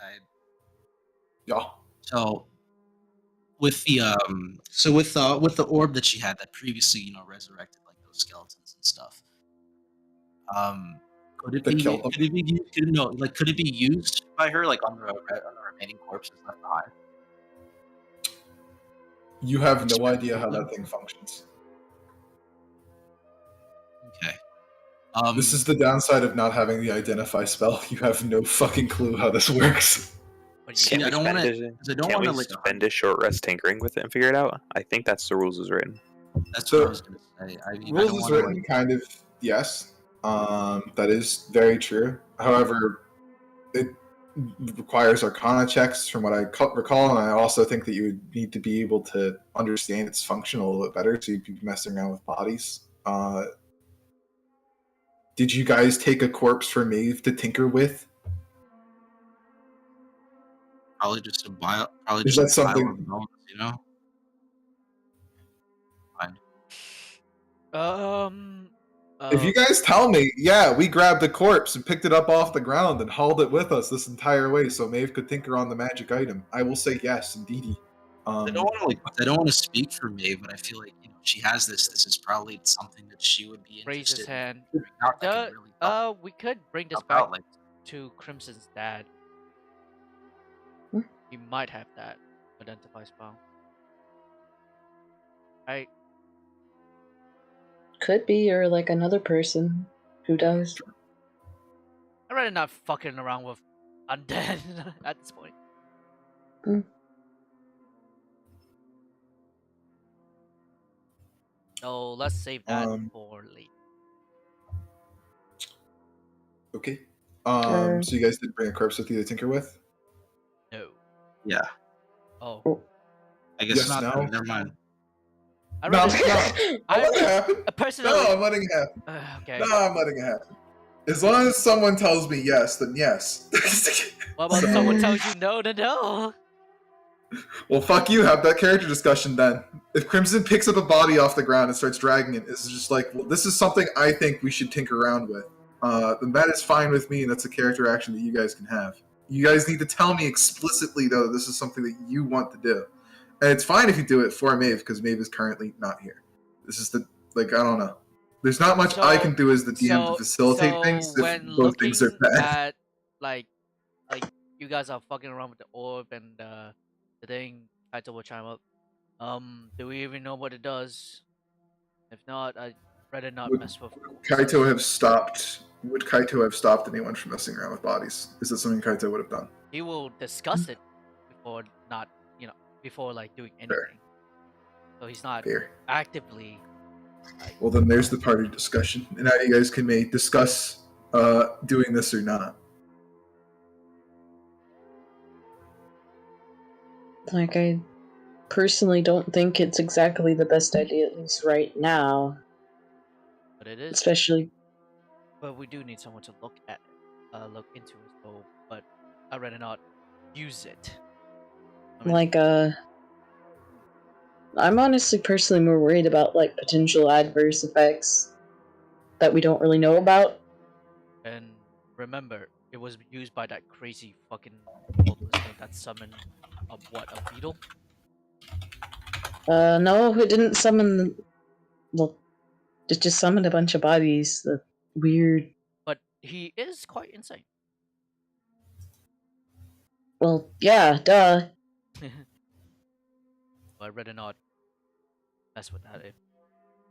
Speaker 6: Yeah.
Speaker 2: so with the orb that she had that previously resurrected like those skeletons and stuff. Could it
Speaker 6: That
Speaker 2: be
Speaker 6: killed them.
Speaker 2: could it be used, no, like could it be used by her like on the remaining corpses left behind?
Speaker 6: You have no idea how that thing functions.
Speaker 2: Okay.
Speaker 6: This is the downside of not having the identify spell. You have no fucking clue how this works.
Speaker 1: But
Speaker 2: See, I don't want to like
Speaker 8: spend a short rest tinkering with it and figure it out? I think that's the rules as written.
Speaker 2: That's
Speaker 6: So,
Speaker 2: what I was gonna say. I mean, I
Speaker 6: Rules
Speaker 2: don't
Speaker 6: is
Speaker 2: want to
Speaker 6: written, kind of, yes. That is very true. However, it requires arcana checks from what I recall, and I also think that you would need to be able to understand its function a little bit better, so you'd be messing around with bodies. Did you guys take a corpse for Maeve to tinker with?
Speaker 2: probably just a bio, probably
Speaker 6: Is
Speaker 2: just
Speaker 6: that
Speaker 2: a pile
Speaker 6: something?
Speaker 2: of bones, Fine.
Speaker 6: If you guys tell me, yeah, we grabbed a corpse and picked it up off the ground and hauled it with us this entire way so Maeve could tinker on the magic item, I will say yes, indeedy.
Speaker 2: I don't want to speak for Maeve, but I feel like she has this. This is probably something that she would be
Speaker 1: raise his
Speaker 2: interested in
Speaker 1: hand.
Speaker 2: figuring out that could really help
Speaker 1: We could bring this
Speaker 2: help
Speaker 1: back
Speaker 2: out. Like,
Speaker 1: to Crimson's dad.
Speaker 3: Hmm?
Speaker 1: He might have that identify spell. Right?
Speaker 3: Could be, or like another person who does.
Speaker 1: I'd rather not fucking around with undead at this point.
Speaker 3: Mm.
Speaker 1: So let's save that for later.
Speaker 6: Okay. So you guys didn't bring a corpse with you to tinker with?
Speaker 1: No.
Speaker 2: yeah.
Speaker 1: Oh.
Speaker 2: I guess
Speaker 6: Yes,
Speaker 2: not.
Speaker 6: no.
Speaker 2: Never mind.
Speaker 1: I'd
Speaker 6: No,
Speaker 1: rather
Speaker 6: I'm letting it happen.
Speaker 1: personally.
Speaker 6: No, I'm letting it happen.
Speaker 1: Okay.
Speaker 6: No, I'm letting it happen. As long as someone tells me yes, then yes.
Speaker 1: What about someone tells you no to no?
Speaker 6: Well, fuck you. Have that character discussion then. If Crimson picks up a body off the ground and starts dragging it, it's just like, well, this is something I think we should tinker around with. Then that is fine with me, and that's a character action that you guys can have. You guys need to tell me explicitly, though, that this is something that you want to do. And it's fine if you do it for Maeve, because Maeve is currently not here. This is I don't know. There's not much I can do as the DM to facilitate things if both things are bad.
Speaker 1: At, like you guys are fucking around with the orb and the thing, Kaito will chime up. Do we even know what it does? If not, I'd rather not
Speaker 6: Would
Speaker 1: mess with
Speaker 6: Kaito have stopped would Kaito have stopped anyone from messing around with bodies? Is that something Kaito would have done?
Speaker 1: He will discuss it before not, before like doing
Speaker 6: Fair.
Speaker 1: anything. So he's not
Speaker 6: Fair.
Speaker 1: actively like.
Speaker 6: Well, then there's the party discussion, and now you guys can may discuss doing this or not.
Speaker 3: Like, I personally don't think it's exactly the best idea, at least right now.
Speaker 1: But it is.
Speaker 3: Especially.
Speaker 1: But we do need someone to look at it, look into it. So, but I'd rather not use it. I mean,
Speaker 3: I'm honestly personally more worried about, like, potential adverse effects that we don't really know about.
Speaker 1: And remember, it was used by that crazy fucking cultist thing that summoned a beetle?
Speaker 3: No, it didn't summon. Well, it just summoned a bunch of bodies. The weird.
Speaker 1: But he is quite insane.
Speaker 3: Well, yeah, duh.
Speaker 1: I'd rather not mess with that if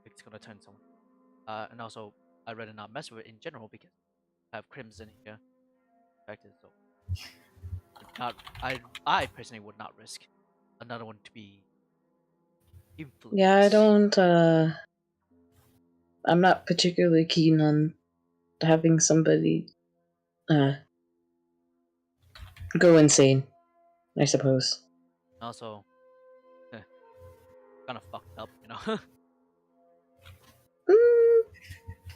Speaker 1: it's gonna turn someone. And also, I'd rather not mess with it in general because I have Crimson here affected. So, not I personally would not risk another one to be influenced.
Speaker 3: Yeah, I don't. I'm not particularly keen on having somebody go insane, I suppose.
Speaker 1: Also, kind of fucked up, you know.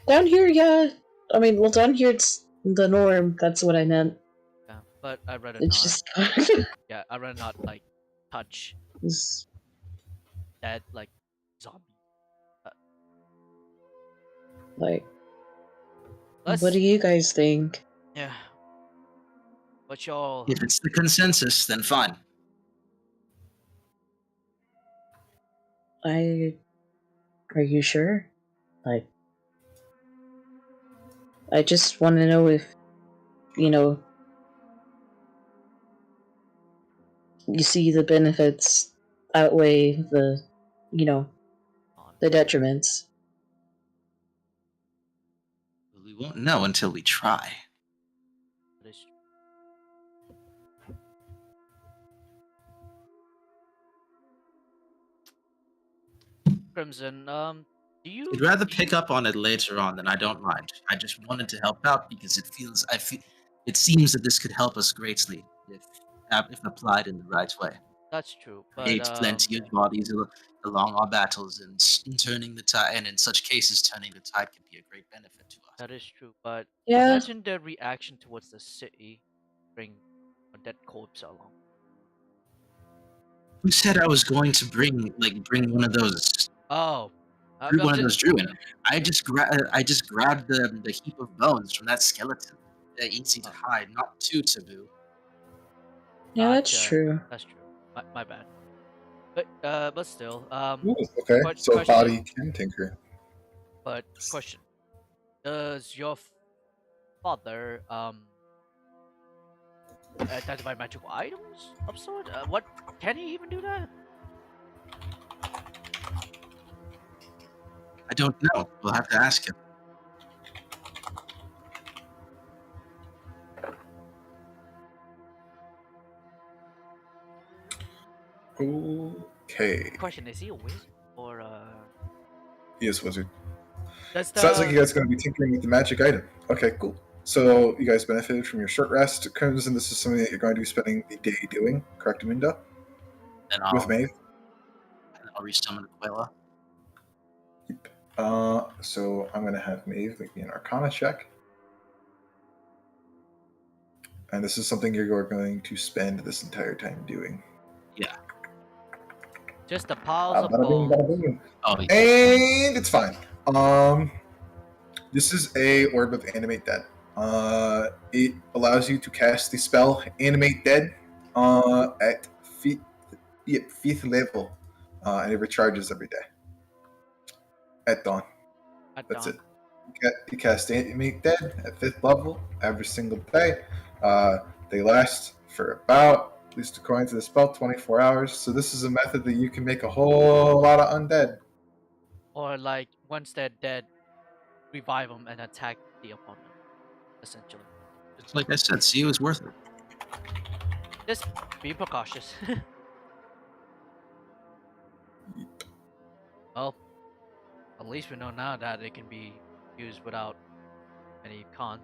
Speaker 3: Down here, yeah. I mean, well, down here it's the norm. That's what I meant.
Speaker 1: Yeah, but I'd rather
Speaker 3: It's
Speaker 1: not.
Speaker 3: just.
Speaker 1: Yeah, I'd rather not like touch that like zombie.
Speaker 3: Like,
Speaker 1: Let's.
Speaker 3: what do you guys think?
Speaker 1: Yeah. But y'all.
Speaker 2: If it's the consensus, then fine.
Speaker 3: Are you sure? Like, I just want to know if, you see the benefits outweigh the, the detriments.
Speaker 2: We won't know until we try.
Speaker 1: That is true. Crimson, do you?
Speaker 2: I'd rather pick up on it later on, than I don't mind. I just wanted to help out because it seems that this could help us greatly if applied in the right way.
Speaker 1: That's true, but
Speaker 2: Create plenty of bodies along our battles, and turning the tide. And in such cases, turning the tide can be a great benefit to us.
Speaker 1: that is true. But
Speaker 3: Yeah.
Speaker 1: imagine the reaction towards the city, bring a dead corpse along.
Speaker 2: Who said I was going to bring one of those?
Speaker 1: Oh,
Speaker 2: One of those druid. I just grabbed the heap of bones from that skeleton. They're easy to hide, not too taboo.
Speaker 3: Yeah, that's true.
Speaker 1: That's true. My bad. But still,
Speaker 6: Ooh, okay, so body can tinker.
Speaker 1: But question: does your father identify magical items of sort? What can he even do that?
Speaker 2: I don't know. We'll have to ask him.
Speaker 6: Okay.
Speaker 1: Question: is he a wizard or
Speaker 6: He is wizard.
Speaker 1: That's
Speaker 6: Sounds like you guys are going to be tinkering with the magic item. Okay, cool. So you guys benefited from your short rest. Crimson, this is something that you're going to be spending the day doing, correct, Aminda?
Speaker 2: And
Speaker 6: With Maeve?
Speaker 2: I'll resummon Aquila.
Speaker 6: So I'm going to have Maeve make me an Arcana check. And this is something you're going to spend this entire time doing.
Speaker 2: Yeah.
Speaker 1: just the piles of
Speaker 6: Bada bing,
Speaker 1: bones?
Speaker 6: bada bing.
Speaker 2: Oh,
Speaker 6: And it's fine. This is a Orb of Animate Dead. It allows you to cast the spell Animate Dead at fifth level, and it recharges every day at dawn. That's it. You cast Animate Dead at 5th level every single day. They last for about, at least according to the spell, 24 hours. So this is a method that you can make a whole lot of undead.
Speaker 1: Or like once they're dead, revive them and attack the opponent. essentially.
Speaker 2: It's like I said, see, it was worth it.
Speaker 1: Just be precautious. Well, at least we know now that it can be used without any cons.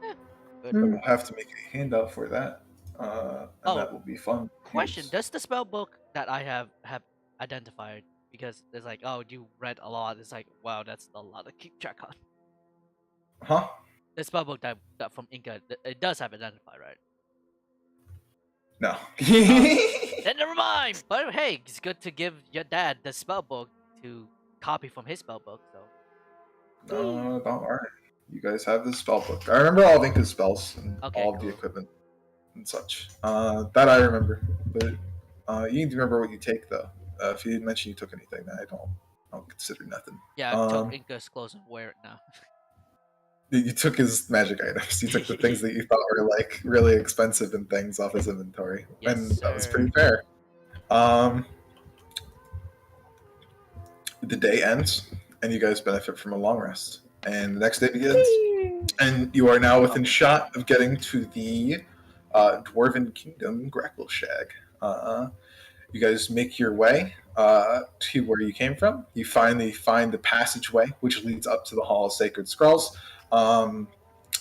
Speaker 1: So, good.
Speaker 6: I
Speaker 3: Hmm.
Speaker 6: will have to make a handout for that, and
Speaker 1: Oh,
Speaker 6: that will be fun. to
Speaker 1: question:
Speaker 6: use.
Speaker 1: does the spell book that I have identified, because there's like, oh, you read a lot. It's like, wow, that's a lot to keep track on.
Speaker 6: Huh?
Speaker 1: The spell book that from Inca, it does have identified, right?
Speaker 6: No.
Speaker 1: Then never mind. But hey, it's good to give your dad the spell book to copy from his spell book. So
Speaker 6: No, don't worry. You guys have the spell book. I remember all of Inca's spells and
Speaker 1: okay,
Speaker 6: all of the
Speaker 1: cool.
Speaker 6: equipment and such. That I remember. But you need to remember what you take, though. If you didn't mention you took anything, then I don't consider nothing.
Speaker 1: Yeah, I took Inca's clothes and wear it now.
Speaker 6: You took his magic items. You took the things that you thought were like really expensive and things off his inventory,
Speaker 1: Yes,
Speaker 6: and that was
Speaker 1: sir.
Speaker 6: pretty fair. Um, the day ends, and you guys benefit from a long rest. And the next day begins, and you are now within shot of getting to the Dwarven Kingdom Grackle Shag. You guys make your way to where you came from. You finally find the passageway which leads up to the Hall of Sacred Scrolls.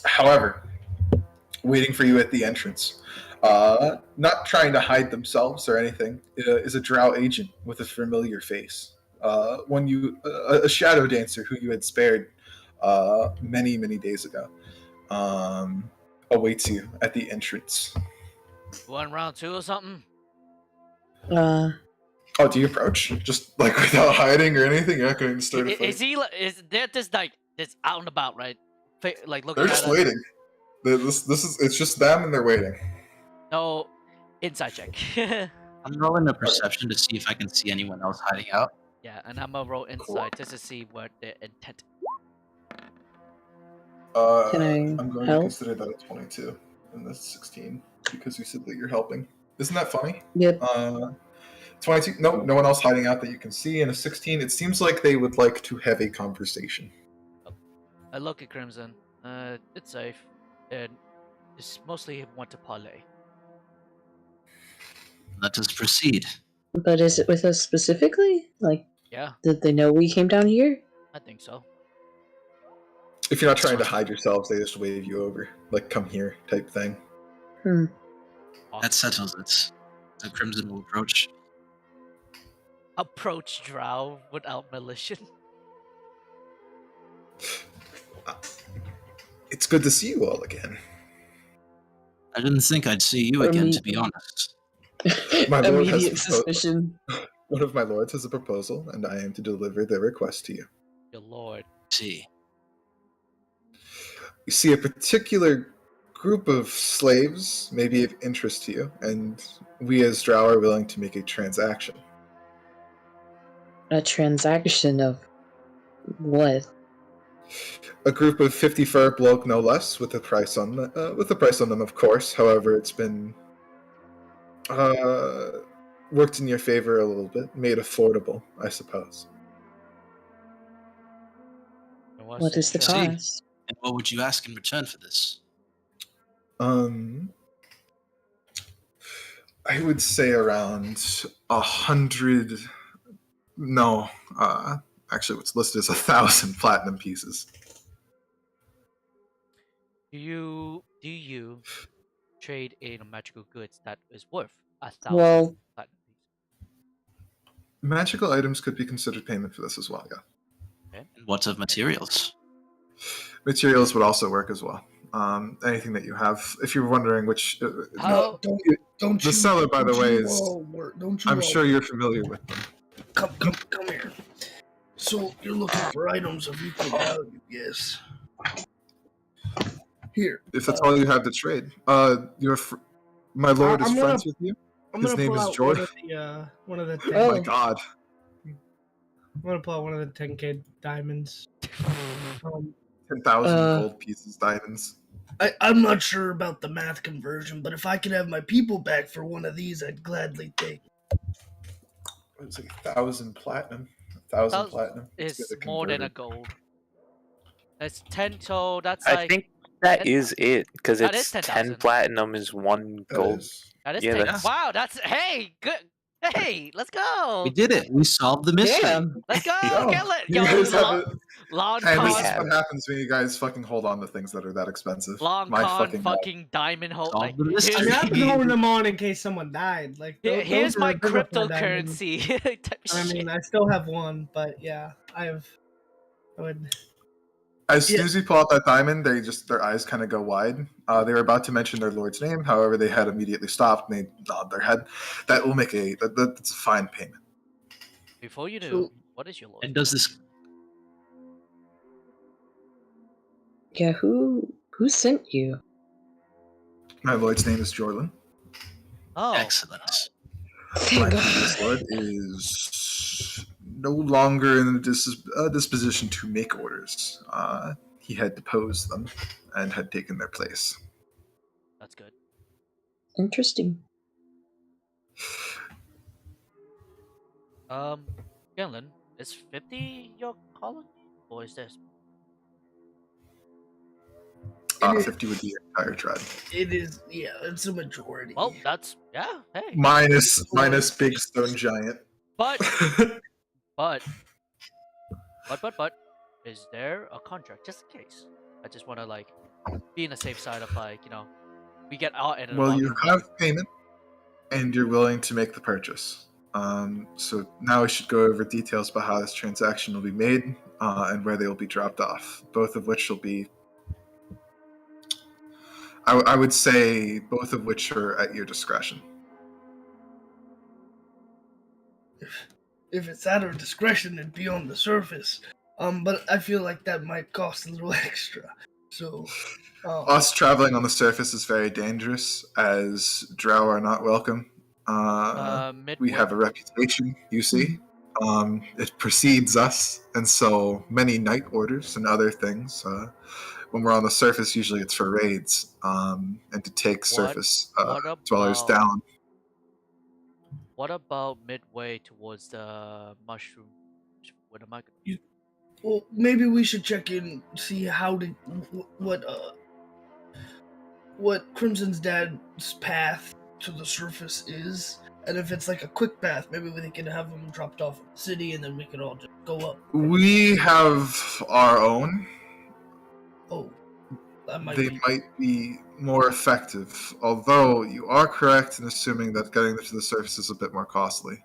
Speaker 6: However, waiting for you at the entrance, not trying to hide themselves or anything, is a drow agent with a familiar face. A shadow dancer who you had spared many days ago, awaits you at the entrance.
Speaker 1: One round two or something.
Speaker 6: Oh, do you approach just like without hiding or anything? You're not going to start a fight.
Speaker 1: Is he? Is there just like this out and about, right? Like looking
Speaker 6: They're
Speaker 1: at
Speaker 6: just
Speaker 1: us.
Speaker 6: waiting. This is it's just them and they're waiting.
Speaker 1: No, inside check.
Speaker 2: I'm rolling a perception to see if I can see anyone else hiding out.
Speaker 1: Yeah, and I'm gonna roll
Speaker 6: Cool.
Speaker 1: inside just to see what their intent.
Speaker 3: Can I
Speaker 6: I'm going to
Speaker 3: help?
Speaker 6: consider that a 22 and that's 16 because you said that you're helping. Isn't that funny?
Speaker 3: Yep.
Speaker 6: 22. No one else hiding out that you can see. And a 16. It seems like they would like to have a conversation.
Speaker 1: I look at Crimson. It's safe, and just mostly want to parlay.
Speaker 2: Let us proceed.
Speaker 3: But is it with us specifically? Like,
Speaker 1: Yeah,
Speaker 3: did they know we came down here?
Speaker 1: I think so.
Speaker 6: If you're not trying to hide yourselves, they just wave you over, like "come here" type thing.
Speaker 3: Hmm.
Speaker 2: That settles it. The Crimson will approach.
Speaker 1: Approach Drow without malicious.
Speaker 6: It's good to see you all again.
Speaker 2: I didn't think I'd see you
Speaker 3: Or
Speaker 2: again,
Speaker 3: me-
Speaker 2: to be honest.
Speaker 6: My lord has
Speaker 3: Immediate suspicion.
Speaker 6: One of my lords has a proposal, and I am to deliver their request to you.
Speaker 1: Your lord.
Speaker 2: See.
Speaker 6: You see, a particular group of slaves may be of interest to you, and we as Drow are willing to make a transaction.
Speaker 3: A transaction of what?
Speaker 6: A group of 50 fur bloke, no less, with a price on them, of course. However, it's been worked in your favor a little bit, made affordable, I suppose.
Speaker 1: And
Speaker 3: What is the
Speaker 1: transaction?
Speaker 3: cost?
Speaker 2: And what would you ask in return for this?
Speaker 6: I would say around 100. No, actually, what's listed is 1,000 platinum pieces.
Speaker 1: Do you trade in magical goods that is worth 1,000
Speaker 3: Well,
Speaker 1: platinum pieces?
Speaker 6: Magical items could be considered payment for this as well. Yeah,
Speaker 1: Okay.
Speaker 2: And what of materials?
Speaker 6: materials would also work as well. Anything that you have. If you're wondering which,
Speaker 1: How?
Speaker 4: Don't
Speaker 6: the
Speaker 4: you?
Speaker 6: seller, by the
Speaker 4: don't
Speaker 6: way,
Speaker 4: you
Speaker 6: is.
Speaker 4: all don't you?
Speaker 6: I'm
Speaker 4: all
Speaker 6: sure you're familiar with them.
Speaker 4: Come here. So you're looking for items of equal value, yes? Here.
Speaker 6: If that's all you have to trade, my lord is
Speaker 5: I'm gonna-
Speaker 6: friends with you.
Speaker 5: I'm
Speaker 6: His
Speaker 5: gonna
Speaker 6: name
Speaker 5: pull
Speaker 6: is
Speaker 5: out
Speaker 6: George.
Speaker 5: one of the 10,
Speaker 6: Oh my
Speaker 3: Oh.
Speaker 6: god.
Speaker 5: I'm gonna pull out one of the 10k diamonds.
Speaker 6: 10,000 gold pieces, diamonds.
Speaker 4: I'm not sure about the math conversion, but if I could have my people back for one of these, I'd gladly take it.
Speaker 6: It's like 1,000 platinum. 1,000 platinum. Let's
Speaker 1: Is
Speaker 6: get it
Speaker 1: more than a
Speaker 6: converted.
Speaker 1: gold. That's 10. So that's
Speaker 8: I
Speaker 1: like
Speaker 8: think That is it, because
Speaker 1: That is
Speaker 8: it's 10
Speaker 1: 10,000.
Speaker 8: platinum is 1
Speaker 6: That
Speaker 8: gold.
Speaker 6: is.
Speaker 1: That is
Speaker 8: Yeah,
Speaker 1: 10.
Speaker 8: that's
Speaker 1: Wow, that's hey, good. Hey, let's go.
Speaker 2: We did it. We solved the mystery.
Speaker 3: Damn.
Speaker 1: Let's go.
Speaker 6: Yo,
Speaker 1: Get lit.
Speaker 6: you
Speaker 1: Yo,
Speaker 6: guys have it.
Speaker 1: long
Speaker 6: And
Speaker 8: We
Speaker 6: this
Speaker 1: con,
Speaker 6: is
Speaker 8: have.
Speaker 6: what happens when you guys fucking hold on to things that are that expensive.
Speaker 1: long
Speaker 6: My
Speaker 1: con,
Speaker 6: fucking
Speaker 1: fucking diamond hole.
Speaker 2: Solved
Speaker 1: Like,
Speaker 2: the
Speaker 5: I
Speaker 2: mystery.
Speaker 5: mean, I've been holding them on in case someone died. Like
Speaker 1: here's
Speaker 5: those
Speaker 1: my
Speaker 5: are those are 4 diamonds.
Speaker 1: cryptocurrency type of
Speaker 5: I
Speaker 1: shit.
Speaker 5: mean, I still have one, but yeah, I would.
Speaker 6: As soon
Speaker 5: Yeah.
Speaker 6: as you pull out that diamond, their eyes kind of go wide. They were about to mention their lord's name, however, they had immediately stopped and they nod their head. That will make that's a fine payment.
Speaker 1: Before you do,
Speaker 5: So-
Speaker 1: what is your lord?
Speaker 2: And does this?
Speaker 3: Yeah, who sent you?
Speaker 6: My lord's name is Jordan.
Speaker 1: Oh,
Speaker 2: Excellent.
Speaker 6: My
Speaker 3: Thank God.
Speaker 6: previous lord is no longer in a disposition to make orders. He had deposed them and had taken their place.
Speaker 1: that's good.
Speaker 3: Interesting.
Speaker 1: Galen, is 50 your colony, or is this?
Speaker 6: 50 would be your entire tribe.
Speaker 4: It is, yeah, it's a majority.
Speaker 1: Well, that's yeah. Hey,
Speaker 6: Minus Big Stone Giant.
Speaker 1: but but is there a contract just in case? I just want to like be in the safe side of like we get our end of the
Speaker 6: Well,
Speaker 1: bargain.
Speaker 6: you have payment, and you're willing to make the purchase. So now we should go over details about how this transaction will be made and where they will be dropped off. Both of which will be, I would say, both of which are at your discretion.
Speaker 4: If it's at our discretion, it'd be on the surface. But I feel like that might cost a little extra. So,
Speaker 6: Us traveling on the surface is very dangerous, as drow are not welcome. We have a reputation, you see. It precedes us, and so many night orders and other things. When we're on the surface, usually it's for raids and to take surface dwellers down.
Speaker 1: What about midway towards the mushroom? What am I?
Speaker 4: well, maybe we should check in, see what Crimson's dad's path to the surface is, and if it's like a quick path, maybe we can have him dropped off in the city, and then we can all just go up.
Speaker 6: We have our own.
Speaker 4: Oh, that might
Speaker 6: They
Speaker 4: be.
Speaker 6: might be more effective, although you are correct in assuming that getting them to the surface is a bit more costly.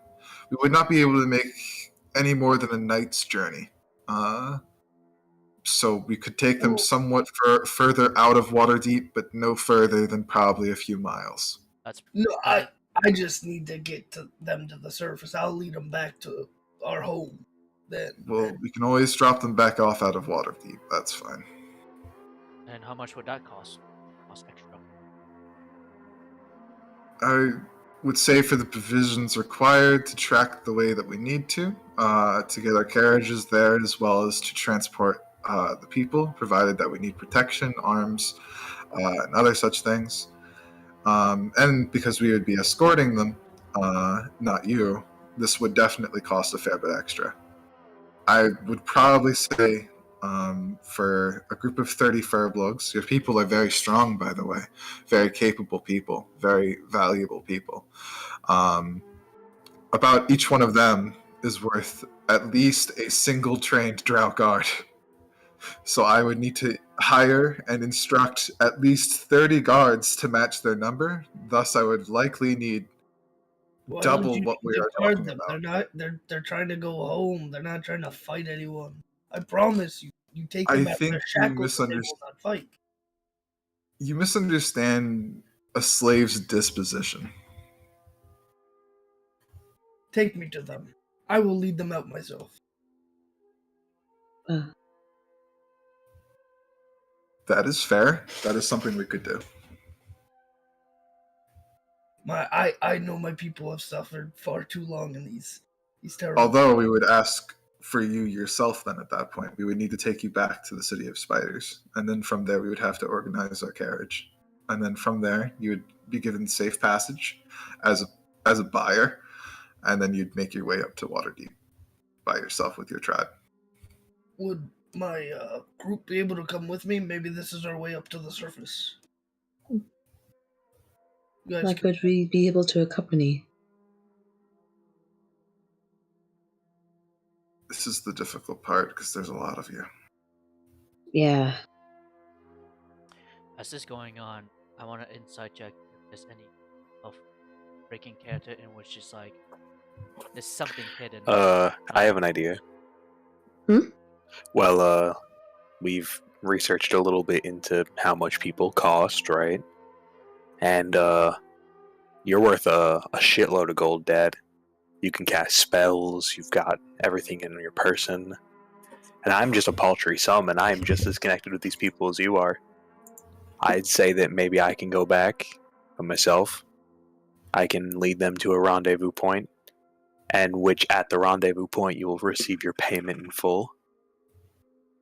Speaker 6: We would not be able to make any more than a night's journey. So we could take them somewhat further out of Waterdeep, but no further than probably a few miles.
Speaker 4: No, I just need to get them to the surface. I'll lead them back to our home. Then.
Speaker 6: Well, we can always drop them back off out of Waterdeep. That's fine.
Speaker 1: And how much would that cost? Cost extra.
Speaker 6: I would say for the provisions required to track the way that we need to get our carriages there, as well as to transport the people, provided that we need protection, arms, and other such things. And because we would be escorting them, not you, this would definitely cost a fair bit extra. I would probably say for a group of 30 furblogs, your people are very strong, by the way, very capable people, very valuable people. About each one of them is worth at least a single trained drow guard. So I would need to hire and instruct at least 30 guards to match their number. Thus, I would likely need double what we are talking about.
Speaker 4: They're trying to go home. They're not trying to fight anyone. I promise you. You take
Speaker 6: I
Speaker 4: them out of
Speaker 6: think
Speaker 4: their
Speaker 6: you
Speaker 4: shackles and they will not fight.
Speaker 6: You misunderstand a slave's disposition.
Speaker 4: Take me to them. I will lead them out myself.
Speaker 6: That is fair. That is something we could do.
Speaker 4: I know my people have suffered far too long in these terrible.
Speaker 6: Although we would ask for you yourself then at that point. We would need to take you back to the City of Spiders. And then from there we would have to organize our carriage. And then from there you would be given safe passage as a buyer. And then you'd make your way up to Waterdeep by yourself with your tribe.
Speaker 4: Would my group be able to come with me? Maybe this is our way up to the surface. You guys
Speaker 3: Like,
Speaker 4: can-
Speaker 3: would we be able to accompany?
Speaker 6: This is the difficult part because there's a lot of you.
Speaker 3: Yeah.
Speaker 1: As this going on, I want to insight check if there's any of breaking character in which is like there's something hidden.
Speaker 8: I have an idea.
Speaker 3: Hmm?
Speaker 8: Well, we've researched a little bit into how much people cost, right? And you're worth a shitload of gold, Dad. You can cast spells. You've got everything in your person, and I'm just a paltry sum, and I'm just as connected with these people as you are. I'd say that maybe I can go back by myself. I can lead them to a rendezvous point, and which at the rendezvous point you will receive your payment in full.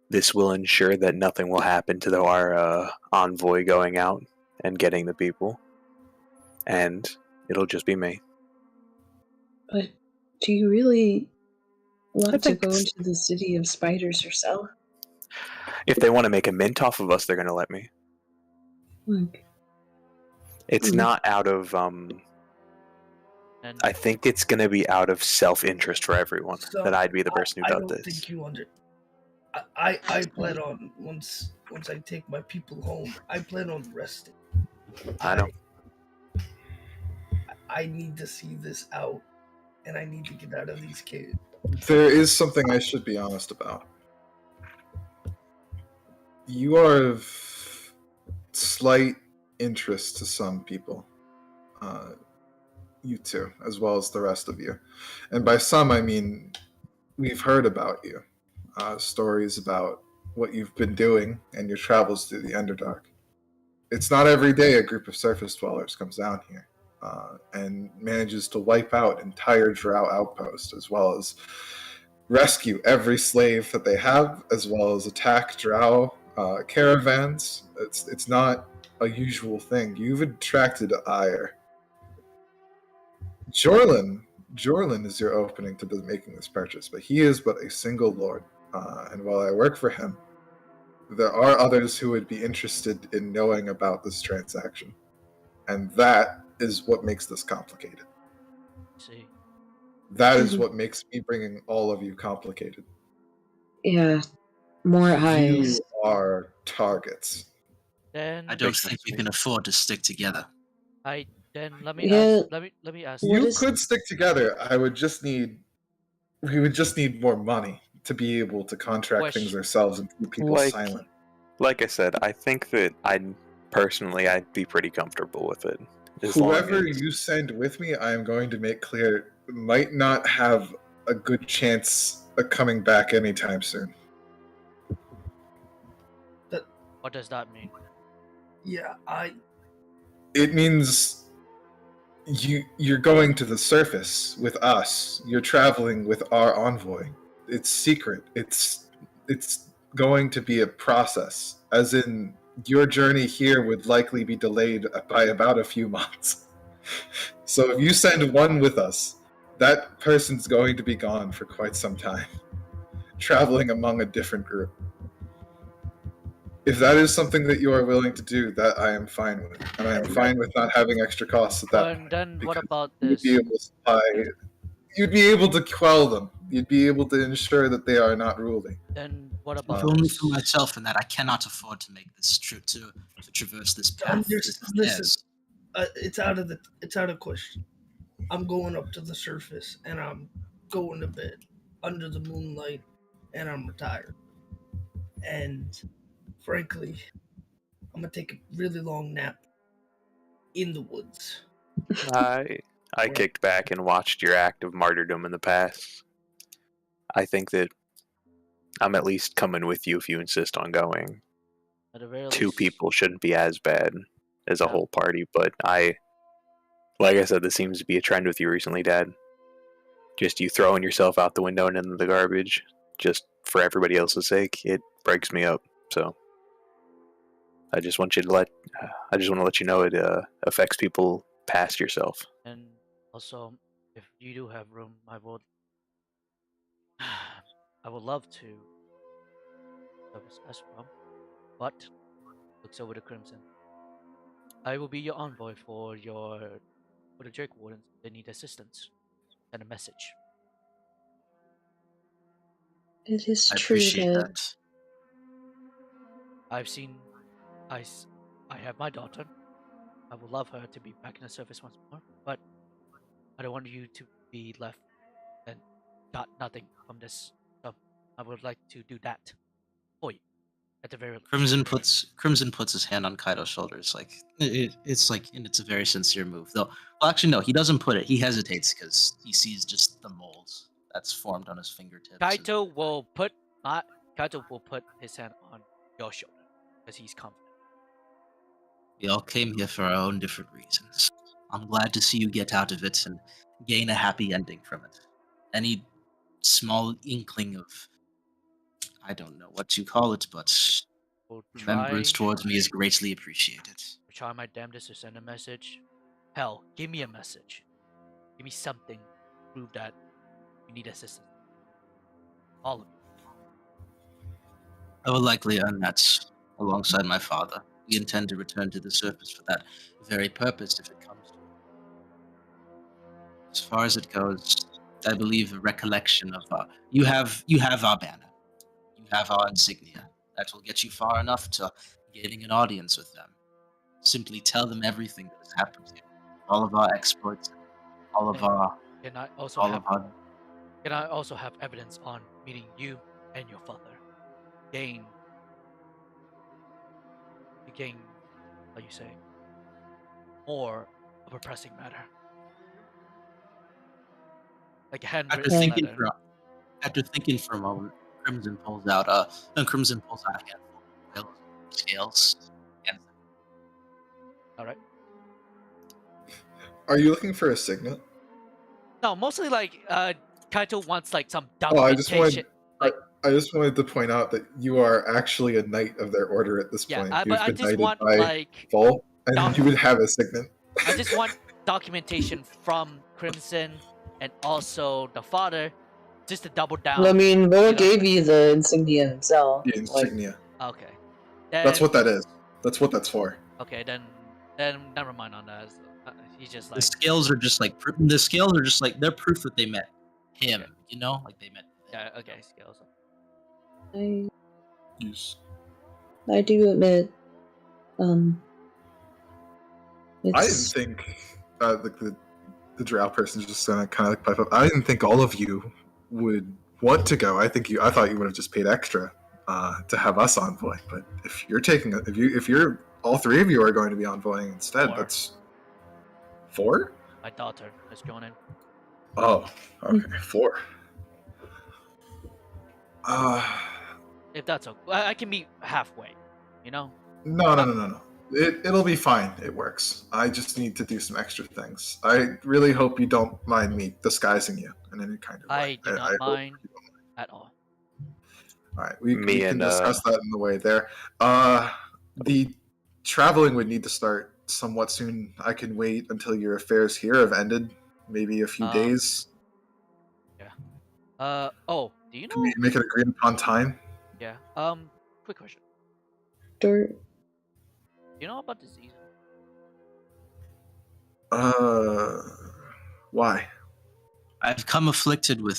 Speaker 8: This will ensure that nothing will happen to our envoy going out and getting the people, and it'll just be me.
Speaker 3: But do you really
Speaker 8: I
Speaker 3: want to
Speaker 8: think
Speaker 3: go into the city of spiders yourself?
Speaker 8: if they want to make a mint off of us, they're going to let me.
Speaker 3: Like,
Speaker 8: It's not out of
Speaker 1: And
Speaker 8: I think it's going to be out of self-interest for everyone
Speaker 4: So,
Speaker 8: that I'd be the person who
Speaker 4: I
Speaker 8: does
Speaker 4: don't
Speaker 8: this.
Speaker 4: think you under. I plan on once I take my people home. I plan on resting.
Speaker 8: I know.
Speaker 4: I need to see this out, and I need to get out of these caves.
Speaker 6: There is something I should be honest about. You are of slight interest to some people. You two, as well as the rest of you. And by some, I mean we've heard about you. Stories about what you've been doing and your travels through the Underdark. It's not every day a group of surface dwellers comes down here and manages to wipe out entire drow outposts, as well as rescue every slave that they have, as well as attack drow caravans. It's not a usual thing. You've attracted ire. Jorlin is your opening to making this purchase, but he is but a single lord. And while I work for him, there are others who would be interested in knowing about this transaction. And that is what makes this complicated.
Speaker 1: see,
Speaker 6: That is what makes me bringing all of you complicated.
Speaker 3: yeah, more eyes.
Speaker 6: You are targets.
Speaker 1: then
Speaker 2: I don't
Speaker 8: Makes
Speaker 2: think
Speaker 8: sense
Speaker 2: we
Speaker 8: to
Speaker 2: can
Speaker 8: me.
Speaker 2: afford to stick together.
Speaker 1: let me
Speaker 3: Yeah.
Speaker 1: ask let me ask
Speaker 3: What
Speaker 6: You
Speaker 3: is-
Speaker 6: could stick together. We would just need more money to be able to contract things
Speaker 1: Question.
Speaker 6: ourselves and keep people silent.
Speaker 8: Like I said, I think that I'd be pretty comfortable with it. As
Speaker 6: Whoever
Speaker 8: long as
Speaker 6: you send with me, I am going to make clear might not have a good chance of coming back anytime soon.
Speaker 1: What does that mean?
Speaker 4: Yeah,
Speaker 6: It means you're going to the surface with us. You're traveling with our envoy. It's secret. It's going to be a process. As in, your journey here would likely be delayed by about a few months. So if you send one with us, that person's going to be gone for quite some time, traveling among a different group. If that is something that you are willing to do, that I am fine with, and I am fine with not having extra costs at that
Speaker 1: And
Speaker 6: point.
Speaker 1: then what
Speaker 6: because
Speaker 1: about
Speaker 6: you'd be
Speaker 1: this?
Speaker 6: able to supply. You'd be able to quell them. You'd be able to ensure that they are not ruling.
Speaker 1: Then what
Speaker 2: Speak
Speaker 1: about
Speaker 2: only
Speaker 1: this?
Speaker 2: for myself in that I cannot afford to make this trip to traverse this path. This is
Speaker 4: listen.
Speaker 2: theirs.
Speaker 4: It's out of question. I'm going up to the surface, and I'm going to bed under the moonlight, and I'm retired. And frankly, I'm gonna take a really long nap in the woods.
Speaker 8: I kicked back and watched your act of martyrdom in the past. I think that I'm at least coming with you if you insist on going.
Speaker 1: At the very
Speaker 8: Two
Speaker 1: least,
Speaker 8: people shouldn't be as bad as a
Speaker 1: Yeah.
Speaker 8: whole party, but like I said, this seems to be a trend with you recently, Dad. Just you throwing yourself out the window and into the garbage, just for everybody else's sake, it breaks me up. So I just want to let you know it affects people past yourself.
Speaker 1: and also if you do have room, I would I would love to service as well. But looks over the Crimson. I will be your envoy for the Drake Wardens. If they need assistance. Send a message.
Speaker 3: It is
Speaker 2: I
Speaker 3: true
Speaker 2: appreciate
Speaker 3: that
Speaker 2: that.
Speaker 1: I've seen. I have my daughter. I would love her to be back in the service once more, but I don't want you to be left and got nothing from this. So I would like to do that for you, at the very least.
Speaker 2: Crimson puts his hand on Kaido's shoulders, like it's like, and it's a very sincere move. Though, well, actually, no, he doesn't put it. He hesitates because he sees just the mold that's formed on his fingertips.
Speaker 1: Kaito will put his hand on your shoulder because he's confident.
Speaker 2: We all came here for our own different reasons. I'm glad to see you get out of it and gain a happy ending from it. Any small inkling of, I don't know what you call it, but
Speaker 1: We'll
Speaker 2: remembrance towards me is greatly appreciated.
Speaker 1: try my damnedest to send a message. Hell, give me a message. Give me something to prove that you need assistance. All of you.
Speaker 2: I will likely earn that alongside my father. We intend to return to the surface for that very purpose if it comes to it. As far as it goes, I believe a recollection of you have our banner, you have our insignia. That will get you far enough to gaining an audience with them. Simply tell them everything that has happened to you, all of our exploits, all of our,
Speaker 1: Can I also
Speaker 2: all
Speaker 1: have
Speaker 2: of our.
Speaker 1: Can I also have evidence on meeting you and your father? Gain to gain, how you say, more of a pressing matter. Like a
Speaker 2: After
Speaker 1: handwritten
Speaker 2: thinking
Speaker 1: letter.
Speaker 2: for a moment, Crimson pulls out a handful of scales. And
Speaker 1: Alright.
Speaker 6: Are you looking for a signet?
Speaker 1: No, mostly like Kaito wants like some
Speaker 6: Oh, I just
Speaker 1: documentation.
Speaker 6: wanted, I just wanted to point out that you are actually a knight of their order at this
Speaker 1: Yeah,
Speaker 6: point.
Speaker 1: but
Speaker 6: You've
Speaker 1: I
Speaker 6: been
Speaker 1: just
Speaker 6: knighted
Speaker 1: want
Speaker 6: by
Speaker 1: like
Speaker 6: Vol, and
Speaker 1: doc-
Speaker 6: you would have a signet.
Speaker 1: I just want documentation from Crimson and also the father, just to double down.
Speaker 3: I mean, Vol
Speaker 1: you know?
Speaker 3: gave you the insignia himself.
Speaker 6: The insignia.
Speaker 1: Okay.
Speaker 6: That's what that is. That's what that's for.
Speaker 1: Okay, then never mind on that. He's just
Speaker 2: the
Speaker 1: like,
Speaker 2: scales are just like they're proof that they met him. You know, like they met.
Speaker 1: yeah, okay, scales.
Speaker 3: I
Speaker 6: Yes.
Speaker 3: I do admit,
Speaker 6: I
Speaker 3: it's
Speaker 6: didn't think the drow person is just gonna kind of like pipe up. I didn't think all of you would want to go. I thought you would have just paid extra to have us envoy. But if you're taking if you're all three of you are going to be envoying instead,
Speaker 1: Four.
Speaker 6: that's 4.
Speaker 1: My daughter is joining.
Speaker 6: Oh, okay, 4.
Speaker 1: If that's okay, I can be halfway. You know.
Speaker 6: No. It'll be fine. It works. I just need to do some extra things. I really hope you don't mind me disguising you in any kind of way.
Speaker 1: I do not
Speaker 6: hope
Speaker 1: mind
Speaker 6: you don't mind.
Speaker 1: at all.
Speaker 6: All right, we
Speaker 8: Me
Speaker 6: can
Speaker 8: and,
Speaker 6: discuss that in the way there. The traveling would need to start somewhat soon. I can wait until your affairs here have ended, maybe a few days.
Speaker 1: Oh, do you
Speaker 6: Can
Speaker 1: know?
Speaker 6: we make it agreed upon time?
Speaker 1: Yeah. Quick question.
Speaker 3: Dort.
Speaker 1: Do you know about disease?
Speaker 6: Why?
Speaker 2: I've come afflicted with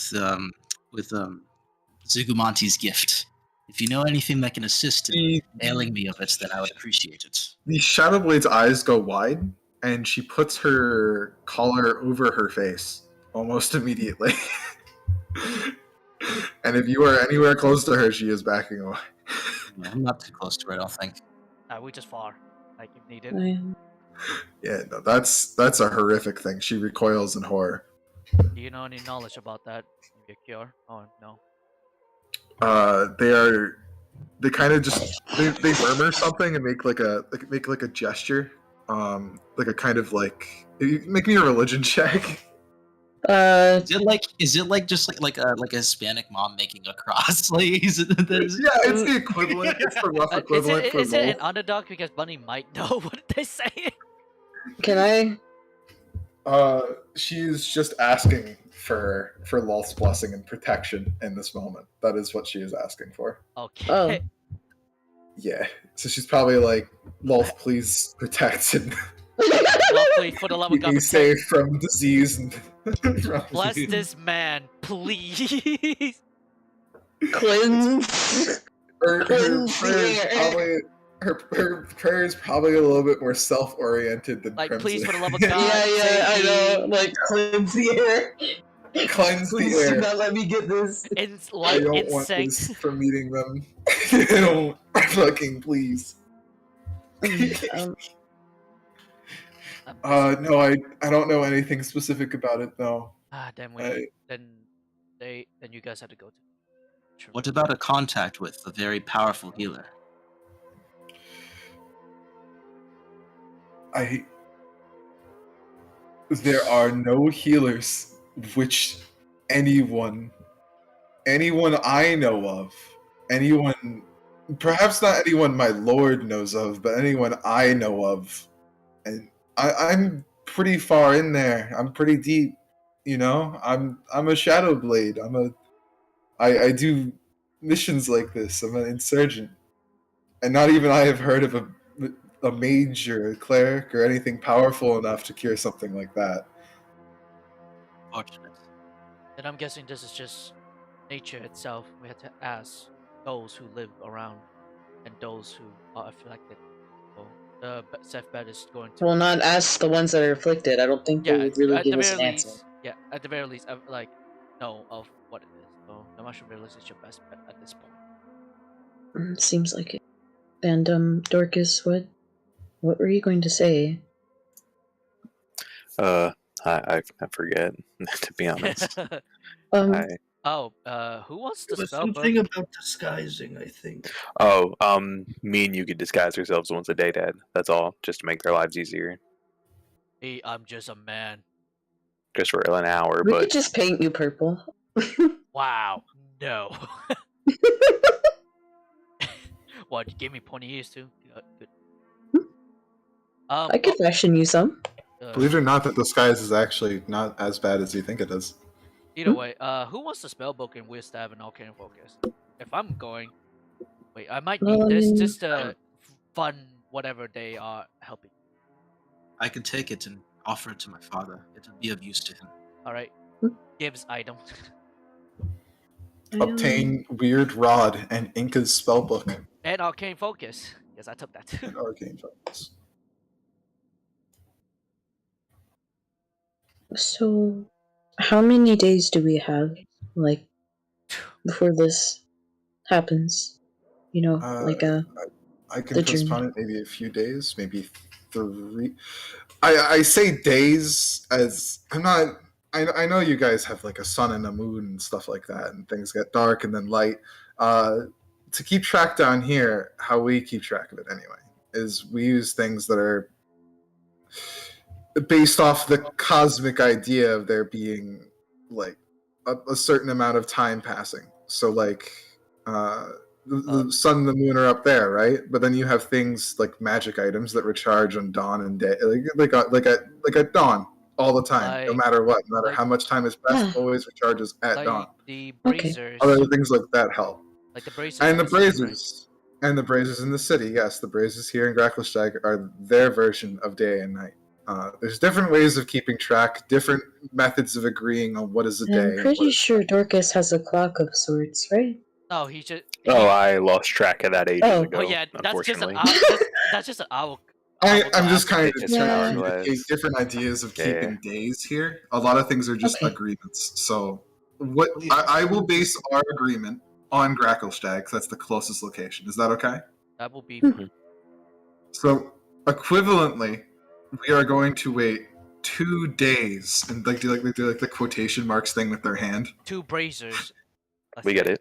Speaker 2: Zugumanti's gift. If you know anything that can assist in ailing me of it, then I would appreciate it.
Speaker 6: The Shadowblade's eyes go wide, and she puts her collar over her face almost immediately. And if you are anywhere close to her, she is backing away.
Speaker 2: Yeah, I'm not too close to her, I don't think.
Speaker 1: We just far, like if needed.
Speaker 6: Yeah, no, that's a horrific thing. She recoils in horror.
Speaker 1: Do you know any knowledge about that? Maybe a cure? Oh no.
Speaker 6: They kind of just they murmur something and make like a gesture, like a kind of like make me a religion check.
Speaker 2: Is it like just like a Hispanic mom making a cross? Like is it,
Speaker 6: Yeah, it's the equivalent. It's the rough equivalent for
Speaker 1: is it an
Speaker 6: both.
Speaker 1: underdog because Bunny might know what they say?
Speaker 3: Can I?
Speaker 6: She's just asking for Lolth's blessing and protection in this moment. That is what she is asking for.
Speaker 1: Okay.
Speaker 6: Yeah. So she's probably like, Lolth, please protect and
Speaker 1: Lovely, for the love of
Speaker 6: keep
Speaker 1: God,
Speaker 6: me
Speaker 1: protect.
Speaker 6: safe from disease and
Speaker 1: Bless
Speaker 6: from
Speaker 1: this man, please.
Speaker 3: Cleanse.
Speaker 6: her
Speaker 3: Cleanse the
Speaker 6: prayer is
Speaker 3: air.
Speaker 6: probably her prayer is probably a little bit more self-oriented than
Speaker 1: Like,
Speaker 6: Crimson.
Speaker 1: please, for the love of
Speaker 3: Yeah,
Speaker 1: God,
Speaker 3: yeah,
Speaker 1: save
Speaker 3: I know.
Speaker 1: me.
Speaker 3: Like, cleanse the air.
Speaker 6: Cleanse the
Speaker 3: Please do
Speaker 6: air.
Speaker 3: not let me get this.
Speaker 1: It's
Speaker 6: I
Speaker 1: like
Speaker 6: don't want
Speaker 1: insect.
Speaker 6: this from meeting them. I don't fucking please.
Speaker 3: Um,
Speaker 1: I'm guessing.
Speaker 6: No, I don't know anything specific about it though.
Speaker 1: Then then you guys have to go to. Sure.
Speaker 2: What about a contact with a very powerful healer?
Speaker 6: There are no healers which anyone I know of, anyone, perhaps not anyone my lord knows of, but anyone I know of, and I'm pretty far in there. I'm pretty deep, you know. I'm a shadow blade. I do missions like this. I'm an insurgent, and not even I have heard of a mage or a cleric or anything powerful enough to cure something like that.
Speaker 2: Fortunate.
Speaker 1: Then I'm guessing this is just nature itself. We had to ask those who live around and those who are afflicted. So the safe bet is going to.
Speaker 3: well, not ask the ones that are afflicted. I don't think they
Speaker 1: Yeah,
Speaker 3: would really
Speaker 1: at
Speaker 3: give
Speaker 1: the
Speaker 3: us
Speaker 1: very
Speaker 3: an answer.
Speaker 1: least. Yeah, at the very least, like know of what it is. So the mushroom village is your best bet at this point.
Speaker 3: Seems like it. And Dorcas, what were you going to say?
Speaker 8: I forget, to be honest.
Speaker 3: Um,
Speaker 1: Who wants
Speaker 4: It
Speaker 1: to
Speaker 4: was
Speaker 1: spell book?
Speaker 4: something about disguising, I think.
Speaker 8: Me and you could disguise ourselves once a day, Dad. That's all, just to make their lives easier.
Speaker 1: Hey, I'm just a man.
Speaker 8: Just for an hour,
Speaker 3: we
Speaker 8: but
Speaker 3: could just paint you purple.
Speaker 1: Wow, no. What, you gave me pointy ears too? Good.
Speaker 3: I could fashion you some.
Speaker 6: Believe it or not, that disguise is actually not as bad as you think it is.
Speaker 1: Either way, who wants to spell book and weird stab and arcane focus? If I'm going, wait, I might need
Speaker 3: Well, I
Speaker 1: this
Speaker 3: mean,
Speaker 1: just to fund whatever they are helping.
Speaker 2: I can take it and offer it to my father. It would be of use to him.
Speaker 1: All right, gives item.
Speaker 6: Obtain Weird Rod and Inca's spellbook
Speaker 1: And arcane focus. Yes, I took that too.
Speaker 6: and Arcane Focus.
Speaker 3: so how many days do we have, like, before this happens? You know, like
Speaker 6: I can
Speaker 3: the journey.
Speaker 6: postpone it maybe a few days, maybe 3. I say days as I'm not. I know you guys have like a sun and a moon and stuff like that, and things get dark and then light. To keep track down here, how we keep track of it anyway, is we use things that are based off the cosmic idea of there being like a certain amount of time passing. So like the sun and the moon are up there, right? But then you have things like magic items that recharge on dawn and day, like at dawn all the time, no matter what, no matter how much time has passed, always recharges at dawn.
Speaker 1: The
Speaker 3: Okay.
Speaker 1: bracers.
Speaker 6: Other things like that help.
Speaker 1: Like the bracers.
Speaker 6: And
Speaker 1: in
Speaker 6: the
Speaker 1: city, right?
Speaker 6: brazers. And the brazers in the city, yes, the brazers here in Gracklestag are their version of day and night. There's different ways of keeping track, different methods of agreeing on what is a day.
Speaker 3: I'm
Speaker 6: and
Speaker 3: pretty
Speaker 6: what is
Speaker 3: sure Dorcas has a clock of sorts, right?
Speaker 1: No, he just.
Speaker 8: I lost track of that ages ago.
Speaker 1: Oh yeah, that's just an
Speaker 8: unfortunately.
Speaker 1: that's just an owl.
Speaker 6: I'm just kind of
Speaker 8: It's
Speaker 6: trying
Speaker 8: an
Speaker 6: to
Speaker 8: hourglass.
Speaker 6: communicate different ideas of
Speaker 8: Yeah.
Speaker 6: keeping days here. A lot of things are just
Speaker 3: Okay.
Speaker 6: agreements. So what I will base our agreement on Gracklestag, 'cause that's the closest location. Is that okay?
Speaker 1: That will be
Speaker 8: Mhm.
Speaker 6: So equivalently, we are going to wait 2 days and do the quotation marks thing with their hand.
Speaker 1: 2 bracers.
Speaker 8: We get it.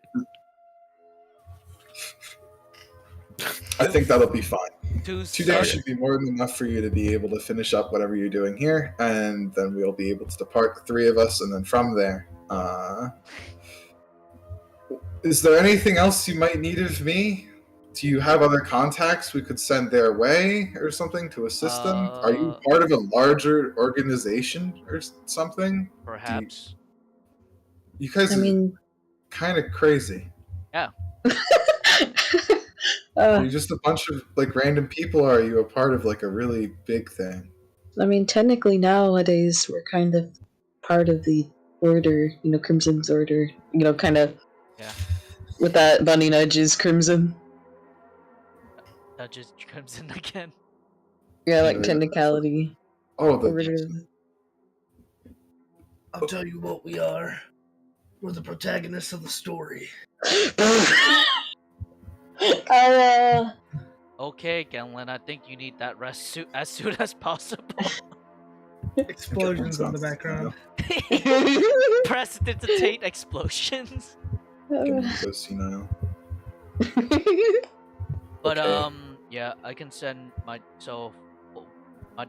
Speaker 6: I think that'll be fine.
Speaker 1: 2
Speaker 6: 2 days should be more than enough for you to be able to finish up whatever you're doing here, and then we'll be able to depart, the 3 of us, and then from there. Is there anything else you might need of me? Do you have other contacts we could send their way or something to assist them? Are you part of a larger organization or something?
Speaker 1: Perhaps.
Speaker 6: You guys
Speaker 3: I
Speaker 6: are
Speaker 3: mean,
Speaker 6: kind of crazy.
Speaker 1: Yeah.
Speaker 6: Are
Speaker 3: Uh,
Speaker 6: you just a bunch of like random people, or are you a part of like a really big thing?
Speaker 3: I mean, technically nowadays we're kind of part of the order, Crimson's order. Kind of
Speaker 1: Yeah,
Speaker 3: with that bunny nudges, Crimson.
Speaker 1: that just comes in again.
Speaker 3: Yeah, like
Speaker 6: Right.
Speaker 3: technicality.
Speaker 6: Oh, the
Speaker 3: Order.
Speaker 4: I'll tell you what we are. We're the protagonists of the story.
Speaker 3: I
Speaker 1: Okay, Genlin, I think you need that rest suit as soon as possible.
Speaker 5: Explosions in the background.
Speaker 1: Prestidigitate explosions.
Speaker 6: Getting so senile.
Speaker 1: But
Speaker 6: Okay.
Speaker 1: yeah, I can send my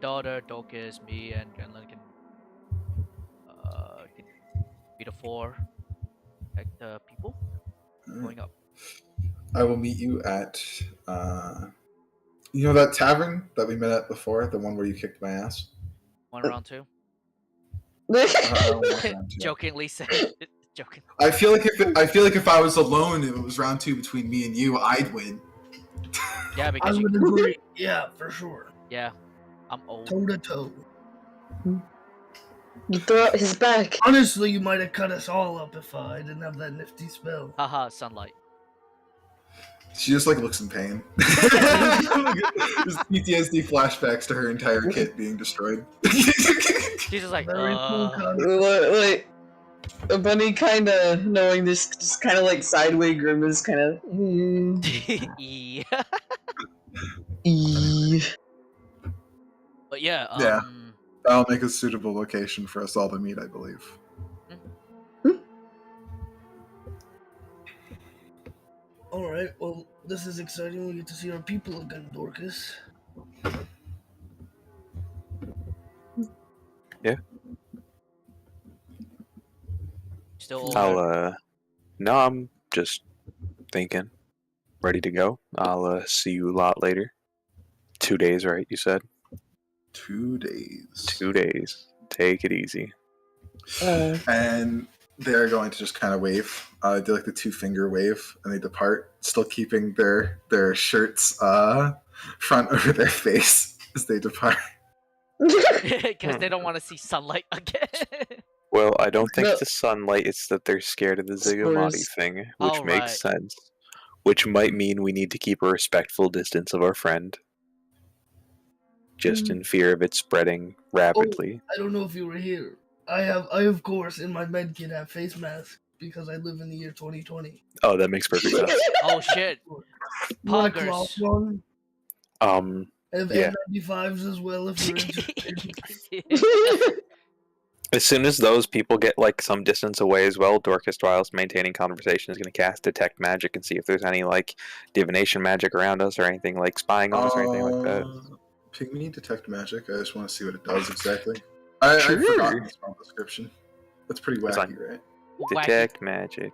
Speaker 1: daughter, Dorcas, me, and Genlin can be the four people
Speaker 6: Alright.
Speaker 1: going up
Speaker 6: I will meet you at you know that tavern that we met at before, the one where you kicked my ass.
Speaker 1: one round two.
Speaker 6: I don't want round two.
Speaker 1: Jokingly saying, joking.
Speaker 6: I feel like if I was alone, if it was round two between me and you, I'd win.
Speaker 1: Yeah,
Speaker 4: I
Speaker 1: because
Speaker 4: would agree. Yeah, for sure.
Speaker 1: yeah, I'm old.
Speaker 4: Toe to toe.
Speaker 3: You throw out his back.
Speaker 4: Honestly, you might have cut us all up if I didn't have that nifty spell.
Speaker 1: Haha, sunlight.
Speaker 6: She just like looks in pain. Just PTSD flashbacks to her entire kit being destroyed.
Speaker 1: She's just like,
Speaker 4: Very cool concept.
Speaker 3: Like, a bunny kind of knowing this, just kind of like sideways grimace, kind of.
Speaker 1: E. But yeah,
Speaker 6: Yeah. That'll make a suitable location for us all to meet, I believe.
Speaker 4: Alright, well, this is exciting. We get to see our people again, Dorcas.
Speaker 1: still old.
Speaker 8: I'll no, I'm just thinking. Ready to go. I'll see you a lot later. 2 days, right? You said
Speaker 6: 2 days.
Speaker 8: 2 days. Take it easy.
Speaker 6: And they're going to just kind of wave. Do like the 2-finger wave, and they depart, still keeping their shirts front over their face as they depart.
Speaker 1: Because they don't want to see sunlight again.
Speaker 8: Well, I don't think
Speaker 3: No.
Speaker 8: the sunlight. It's that they're scared of the Zigamati
Speaker 3: Spurs.
Speaker 8: thing, which
Speaker 1: Oh,
Speaker 8: makes sense. Which might mean we need to keep a respectful distance of our friend, just in fear of it spreading rapidly.
Speaker 4: I don't know if you were here. I of course in my medkit have face masks because I live in the year 2020.
Speaker 8: Oh, that makes perfect sense.
Speaker 1: Oh shit.
Speaker 4: You want a cloth
Speaker 1: Poggers.
Speaker 4: one? I have
Speaker 8: Yeah.
Speaker 4: N95s as well if you're interested.
Speaker 8: As soon as those people get like some distance away as well, Dorcas, whilst maintaining conversation, is going to cast Detect Magic and see if there's any like divination magic around us or anything like spying on us or anything like that.
Speaker 6: Pygmy Detect Magic. I just want to see what it does exactly. I've
Speaker 8: Sure.
Speaker 6: forgotten the spell description. That's pretty
Speaker 8: It's
Speaker 6: wacky, right?
Speaker 8: Detect Magic.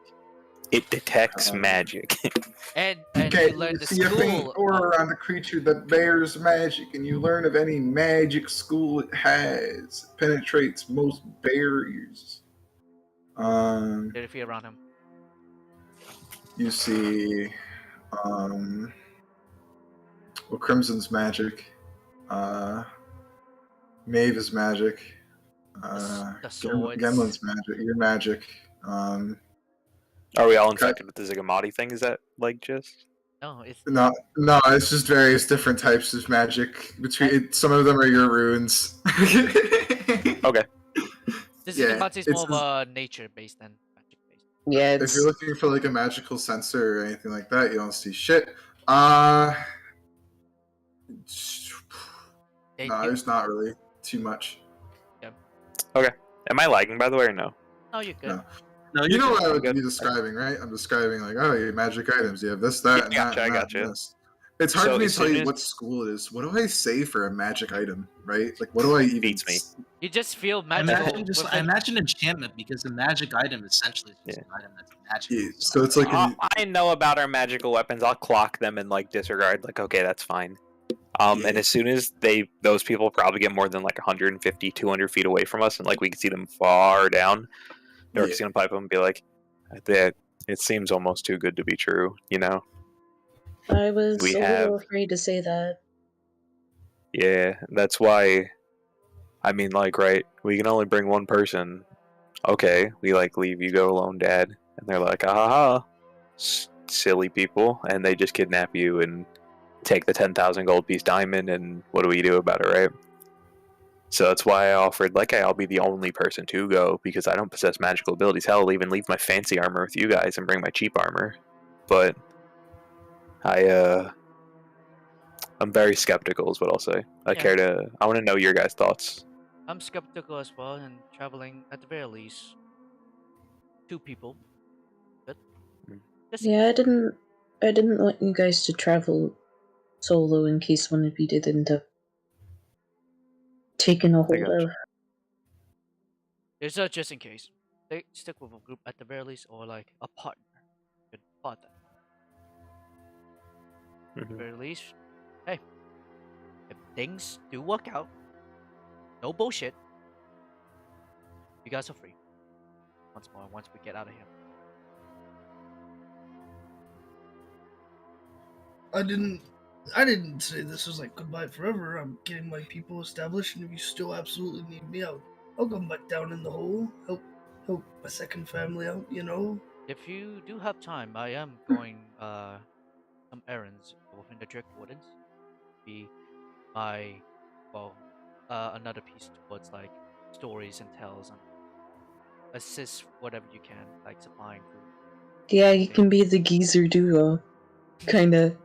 Speaker 8: It detects magic.
Speaker 1: And
Speaker 6: Okay,
Speaker 1: you learn
Speaker 6: you
Speaker 1: the
Speaker 6: see a faint
Speaker 1: school.
Speaker 6: aura around a creature that bears magic, and you learn of any magic school it has. It penetrates most barriers.
Speaker 1: Did it feel around him?
Speaker 6: You see, Crimson's magic, Maeve is magic,
Speaker 1: The swords.
Speaker 6: Gemlin's magic, your magic.
Speaker 8: Are we all infected with the Zigamati thing? Is that like just?
Speaker 1: No, it's
Speaker 6: No, it's just various different types of magic. Some of them are your runes.
Speaker 8: Okay.
Speaker 1: this
Speaker 6: Yeah,
Speaker 1: is
Speaker 6: it's
Speaker 1: more of a nature based than magic based.
Speaker 3: Yeah,
Speaker 6: If
Speaker 3: it's
Speaker 6: you're looking for like a magical sensor or anything like that, you don't see shit. There's not really too much.
Speaker 8: Okay. Am I lagging by the way or no?
Speaker 1: No, you're good.
Speaker 6: No.
Speaker 7: No,
Speaker 6: You
Speaker 7: you
Speaker 6: know
Speaker 7: know
Speaker 6: what I would
Speaker 8: good.
Speaker 6: be describing, right? I'm describing like, oh, your magic items. You have this, that, and that,
Speaker 8: I
Speaker 6: and that,
Speaker 8: gotcha.
Speaker 6: and this. It's hard
Speaker 8: So
Speaker 6: for me to
Speaker 8: as
Speaker 6: tell
Speaker 8: soon
Speaker 6: you
Speaker 8: as-
Speaker 6: what school it is. What do I say for a magic item, right? Like, what do I even?
Speaker 8: Beats me.
Speaker 1: You just feel
Speaker 7: I
Speaker 1: magical.
Speaker 7: imagine enchantment because a magic item essentially is just an item that's magical.
Speaker 6: Yeah, so it's like
Speaker 8: I know about our magical weapons. I'll clock them and like disregard. Like, okay, that's fine. And as soon as those people probably get more than like 150, 200 feet away from us, and like we can see them far down, Dork's gonna pipe them and be like, "That it seems almost too good to be true," you know.
Speaker 3: I was
Speaker 8: We
Speaker 3: a little
Speaker 8: have,
Speaker 3: afraid to say that.
Speaker 8: yeah, that's why. I mean, like, right? We can only bring one person. Okay, we like leave you go alone, Dad, and they're like, ah, silly people, and they just kidnap you and take the 10,000 gold piece diamond, and what do we do about it, right? So that's why I offered, like, hey, I'll be the only person to go because I don't possess magical abilities. Hell, I'll even leave my fancy armor with you guys and bring my cheap armor. But I'm very skeptical, is what I'll say.
Speaker 1: Yeah,
Speaker 8: I want to know your guys' thoughts.
Speaker 1: I'm skeptical as well, and traveling at the very least, 2 people, but
Speaker 8: Mm.
Speaker 1: just in
Speaker 3: Yeah,
Speaker 1: case.
Speaker 3: I didn't want you guys to travel solo in case one of you did end up taking a
Speaker 8: I
Speaker 3: hold
Speaker 8: got
Speaker 3: of.
Speaker 8: you.
Speaker 1: It's just in case. They stick with a group at the very least, or like a partner. Could spot that. At the
Speaker 8: Mhm.
Speaker 1: very least, hey, if things do work out, no bullshit, you guys are free. Once more, once we get out of here.
Speaker 4: I didn't say this was like goodbye forever. I'm getting my people established, and if you still absolutely need me, I'll come back down in the hole, help my second family out. You know.
Speaker 1: If you do have time, I am going some errands within the Drift Wardens. Be my well, another piece towards like stories and tales and assist whatever you can, like supplying food.
Speaker 3: Yeah, you
Speaker 1: Thing.
Speaker 3: can be the geezer duo. Kinda.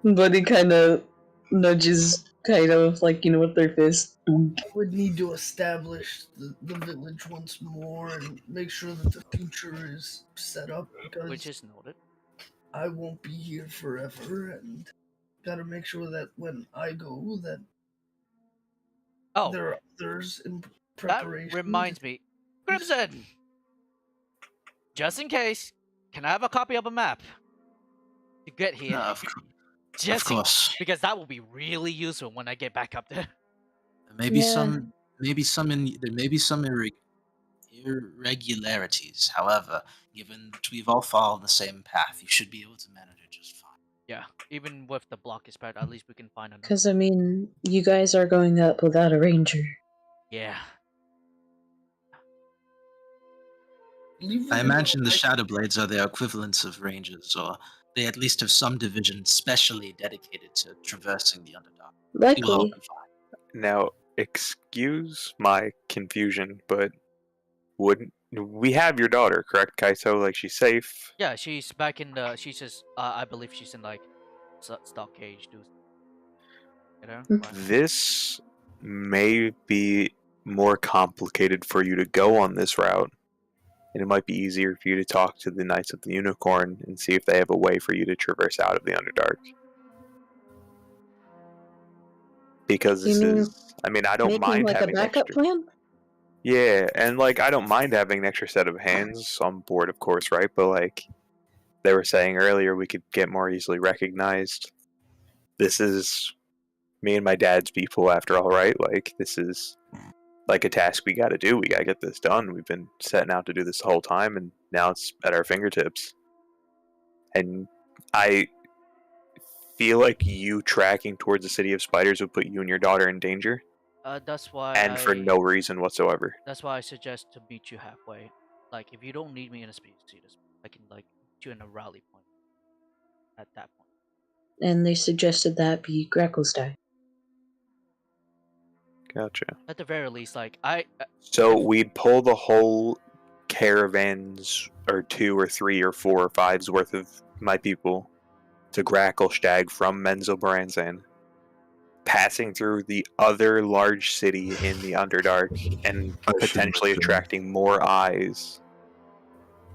Speaker 3: But he kinda nudges, kind of, like, with their fist.
Speaker 4: I would need to establish the village once more and make sure that the future is set up
Speaker 1: Which
Speaker 4: because
Speaker 1: is noted.
Speaker 4: I won't be here forever and gotta make sure that when I go that
Speaker 1: Oh,
Speaker 4: there are others in
Speaker 1: that
Speaker 4: preparation.
Speaker 1: reminds me, Crimson. Just in case, can I have a copy of a map to get here?
Speaker 2: Of
Speaker 1: Just in,
Speaker 2: course.
Speaker 1: because that will be really useful when I get back up there.
Speaker 2: Maybe
Speaker 3: Yeah,
Speaker 2: some, there may be some irregularities. However, given that we've all followed the same path, you should be able to manage it just fine.
Speaker 1: Yeah, even with the block is bad, at least we can find another.
Speaker 3: because, I mean, you guys are going up without a ranger.
Speaker 1: Yeah,
Speaker 4: Leave
Speaker 2: I
Speaker 4: it in my
Speaker 2: imagine the Shadow Blades are the equivalents of rangers, or they at least have some division specially dedicated to traversing the Underdark. You will all
Speaker 3: Likely.
Speaker 2: be fine.
Speaker 8: Now, excuse my confusion, but wouldn't we have your daughter, correct, Kaito? Like, she's safe.
Speaker 1: yeah, she's back in the. She's just. I believe she's in like stock cage, dude. You know, right?
Speaker 8: This may be more complicated for you to go on this route, and it might be easier for you to talk to the Knights of the Unicorn and see if they have a way for you to traverse out of the Underdark. Because
Speaker 3: You
Speaker 8: this
Speaker 3: mean
Speaker 8: is, I mean, I don't
Speaker 3: making,
Speaker 8: mind
Speaker 3: like, a
Speaker 8: having
Speaker 3: backup
Speaker 8: extra.
Speaker 3: plan?
Speaker 8: Yeah, and like, I don't mind having an extra set of hands on board, of course, right? But like they were saying earlier, we could get more easily recognized. This is me and my dad's people, after all, right? Like, this is like a task we got to do. We got to get this done. We've been setting out to do this the whole time, and now it's at our fingertips. And I feel like you tracking towards the city of spiders would put you and your daughter in danger,
Speaker 1: That's why
Speaker 8: and for
Speaker 1: I.
Speaker 8: no reason whatsoever.
Speaker 1: That's why I suggest to meet you halfway. Like, if you don't need me in a speed seat, I can like meet you in a rally point at that point.
Speaker 3: And they suggested that be Gracklestein.
Speaker 8: Gotcha.
Speaker 1: At the very least, like I.
Speaker 8: So
Speaker 1: If
Speaker 8: we'd pull the whole caravans, or 2 or 3 or 4 or 5's worth of my people to Gracklstag from Menzoberranzan, passing through the other large city in the Underdark and
Speaker 6: I should
Speaker 8: potentially
Speaker 6: mention.
Speaker 8: attracting more eyes.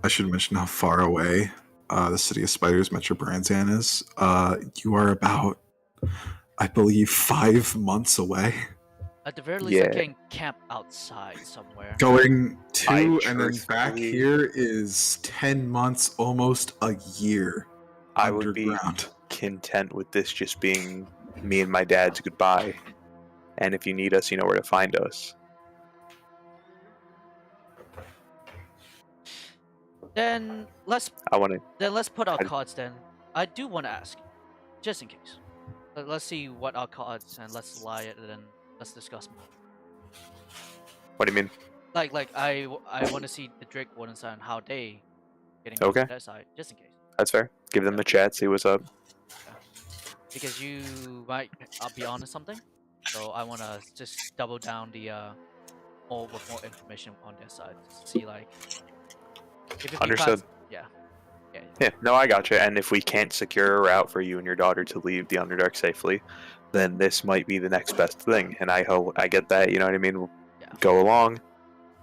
Speaker 6: I should mention how far away the city of spiders, Metro Branzan, is. You are about, I believe, 5 months away.
Speaker 1: at the very least, I
Speaker 8: Yeah,
Speaker 1: can camp outside somewhere.
Speaker 6: Going
Speaker 8: I
Speaker 6: to and then back
Speaker 8: truthfully,
Speaker 6: here is 10 months, almost a year
Speaker 8: I would be
Speaker 6: underground.
Speaker 8: content with this just being me and my dad's goodbye. And if you need us, you know where to find us.
Speaker 1: Then let's
Speaker 8: I want to.
Speaker 1: then let's put our cards. Then I do want to ask. just in case. Let's see what our cards and let's lie it and then let's discuss more.
Speaker 8: What do you mean?
Speaker 1: Like I want to see the Drake Warden side and how they getting on
Speaker 8: Okay,
Speaker 1: their side, just in case.
Speaker 8: that's fair. Give them
Speaker 1: Yeah.
Speaker 8: a chat, see what's up.
Speaker 1: Yeah. Because you might be onto something, so I want to just double down the more with more information on their side to see like if it be
Speaker 8: Understood.
Speaker 1: class. Yeah. Yeah.
Speaker 8: Yeah, no, I gotcha. And if we can't secure a route for you and your daughter to leave the Underdark safely, then this might be the next best thing. And I get that. You know what I mean? We'll
Speaker 1: Yeah.
Speaker 8: go along.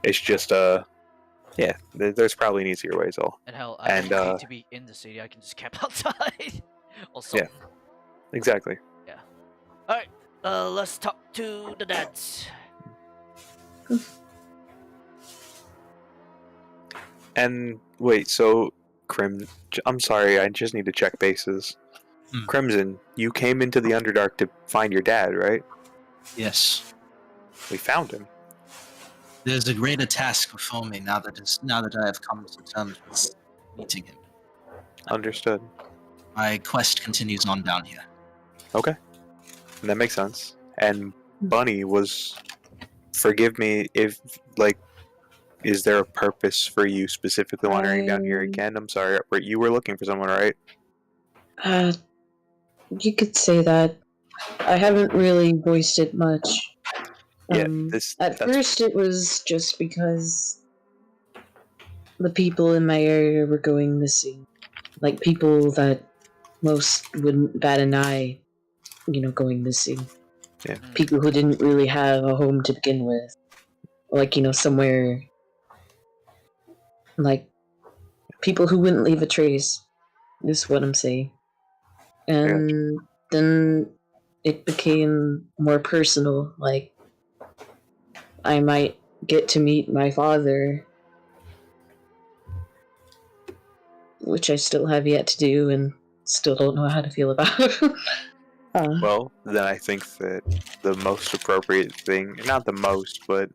Speaker 8: It's just yeah. There's probably an easier way, so.
Speaker 1: And hell, I
Speaker 8: And
Speaker 1: don't need to be in the city. I can just camp outside or something.
Speaker 8: exactly.
Speaker 1: Yeah. All right. Let's talk to the dads.
Speaker 8: And wait, so I'm sorry, I just need to check bases. Crimson, you came into the Underdark to find your dad, right?
Speaker 2: Yes.
Speaker 8: We found him.
Speaker 2: There's a greater task before me now that I have come to terms with meeting him.
Speaker 8: Understood.
Speaker 2: My quest continues on down here.
Speaker 8: Okay. That makes sense. And Bunny was, forgive me if, like, is there a purpose for you specifically wandering down here again? I'm sorry, you were looking for someone, right?
Speaker 3: You could say that. I haven't really voiced it much.
Speaker 8: Yeah,
Speaker 3: At first it was just because the people in my area were going missing. Like people that most wouldn't bat an eye, going missing.
Speaker 8: Yeah.
Speaker 3: People who didn't really have a home to begin with. Like, somewhere, like, people who wouldn't leave a trace, is what I'm saying. And then it became more personal, like, I might get to meet my father, which I still have yet to do and still don't know how to feel about.
Speaker 8: Well, then I think that the most appropriate thing, not the most, but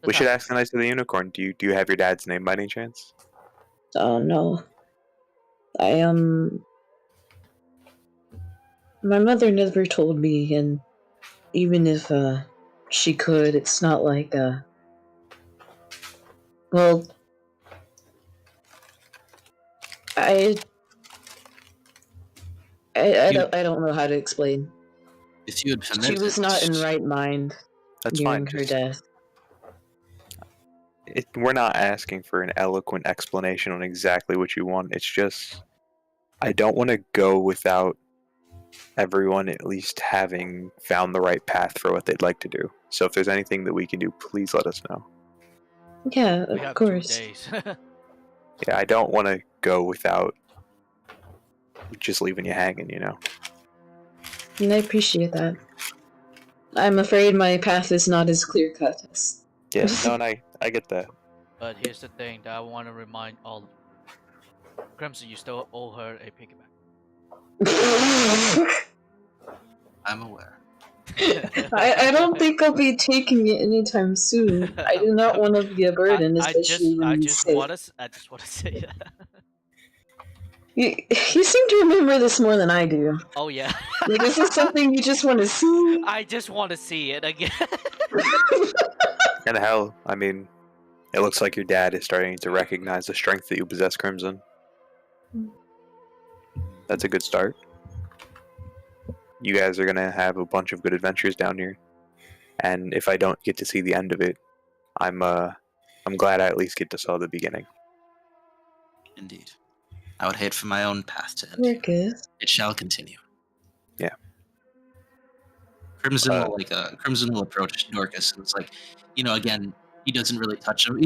Speaker 8: we should ask the Knights of the Unicorn. Do you have your dad's name by any chance?
Speaker 3: Oh no. My mother never told me, and even if she could, it's not like well, I don't know how to explain.
Speaker 2: If you had permitted,
Speaker 3: She was not in right mind
Speaker 8: That's
Speaker 3: during
Speaker 8: fine.
Speaker 3: her death.
Speaker 8: We're not asking for an eloquent explanation on exactly what you want. It's just, I don't want to go without everyone at least having found the right path for what they'd like to do. So if there's anything that we can do, please let us know.
Speaker 3: Yeah,
Speaker 1: We
Speaker 3: of
Speaker 1: have
Speaker 3: course.
Speaker 1: 2 days.
Speaker 8: Yeah, I don't want to go without just leaving you hanging,
Speaker 3: And I appreciate that. I'm afraid my path is not as clear cut as.
Speaker 8: Yeah, no, and I get that.
Speaker 1: But here's the thing that I want to remind all of you. Crimson, you still owe her a piggyback.
Speaker 2: I'm aware.
Speaker 3: I don't think I'll be taking it anytime soon. I do not want to be a burden, especially when you say.
Speaker 1: I just want to say that.
Speaker 3: You seem to remember this more than I do.
Speaker 1: Oh yeah.
Speaker 3: Like, is this something you just want to see?
Speaker 1: I just want to see it again.
Speaker 8: And hell, I mean, it looks like your dad is starting to recognize the strength that you possess, Crimson. That's a good start. You guys are gonna have a bunch of good adventures down here, and if I don't get to see the end of it, I'm glad I at least get to saw the beginning.
Speaker 2: Indeed. I would hate for my own path to end.
Speaker 3: We're good.
Speaker 2: It shall continue.
Speaker 8: Yeah.
Speaker 2: Crimson will approach Dorcas, and it's like, again, he doesn't really touch him.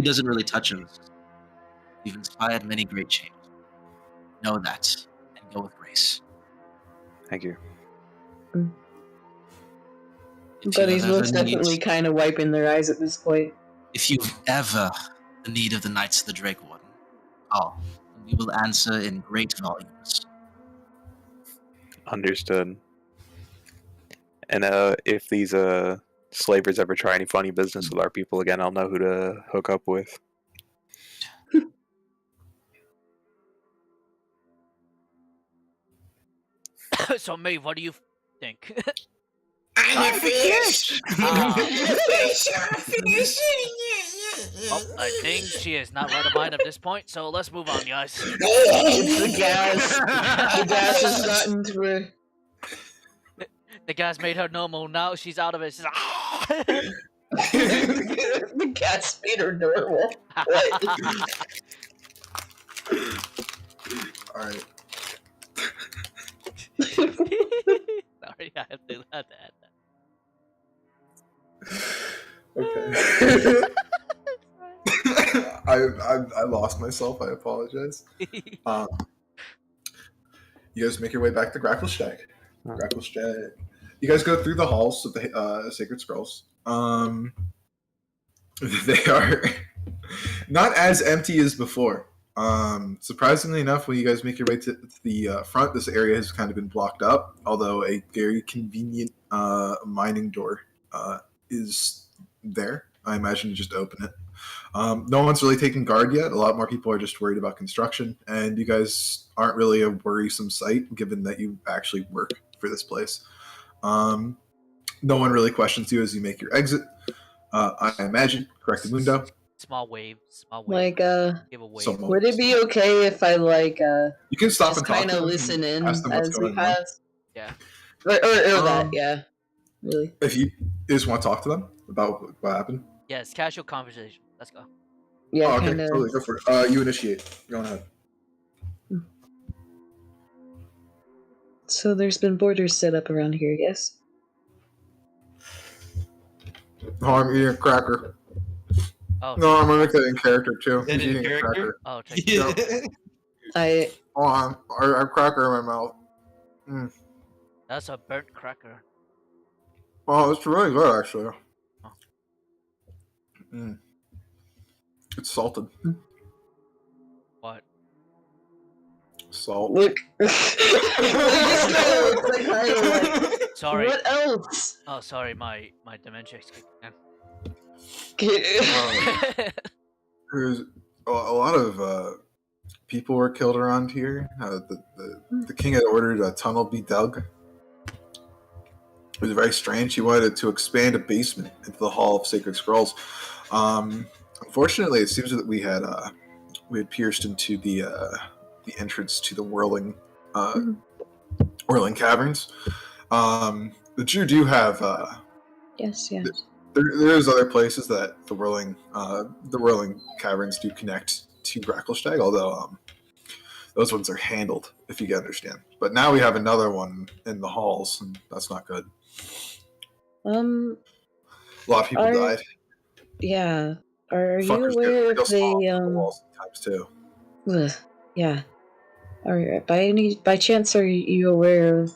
Speaker 2: You've inspired many great changes. Know that, and go with grace.
Speaker 8: Thank you.
Speaker 3: But he's most definitely kind of wiping their eyes at this point.
Speaker 2: If you've ever the need of the Knights of the Drake Warden, call, and we will answer in great volumes.
Speaker 8: Understood. And if these slavers ever try any funny business with our people again, I'll know who to hook up with.
Speaker 1: So, Maeve, what do you think?
Speaker 2: I'm a fish.
Speaker 1: Ah.
Speaker 2: I'm a fish. I'm a fish.
Speaker 1: Well, I think she is not right of mind at this point, so let's move on, guys.
Speaker 3: It's the gas. The gas has gotten to her.
Speaker 1: The gas made her normal. Now she's out of it. She's
Speaker 3: The gas made her normal. What?
Speaker 6: All right.
Speaker 1: Sorry, I have to add that.
Speaker 6: Okay. I lost myself. I apologize. You guys make your way back to Gracklestag. Gracklestag. You guys go through the halls of the Sacred Scrolls. They are not as empty as before. Surprisingly enough, when you guys make your way to the front, this area has kind of been blocked up, although a very convenient mining door is there. I imagine you just open it. No one's really taking guard yet. A lot more people are just worried about construction, and you guys aren't really a worrisome sight, given that you actually work for this place. No one really questions you as you make your exit. I imagine, correct, Mundo?
Speaker 1: Small wave.
Speaker 3: Like,
Speaker 1: Give a wave.
Speaker 6: So
Speaker 3: would it be okay if I
Speaker 6: you can stop
Speaker 3: just
Speaker 6: and talk
Speaker 3: kind
Speaker 6: to
Speaker 3: of
Speaker 6: them,
Speaker 3: listen in
Speaker 6: ask them what's
Speaker 3: as we
Speaker 6: going on.
Speaker 3: pass?
Speaker 1: Yeah.
Speaker 3: Or that, yeah. Really?
Speaker 6: If you just want to talk to them about what happened.
Speaker 1: Yes, casual conversation. Let's go.
Speaker 3: Yeah,
Speaker 6: Oh, okay,
Speaker 3: kind of.
Speaker 6: totally, go for it. You initiate. Go ahead.
Speaker 3: So there's been borders set up around here, yes?
Speaker 6: Oh, I'm eating a cracker.
Speaker 1: Oh,
Speaker 6: No, I'm gonna make that in character too.
Speaker 5: Is that
Speaker 6: He's
Speaker 5: in
Speaker 6: eating a
Speaker 5: character?
Speaker 6: cracker.
Speaker 1: Oh, take it.
Speaker 3: I
Speaker 6: Oh, I have cracker in my mouth.
Speaker 1: That's a burnt cracker.
Speaker 6: Oh, it's really good actually.
Speaker 1: Oh.
Speaker 6: It's salted.
Speaker 1: What?
Speaker 6: Salt.
Speaker 3: look. It's like highlight.
Speaker 1: Sorry.
Speaker 3: What else?
Speaker 1: Oh, sorry. My dementia is kicking in.
Speaker 6: There's a lot of people were killed around here. The king had ordered a tunnel be dug. It was very strange. He wanted to expand a basement into the Hall of Sacred Scrolls. Unfortunately, it seems that we had pierced into the entrance to the whirling caverns. The Jew do have
Speaker 3: yes.
Speaker 6: there's other places that the whirling caverns do connect to Gracklestag, although those ones are handled, if you can understand. But now we have another one in the halls, and that's not good. A lot of people died.
Speaker 3: Yeah. Are you
Speaker 6: Fuckers get
Speaker 3: aware
Speaker 6: real
Speaker 3: if they
Speaker 6: small in the walls sometimes too.
Speaker 3: Yeah. By chance are you aware of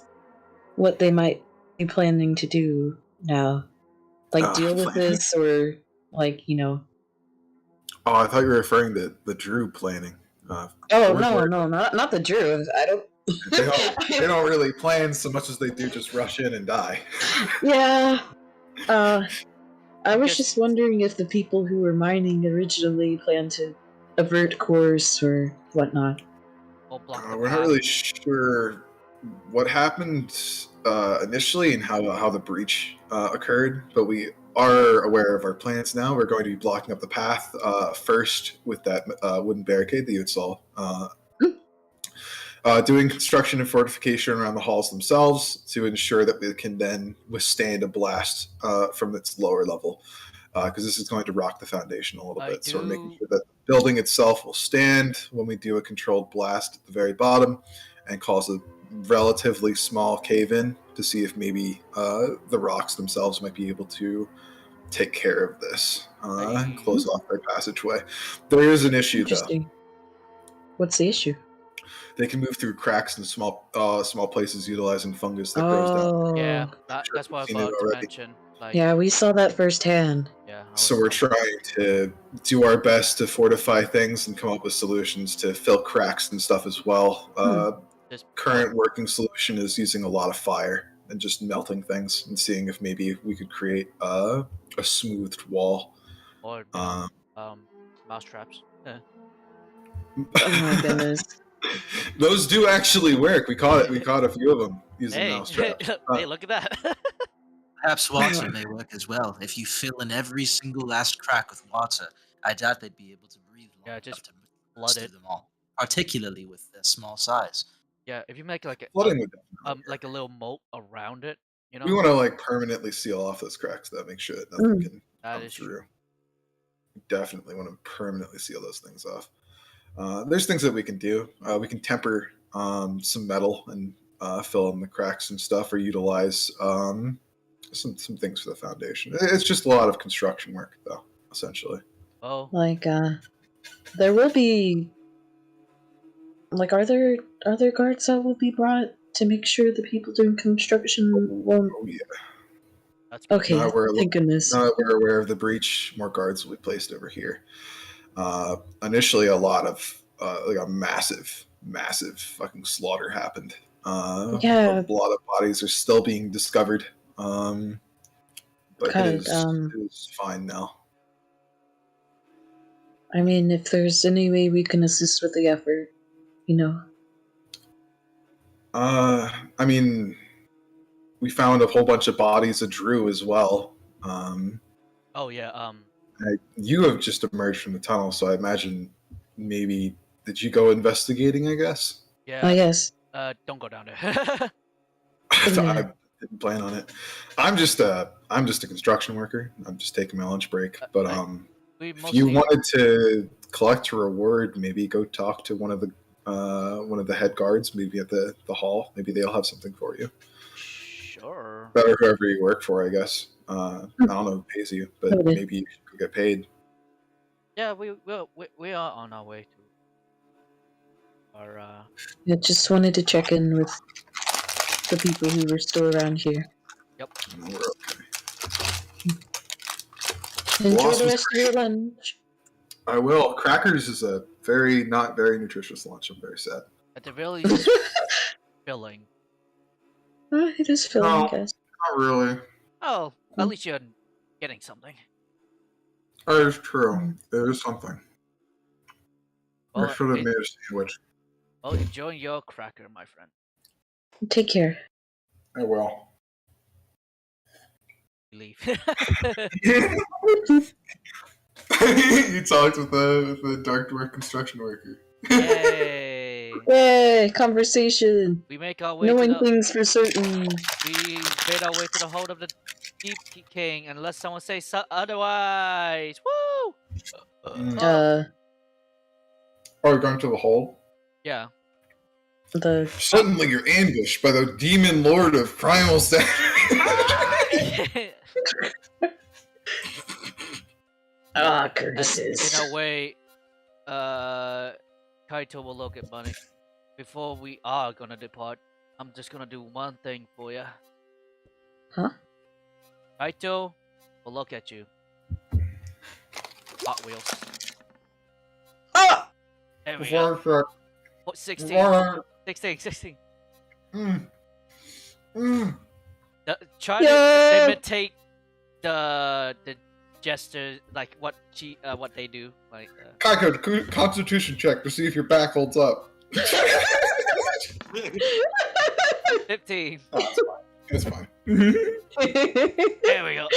Speaker 3: what they might be planning to do now? Like deal with
Speaker 6: Planning?
Speaker 3: this or like,
Speaker 6: Oh, I thought you were referring to the Drew planning.
Speaker 3: Oh no, not the Drew. I don't
Speaker 6: they don't really plan so much as they do just rush in and die.
Speaker 3: Yeah. I was just wondering if the people who were mining originally planned to avert course or whatnot.
Speaker 6: We're not really sure what happened initially and how the breach occurred, but we are aware of our plans now. We're going to be blocking up the path first with that wooden barricade that you saw. Doing construction and fortification around the halls themselves to ensure that we can then withstand a blast from its lower level, because this is going to rock the foundation a little bit. So we're making sure that the building itself will stand when we do a controlled blast at the very bottom and cause a relatively small cave-in to see if maybe the rocks themselves might be able to take care of this, close off their passageway. There is an issue, though.
Speaker 3: What's the issue?
Speaker 6: They can move through cracks in small places utilizing fungus that grows down.
Speaker 1: Yeah, that's what I was about to mention.
Speaker 3: Yeah, we saw that firsthand.
Speaker 1: Yeah.
Speaker 6: So we're trying to do our best to fortify things and come up with solutions to fill cracks and stuff as well. Current working solution is using a lot of fire and just melting things and seeing if maybe we could create a smoothed wall.
Speaker 1: Or mouse traps.
Speaker 3: Oh my goodness.
Speaker 6: Those do actually work. We caught it. We caught a few of them using
Speaker 1: Hey,
Speaker 6: mouse traps.
Speaker 1: hey, look at that.
Speaker 7: Perhaps water may work as well. If you fill in every single last crack with water, I doubt they'd be able to breathe long
Speaker 1: Yeah,
Speaker 7: enough
Speaker 1: just
Speaker 7: to breathe the
Speaker 1: flood
Speaker 7: rest
Speaker 1: it.
Speaker 7: of them all, particularly with their small size.
Speaker 1: Yeah, if you make like
Speaker 6: Flooding would definitely work.
Speaker 1: like a little moat around it, you
Speaker 6: We
Speaker 1: know,
Speaker 6: want to like permanently seal off those cracks. That makes sure that nothing can
Speaker 1: that
Speaker 6: come
Speaker 1: is
Speaker 6: through.
Speaker 1: true.
Speaker 6: We definitely want to permanently seal those things off. There's things that we can do. We can temper some metal and fill in the cracks and stuff, or utilize some things for the foundation. It's just a lot of construction work, though, essentially.
Speaker 1: Oh,
Speaker 3: Like, there will be. Like, are there guards that will be brought to make sure the people doing construction won't?
Speaker 6: Oh yeah.
Speaker 1: that's good.
Speaker 3: Okay,
Speaker 6: Now that we're
Speaker 3: thank goodness.
Speaker 6: now that we're aware of the breach, more guards will be placed over here. Initially, a lot of like a massive fucking slaughter happened.
Speaker 3: Yeah.
Speaker 6: A lot of bodies are still being discovered, but
Speaker 3: God,
Speaker 6: it is fine now.
Speaker 3: I mean, if there's any way we can assist with the effort, you know.
Speaker 6: I mean, we found a whole bunch of bodies of Drew as well.
Speaker 1: Oh yeah.
Speaker 6: You have just emerged from the tunnel, so I imagine maybe did you go investigating? I guess.
Speaker 1: Yeah.
Speaker 3: Yes.
Speaker 1: Don't go down there.
Speaker 6: I didn't plan on it. I'm just a construction worker. I'm just taking my lunch break. But if you wanted to collect a reward, maybe go talk to one of the head guards, maybe at the hall. Maybe they'll have something for you.
Speaker 1: Sure.
Speaker 6: Better whoever you work for, I guess. I don't know who pays you, but maybe you could get paid.
Speaker 1: Yeah, we are on our way to our.
Speaker 3: I just wanted to check in with the people who were still around here.
Speaker 1: Yep.
Speaker 6: We're okay.
Speaker 3: Enjoy the rest of your lunch.
Speaker 6: I will. Crackers is a not very nutritious lunch. I'm very sad.
Speaker 1: At the very least, filling.
Speaker 3: It is filling, I guess.
Speaker 6: Not really.
Speaker 1: Oh, at least you're getting something.
Speaker 6: That is true. There is something.
Speaker 1: Well,
Speaker 6: I should have made a sandwich.
Speaker 1: Well, enjoy your cracker, my friend.
Speaker 3: Take care.
Speaker 6: I will.
Speaker 1: Leave.
Speaker 6: You talked with the dark dwarf construction worker.
Speaker 1: Yay!
Speaker 3: Yay! Conversation.
Speaker 1: We make our way
Speaker 3: Knowing
Speaker 1: to the.
Speaker 3: things for certain.
Speaker 1: We made our way to the hold of the Deep King, unless someone says otherwise. Woo!
Speaker 6: Oh, you're going to the hole?
Speaker 1: Yeah.
Speaker 6: Suddenly you're ambushed by the demon lord of primal sanity.
Speaker 3: Curses.
Speaker 1: In a way, Kaito will look at Bunny. Before we are gonna depart, I'm just gonna do one thing for you.
Speaker 3: Huh?
Speaker 1: Kaito will look at you. Hot Wheels.
Speaker 3: Ah!
Speaker 1: There we go. 16.
Speaker 6: Before-
Speaker 1: 16. Try
Speaker 3: Yeah.
Speaker 1: to imitate the gestures, like what they do. Like
Speaker 6: Kaiko, constitution check to see if your back holds up.
Speaker 1: 15.
Speaker 6: Oh, it's fine.
Speaker 1: There we go.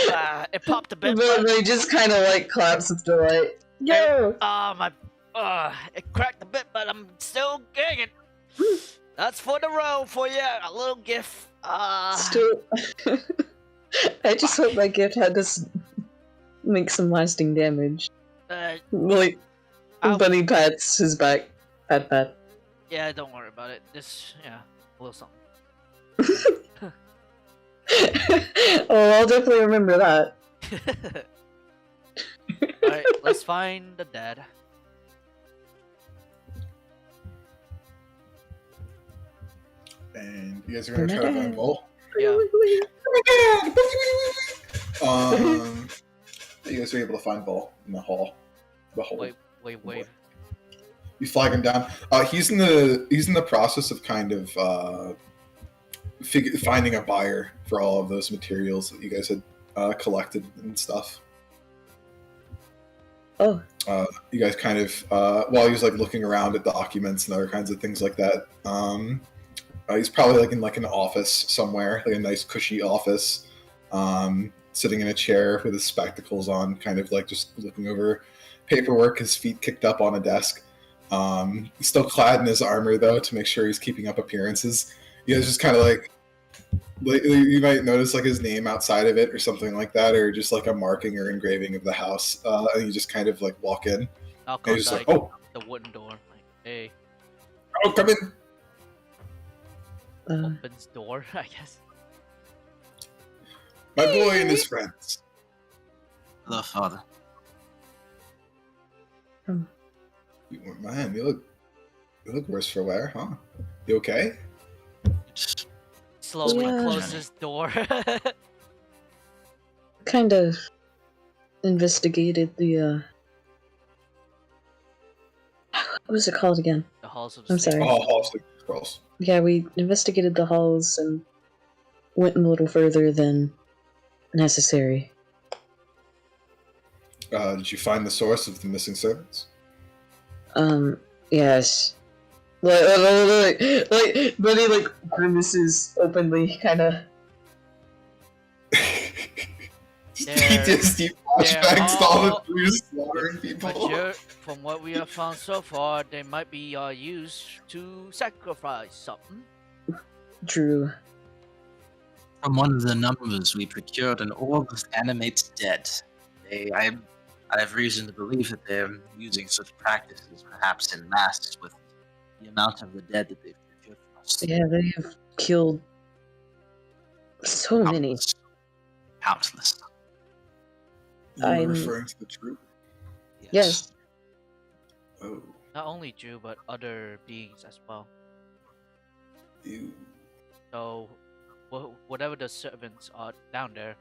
Speaker 1: It popped a bit.
Speaker 3: They just kind of like claps with delight. Yo!
Speaker 1: It cracked a bit, but I'm still gigging. That's for the road for you. A little gift.
Speaker 3: Still. I just hope my gift had to make some lasting damage. Like, Bunny pats his back. Pat.
Speaker 1: Yeah, don't worry about it. Just, a little something.
Speaker 3: Oh, I'll definitely remember that.
Speaker 1: Alright, let's find the dad.
Speaker 6: And you guys are going to try to find Vol?
Speaker 1: Yeah.
Speaker 6: You guys are able to find Vol in the hall. The hole.
Speaker 1: Wait.
Speaker 6: You flag him down. He's in the process of kind of finding a buyer for all of those materials that you guys had collected and stuff.
Speaker 3: Oh,
Speaker 6: You guys kind of, while he's like looking around at documents and other kinds of things like that, he's probably like in like an office somewhere, like a nice cushy office, sitting in a chair with his spectacles on, kind of like just looking over paperwork, his feet kicked up on a desk. He's still clad in his armor though to make sure he's keeping up appearances. You guys just kind of like you might notice like his name outside of it or something like that, or just like a marking or engraving of the house, and you just kind of like walk in.
Speaker 1: Knock
Speaker 6: And
Speaker 1: on
Speaker 6: he's just
Speaker 1: like
Speaker 6: like, "Oh,
Speaker 1: the wooden door. Like, hey,
Speaker 6: oh, come in."
Speaker 1: opens door. I guess.
Speaker 6: My boy and his friends.
Speaker 7: Hello, father.
Speaker 6: Man, you look worse for wear, huh? You okay?
Speaker 1: Slowly
Speaker 3: Yeah.
Speaker 1: closes door.
Speaker 3: kind of investigated the what was it called again?
Speaker 1: The halls of
Speaker 3: I'm
Speaker 1: sleep.
Speaker 3: sorry.
Speaker 6: Oh, Hall of Sleep Scrolls.
Speaker 3: Yeah, we investigated the halls and went a little further than necessary.
Speaker 6: Did you find the source of the missing servants?
Speaker 3: Yes. Like, but he like grimaces openly, kind of.
Speaker 6: PTSD flashbacks to all the Jews slaughtering people.
Speaker 1: From what we have found so far, they might be used to sacrifice something.
Speaker 3: True.
Speaker 7: From one of the numbers, we procured an orb of animates dead. I have reason to believe that they're using such practices, perhaps in mass, with the amount of the dead that they've procured from us.
Speaker 3: Yeah, they have killed so many.
Speaker 7: Countless.
Speaker 6: You were
Speaker 3: I'm-
Speaker 6: referring to the troop?
Speaker 3: Yes.
Speaker 6: Oh,
Speaker 1: Not only Jew, but other beings as well.
Speaker 6: you.
Speaker 1: So, whatever the servants are down there,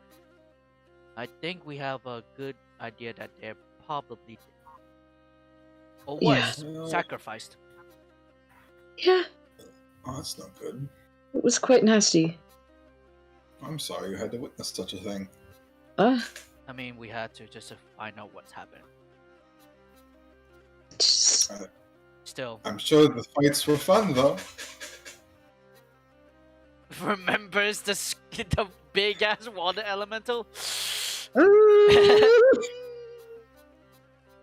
Speaker 1: I think we have a good idea that they're probably or was
Speaker 6: Yeah.
Speaker 1: sacrificed.
Speaker 3: Yeah,
Speaker 6: Oh, that's not good.
Speaker 3: it was quite nasty.
Speaker 6: I'm sorry you had to witness such a thing.
Speaker 1: I mean, we had to just to find out what's happened.
Speaker 3: Just-
Speaker 1: Still,
Speaker 6: I'm sure the fights were fun though.
Speaker 1: remembers the big ass water elemental.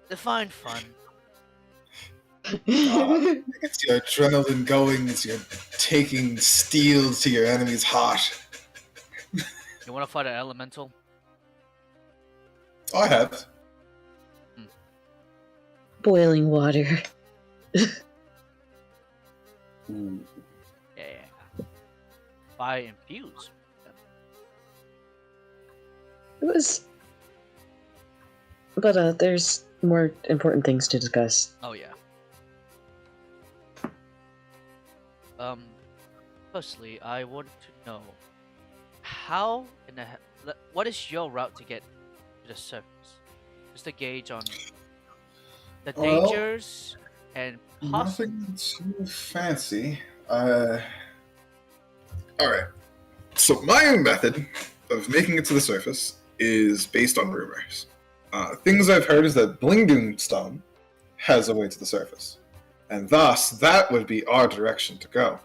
Speaker 1: Define fun.
Speaker 6: I can see your adrenaline going as you're taking steel to your enemy's heart.
Speaker 1: You want to fight an elemental?
Speaker 6: I have.
Speaker 3: Boiling water.
Speaker 6: Ooh.
Speaker 1: Yeah. Fire infuse.
Speaker 3: It was. But there's more important things to discuss.
Speaker 1: Oh yeah. Firstly, I want to know how in the what is your route to get to the surface? Just to gauge on the
Speaker 6: Well,
Speaker 1: dangers and
Speaker 6: Nothing too fancy. Alright. So my own method of making it to the surface is based on rumors. Things I've heard is that Blingdoon Stone has a way to the surface. And thus, that would be our direction to go.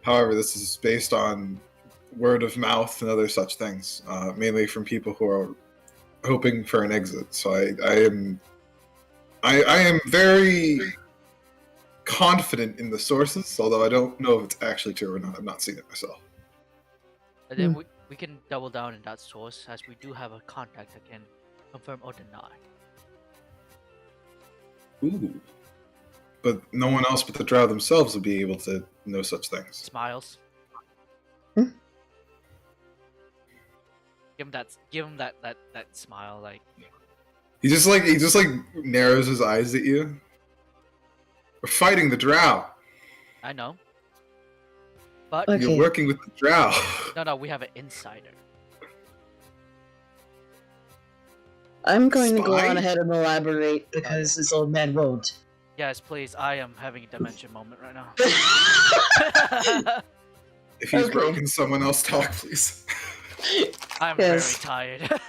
Speaker 6: However, this is based on word of mouth and other such things, mainly from people who are hoping for an exit. So I am very confident in the sources, although I don't know if it's actually true or not. I've not seen it myself.
Speaker 1: and then we can double down in that source as we do have a contact that can confirm or deny.
Speaker 6: Ooh. But no one else but the drow themselves would be able to know such things.
Speaker 1: Smiles.
Speaker 3: Hmm?
Speaker 1: Give him that smile like
Speaker 6: He just like narrows his eyes at you. We're fighting the drow.
Speaker 1: I know. But
Speaker 3: Okay.
Speaker 6: You're working with the drow.
Speaker 1: no, we have an insider.
Speaker 3: I'm going to go
Speaker 6: Spy?
Speaker 3: on ahead and elaborate because this old man won't.
Speaker 1: Yes, please. I am having a dimension moment right now.
Speaker 6: If he's
Speaker 3: Okay.
Speaker 6: broken, someone else talk, please.
Speaker 1: I'm
Speaker 3: Yes.
Speaker 1: very tired.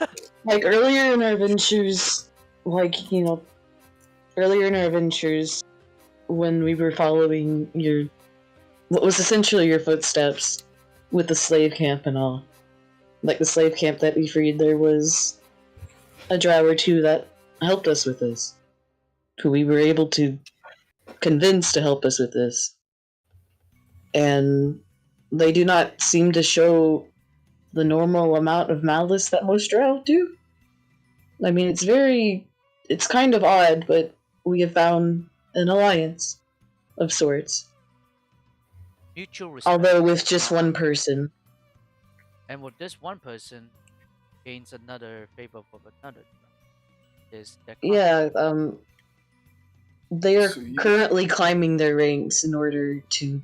Speaker 3: Like earlier in our adventures, like, you know, earlier in our adventures, when we were following what was essentially your footsteps with the slave camp and all, like the slave camp that we freed, there was a drow or two that helped us with this, who we were able to convince to help us with this. And they do not seem to show the normal amount of malice that most drow do. I mean, it's kind of odd, but we have found an alliance of sorts.
Speaker 1: Mutual respect.
Speaker 3: Although with just one person.
Speaker 1: And with this one person, gains another favor from another. Is their
Speaker 3: Yeah, they are
Speaker 6: So you-
Speaker 3: currently climbing their ranks in order to,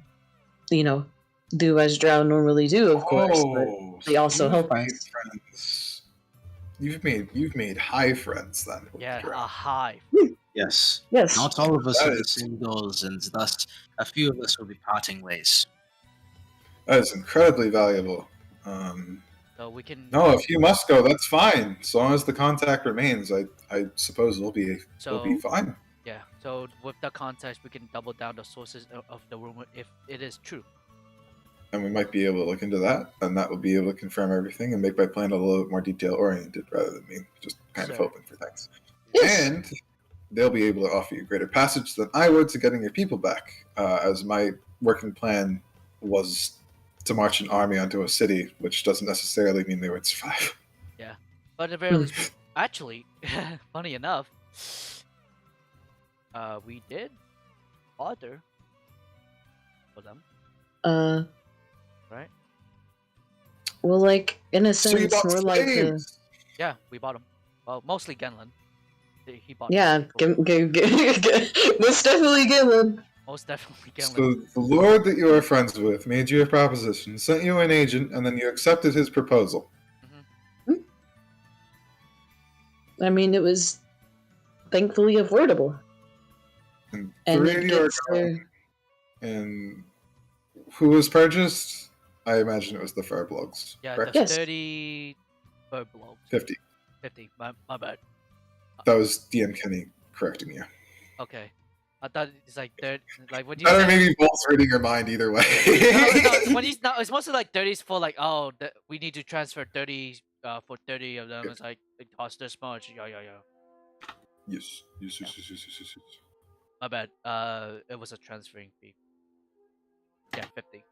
Speaker 3: do as drow normally do, of course, but they also
Speaker 6: you've
Speaker 3: help
Speaker 6: made
Speaker 3: us.
Speaker 6: friends. You've made high friends then. With
Speaker 1: Yeah,
Speaker 6: the
Speaker 1: a
Speaker 6: drow.
Speaker 1: hive.
Speaker 7: Yes.
Speaker 3: Yes.
Speaker 7: Not all of us
Speaker 6: That
Speaker 7: have the
Speaker 6: is-
Speaker 7: same goals, and thus a few of us will be parting ways.
Speaker 6: That is incredibly valuable.
Speaker 1: So we can.
Speaker 6: No, if you must go, that's fine. As long as the contact remains, I suppose we'll be fine.
Speaker 1: Yeah. So with the context, we can double down the sources of the rumor if it is true.
Speaker 6: And we might be able to look into that, and that will be able to confirm everything and make my plan a little bit more detail oriented rather than me just kind of
Speaker 1: Sir.
Speaker 6: hoping for things.
Speaker 3: Yes.
Speaker 6: And they'll be able to offer you greater passage than I would to getting your people back, as my working plan was to march an army onto a city, which doesn't necessarily mean they would survive.
Speaker 1: Yeah. But at the very least, actually, funny enough, we did order for them, right?
Speaker 3: Well, like, in a
Speaker 6: So you
Speaker 3: sense,
Speaker 6: bought
Speaker 3: more like the...
Speaker 6: slaves!
Speaker 1: Yeah, we bought them. Well, mostly Genlin. He bought.
Speaker 3: Yeah, most definitely Gillen.
Speaker 1: Most definitely Genlin.
Speaker 6: So the lord that you are friends with made you a proposition, sent you an agent, and then you accepted his proposal.
Speaker 3: I mean, it was thankfully affordable.
Speaker 6: And
Speaker 3: And
Speaker 6: three
Speaker 3: it
Speaker 6: of you are
Speaker 3: gets
Speaker 6: going. And who was purchased? I imagine it was the Furbloods.
Speaker 1: Yeah,
Speaker 6: correct?
Speaker 1: the
Speaker 3: Yes.
Speaker 1: 30 bird blobs.
Speaker 6: 50.
Speaker 1: 50. My bad.
Speaker 6: That was DM Kenny correcting you.
Speaker 1: Okay. I thought it's like 30. Like when you
Speaker 6: Better
Speaker 1: said.
Speaker 6: maybe Bolt's reading your mind either way.
Speaker 1: No, when he's not, it's mostly like 30s for like, oh, we need to transfer 30 for 30 of them. It's like, it costs this much. Yeah.
Speaker 6: Yes.
Speaker 1: My bad. It was a transferring fee. Yeah, 50.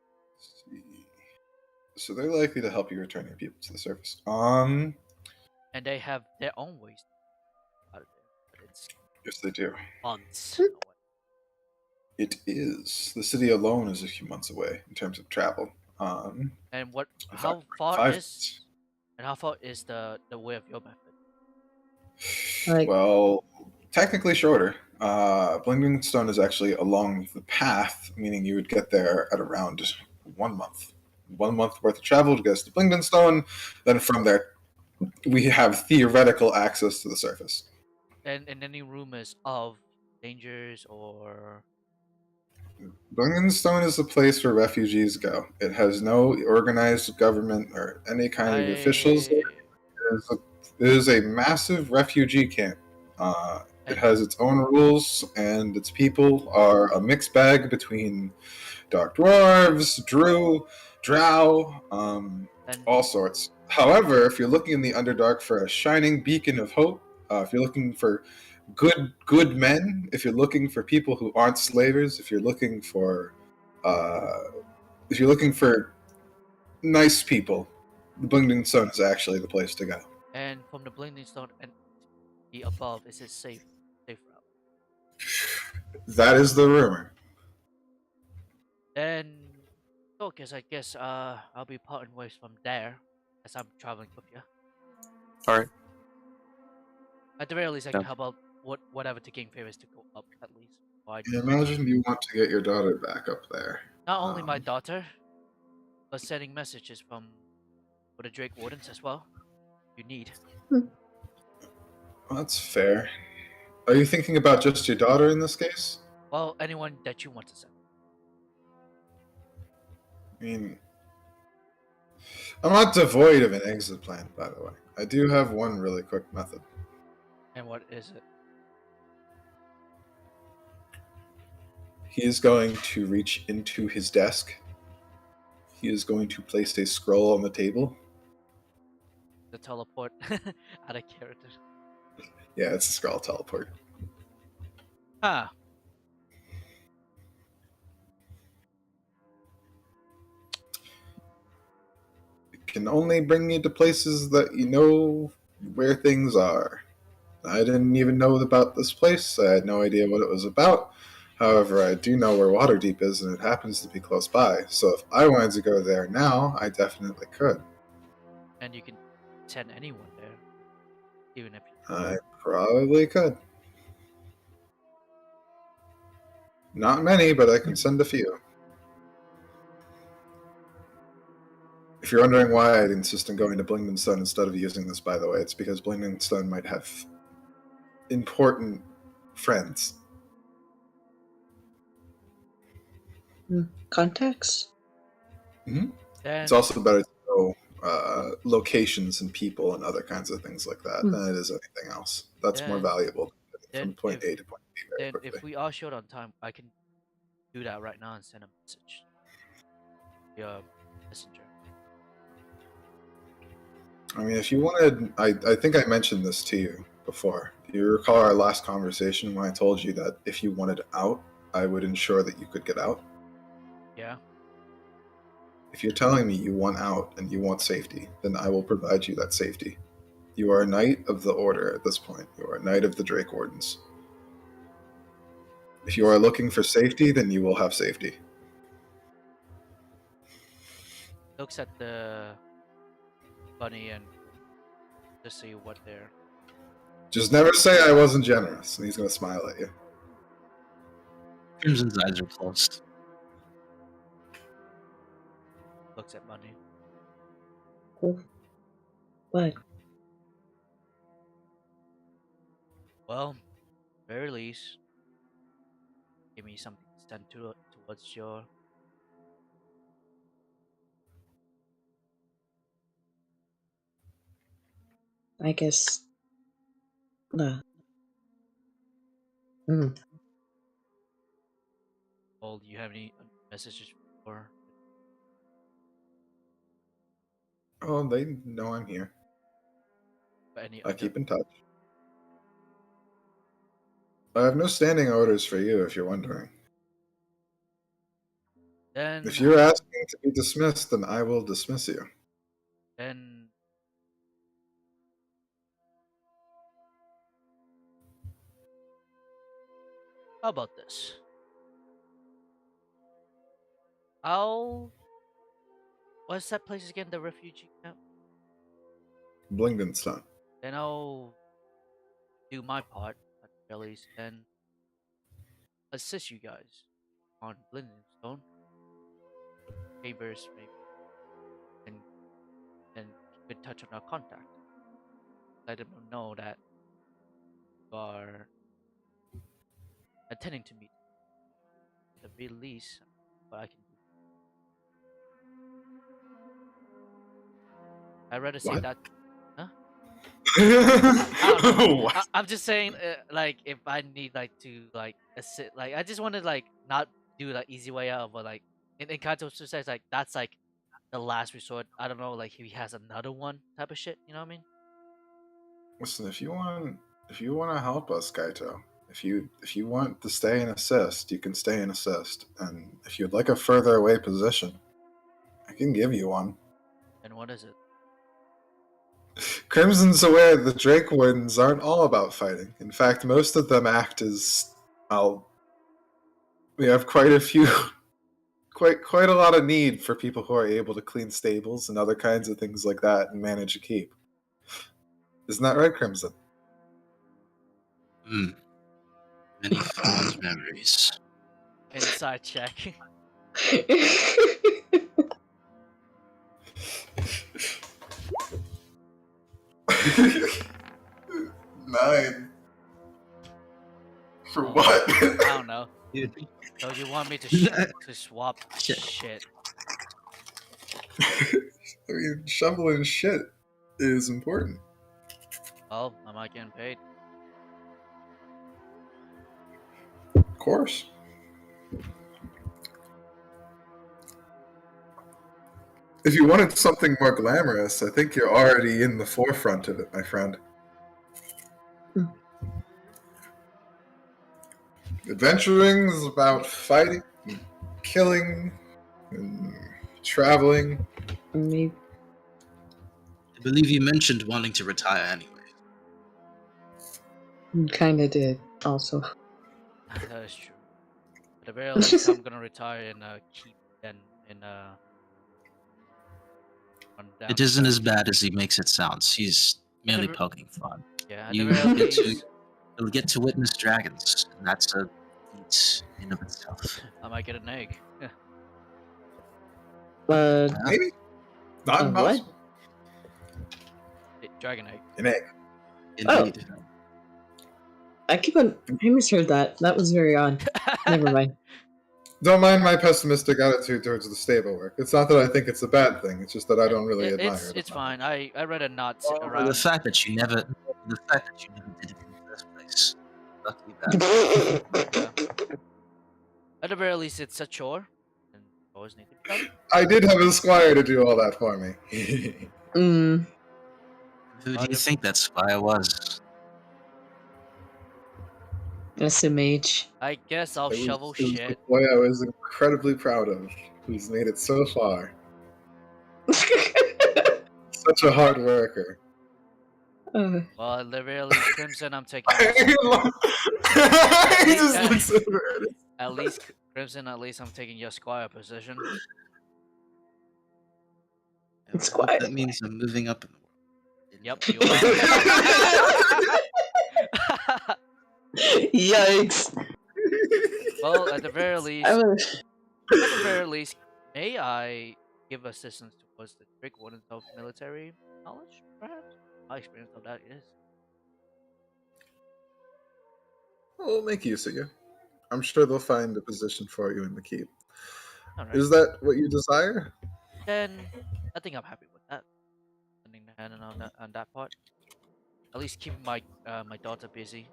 Speaker 6: So they're likely to help you return your people to the surface.
Speaker 1: And they have their own ways out of there. But it's
Speaker 6: Yes, they do.
Speaker 1: months.
Speaker 6: It is. The city alone is a few months away in terms of travel.
Speaker 1: And what?
Speaker 6: in
Speaker 1: How
Speaker 6: fact,
Speaker 1: far
Speaker 6: 5
Speaker 1: is?
Speaker 6: months.
Speaker 1: And how far is the way of your method?
Speaker 3: Like-
Speaker 6: Well, technically shorter. Blinging Stone is actually along the path, meaning you would get there at around 1 month. 1 month worth of travel to get us to Blingden Stone. Then from there, we have theoretical access to the surface.
Speaker 1: And any rumors of dangers or
Speaker 6: Blingden Stone is the place where refugees go. It has no organized government or any kind of officials. It is a massive refugee camp. It has its own rules, and its people are a mixed bag between dark dwarves, drow, all sorts. However, if you're looking in the Underdark for a shining beacon of hope, if you're looking for good men, if you're looking for people who aren't slavers, if you're looking for nice people, the Blingden Stone is actually the place to go.
Speaker 1: And from the Blinging Stone and the above, is it safe route?
Speaker 6: That is the rumor.
Speaker 1: Then, I guess I'll be parting ways from there as I'm traveling with you.
Speaker 8: All right.
Speaker 1: At the very least, I
Speaker 8: Yeah.
Speaker 1: can help out whatever to gain favors to go up at least. Or I
Speaker 6: I imagine you want to get your daughter back up there.
Speaker 1: not only my daughter, but sending messages for the Drake Wardens as well. You need.
Speaker 6: That's fair. Are you thinking about just your daughter in this case?
Speaker 1: Well, anyone that you want to send.
Speaker 6: I mean, I'm not devoid of an exit plan, by the way. I do have one really quick method.
Speaker 1: And what is it?
Speaker 6: He is going to reach into his desk. He is going to place a scroll on the table.
Speaker 1: The teleport out of character.
Speaker 6: Yeah, it's a scroll teleport.
Speaker 1: Ah,
Speaker 6: It can only bring you to places that you know where things are. I didn't even know about this place. I had no idea what it was about. However, I do know where Waterdeep is, and it happens to be close by. So if I wanted to go there now, I definitely could.
Speaker 1: and you can send anyone there, even if you.
Speaker 6: I probably could. Not many, but I can send a few. If you're wondering why I'd insist on going to Blingdenstone instead of using this, by the way, it's because Blingdenstone might have important friends.
Speaker 3: Contacts?
Speaker 1: Then
Speaker 6: It's also better to know locations and people and other kinds of things like that than it is anything else. That's more
Speaker 1: Then-
Speaker 6: valuable
Speaker 1: then
Speaker 6: from point
Speaker 1: if
Speaker 6: A to point B very
Speaker 1: then
Speaker 6: quickly.
Speaker 1: if we are short on time, I can do that right now and send a message via messenger.
Speaker 6: I mean, if you wanted, I think I mentioned this to you before. Do you recall our last conversation when I told you that if you wanted out, I would ensure that you could get out?
Speaker 1: Yeah.
Speaker 6: If you're telling me you want out and you want safety, then I will provide you that safety. You are a knight of the order at this point. You are a knight of the Drake Wardens. If you are looking for safety, then you will have safety.
Speaker 1: Looks at the bunny and just see what they're.
Speaker 6: Just never say I wasn't generous, and he's going to smile at you.
Speaker 7: Crimson's eyes are closed.
Speaker 1: Looks at bunny.
Speaker 3: What?
Speaker 1: Well, very least, give me something to send towards your.
Speaker 3: I guess. No. Hmm.
Speaker 1: Well, do you have any messages for?
Speaker 6: Oh, they know I'm here.
Speaker 1: Any
Speaker 6: I
Speaker 1: other?
Speaker 6: keep in touch. I have no standing orders for you, if you're wondering.
Speaker 1: Then.
Speaker 6: If you're asking to be dismissed, then I will dismiss you.
Speaker 1: Then. How about this? I'll. What's that place again? The refugee camp.
Speaker 6: Blingdenstone.
Speaker 1: Then I'll do my part at the very least and assist you guys on Blindstone. Favors maybe and keep in touch on our contact. Let them know that you are intending to meet. At the very least, what I can do. I'd rather say
Speaker 6: What?
Speaker 1: that. Huh? I don't know.
Speaker 6: What?
Speaker 1: I'm just saying, like, if I need like to like assist, like, I just want to like not do like easy way out, but like in Kato says like that's like the last resort. I don't know, like if he has another one type of shit. You know what I mean?
Speaker 6: Listen, if you want to help us, Kaito, if you want to stay and assist, you can stay and assist. And if you'd like a further away position, I can give you one.
Speaker 1: And what is it?
Speaker 6: Crimson's aware the Drake Wardens aren't all about fighting. In fact, most of them act as well. We have quite a few, quite a lot of need for people who are able to clean stables and other kinds of things like that and manage a keep. Isn't that right, Crimson?
Speaker 7: Hmm. Many fond memories.
Speaker 1: Inside check.
Speaker 6: 9. For
Speaker 1: Oh,
Speaker 6: what?
Speaker 1: I don't know. So you want me to to swap shit?
Speaker 6: I mean, shoveling shit is important.
Speaker 1: Well, am I getting paid?
Speaker 6: Of course. If you wanted something more glamorous, I think you're already in the forefront of it, my friend. Adventuring is about fighting, and killing, and traveling.
Speaker 3: Maybe.
Speaker 7: I believe you mentioned wanting to retire anyway.
Speaker 3: Kind of did, also.
Speaker 1: That is true. At the very least, I'm gonna retire and keep and in on down
Speaker 7: It
Speaker 1: the
Speaker 7: isn't
Speaker 1: track.
Speaker 7: as bad as he makes it sound. He's
Speaker 1: At the
Speaker 7: merely
Speaker 1: ver-
Speaker 7: poking fun.
Speaker 1: yeah, at the
Speaker 7: You
Speaker 1: very
Speaker 7: get to
Speaker 1: least,
Speaker 7: you'll get to witness dragons, and that's a feat in of itself.
Speaker 1: I might get an egg. Yeah.
Speaker 6: Maybe. Not
Speaker 3: what?
Speaker 6: impossible.
Speaker 1: Dragon egg.
Speaker 6: An egg.
Speaker 7: Indeed.
Speaker 3: I misheard that. That was very odd. Never mind.
Speaker 6: Don't mind my pessimistic attitude towards the stable work. It's not that I think it's a bad thing. It's just that I don't really admire it.
Speaker 1: It's fine. I read a not
Speaker 7: Or
Speaker 1: around.
Speaker 7: the fact that you never did it in the first place. Lucky that.
Speaker 1: At the very least, it's a chore, and always need to be done.
Speaker 6: I did have a squire to do all that for me.
Speaker 3: Mm.
Speaker 7: Who do you think that spire was?
Speaker 3: SMH.
Speaker 1: I guess I'll shovel
Speaker 6: it was the
Speaker 1: shit.
Speaker 6: boy I was incredibly proud of, who's made it so far. Such a hard worker.
Speaker 1: Well, at the very least, Crimson, I'm taking.
Speaker 6: He just looks at her.
Speaker 1: At least Crimson, at least I'm taking your squire position.
Speaker 3: It's
Speaker 7: I hope
Speaker 3: quiet.
Speaker 7: that means I'm moving up in the world.
Speaker 1: Yep, you are.
Speaker 3: Yikes.
Speaker 1: Well, at the very least, may I give assistance towards the trick wardens of military knowledge, perhaps? My experience of that is.
Speaker 6: We'll make use of you. I'm sure they'll find a position for you in the keep.
Speaker 1: Alright.
Speaker 6: Is that what you desire?
Speaker 1: Then I think I'm happy with that. Sending the hand on that part. At least keeping my my daughter busy.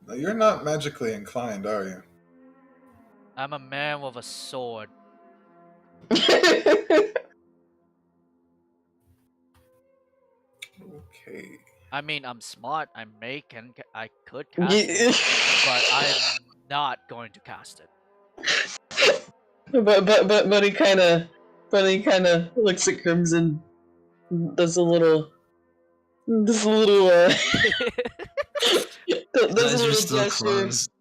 Speaker 6: Now, you're not magically inclined, are you?
Speaker 1: I'm a man with a sword.
Speaker 6: Okay.
Speaker 1: I mean, I'm smart. I could cast it, but I'm not going to cast it.
Speaker 3: but he kind of looks at Crimson, does a little
Speaker 7: His
Speaker 3: does
Speaker 7: eyes
Speaker 3: a
Speaker 7: are
Speaker 3: little
Speaker 7: still
Speaker 3: gesture.
Speaker 7: closed.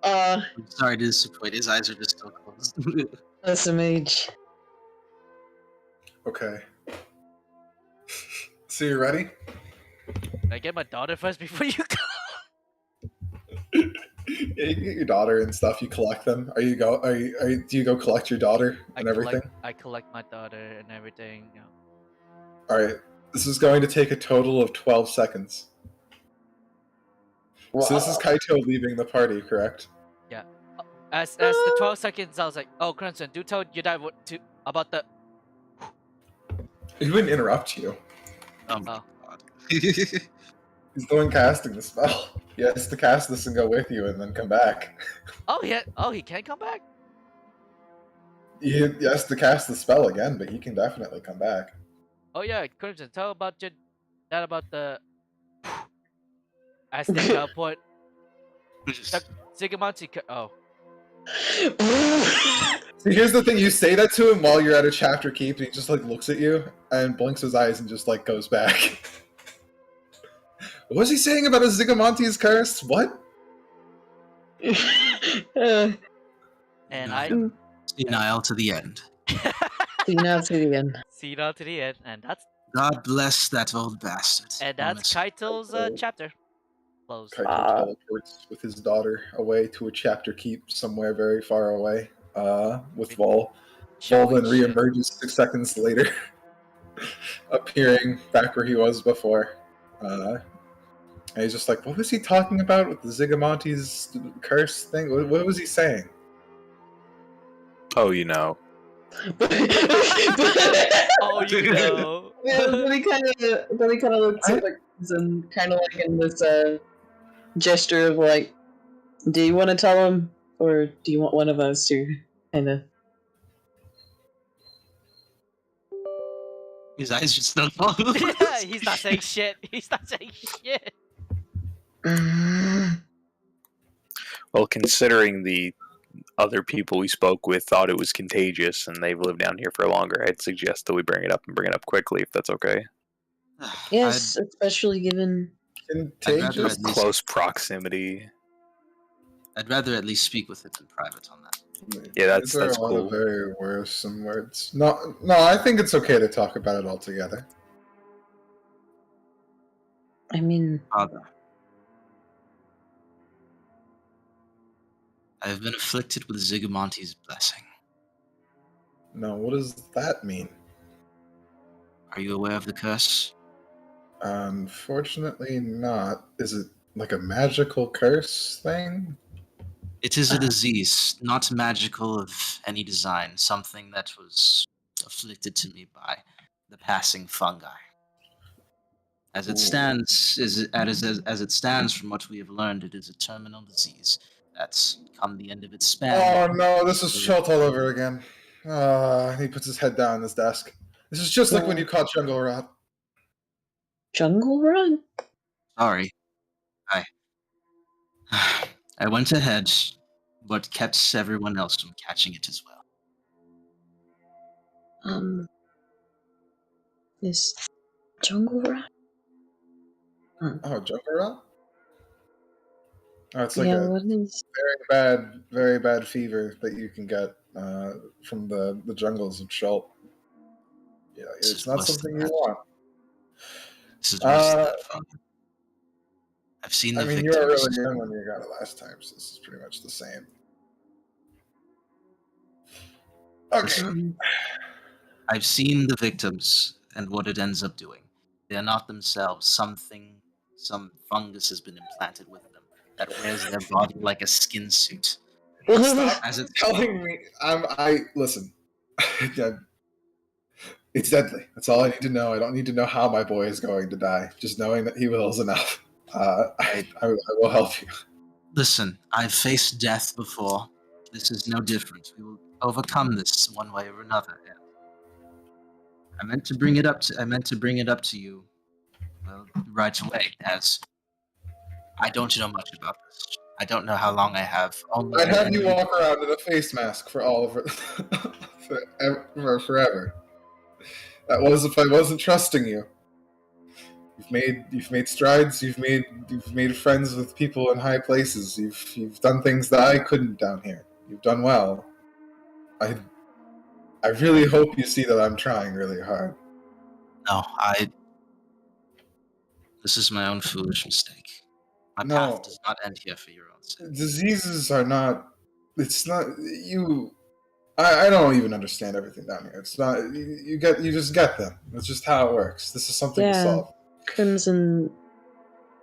Speaker 7: I'm sorry to disappoint. His eyes are just still closed.
Speaker 3: SMH.
Speaker 6: Okay. So you ready?
Speaker 1: Can I get my daughter first before you go?
Speaker 6: Yeah, you can get your daughter and stuff. You collect them. Do you go collect your daughter and everything?
Speaker 1: I collect my daughter and everything. You know.
Speaker 6: All right. This is going to take a total of 12 seconds. So this is Kaito leaving the party, correct?
Speaker 1: Yeah. As the 12 seconds, I was like, "Oh, Crimson, do tell your dad about the."
Speaker 6: He wouldn't interrupt you.
Speaker 7: Oh my
Speaker 1: Oh.
Speaker 7: god.
Speaker 6: He's going casting the spell. He has to cast this and go with you and then come back.
Speaker 1: Oh, yeah. Oh, he can come back.
Speaker 6: He has to cast the spell again, but he can definitely come back.
Speaker 1: Oh yeah, Crimson, tell about your dad about the. As they teleport. Zigamonti. Oh.
Speaker 6: See, here's the thing: you say that to him while you're at a chapter keep, and he just like looks at you and blinks his eyes and just like goes back. What was he saying about a Zigamonti's curse? What?
Speaker 1: And I.
Speaker 7: Senile to the end.
Speaker 3: Senile to the end.
Speaker 1: Senile to the end, and that's
Speaker 7: God bless that old bastard.
Speaker 1: that's Kaito's chapter. Closed.
Speaker 6: Kaito teleports with his daughter away to a chapter keep somewhere very far away. With Vol. Vol then reemerges 6 seconds later, appearing back where he was before. And he's just like, what was he talking about with the Zigamonti's curse thing? What was he saying?
Speaker 8: Oh, you know.
Speaker 1: Oh, you know.
Speaker 3: But he kind of looks at like And kind of like in this gesture of like, do you want to tell him, or do you want one of us to kind of?
Speaker 7: His eyes just don't follow.
Speaker 1: Yeah, he's not saying shit. He's not saying shit.
Speaker 8: Well, considering the other people we spoke with thought it was contagious and they've lived down here for longer, I'd suggest that we bring it up and bring it up quickly if that's okay.
Speaker 3: Yes, especially given.
Speaker 7: I'd rather
Speaker 6: Contagious?
Speaker 7: at least
Speaker 8: Close proximity.
Speaker 7: I'd rather at least speak with him in private on that.
Speaker 8: Yeah,
Speaker 6: There are
Speaker 8: that's
Speaker 6: a lot
Speaker 8: cool.
Speaker 6: of very worrisome words. No, I think it's okay to talk about it all together.
Speaker 3: I mean,
Speaker 7: Father, I have been afflicted with Zigamonti's blessing.
Speaker 6: No, what does that mean?
Speaker 7: Are you aware of the curse?
Speaker 6: Unfortunately, not. Is it like a magical curse thing?
Speaker 7: It is a disease, not magical of any design, something that was afflicted to me by the passing fungi. As it stands, as it stands, from what we have learned, it is a terminal disease. That's come the end of its span.
Speaker 6: Oh no, this is Schultz all over again. He puts his head down on his desk. This is just like when you caught Jungle Rot.
Speaker 3: Jungle Run?
Speaker 7: Sorry, I I went ahead, but kept everyone else from catching it as well.
Speaker 3: This Jungle Run?
Speaker 6: Oh, Jungle Rot? Oh, it's like
Speaker 3: Yeah,
Speaker 6: a
Speaker 3: what is?
Speaker 6: very bad fever that you can get from the jungles of Schultz. Yeah,
Speaker 7: This
Speaker 6: it's
Speaker 7: is
Speaker 6: not
Speaker 7: worse than
Speaker 6: something you
Speaker 7: that.
Speaker 6: want.
Speaker 7: This is worse than
Speaker 6: Uh,
Speaker 7: that, Father. I've seen the
Speaker 6: I mean, you were
Speaker 7: victims.
Speaker 6: really young when you got it last time, so this is pretty much the same. Okay.
Speaker 7: Listen, I've seen the victims and what it ends up doing. They are not themselves. Some fungus has been implanted with them that wears their body like a skin suit.
Speaker 6: Stop
Speaker 7: As it,
Speaker 6: telling me. I listen. Yeah, it's deadly. That's all I need to know. I don't need to know how my boy is going to die. Just knowing that he will is enough. I will help you.
Speaker 7: listen, I've faced death before. This is no different. We will overcome this one way or another. And I meant to bring it up to you, well, right away, as I don't know much about this. I don't know how long I have. Only
Speaker 6: I'd
Speaker 7: I
Speaker 6: have you
Speaker 7: entered.
Speaker 6: walk around in a face mask for all of for forever. That was if I wasn't trusting you. You've made strides. You've made friends with people in high places. You've done things that I couldn't down here. You've done well. I really hope you see that I'm trying really hard.
Speaker 7: No, this is my own foolish mistake. My path
Speaker 6: No,
Speaker 7: does not end here for your own sake.
Speaker 6: diseases are not. It's not you. I don't even understand everything down here. It's not you just get them. That's just how it works. This is something to
Speaker 3: Yeah,
Speaker 6: solve.
Speaker 3: Crimson.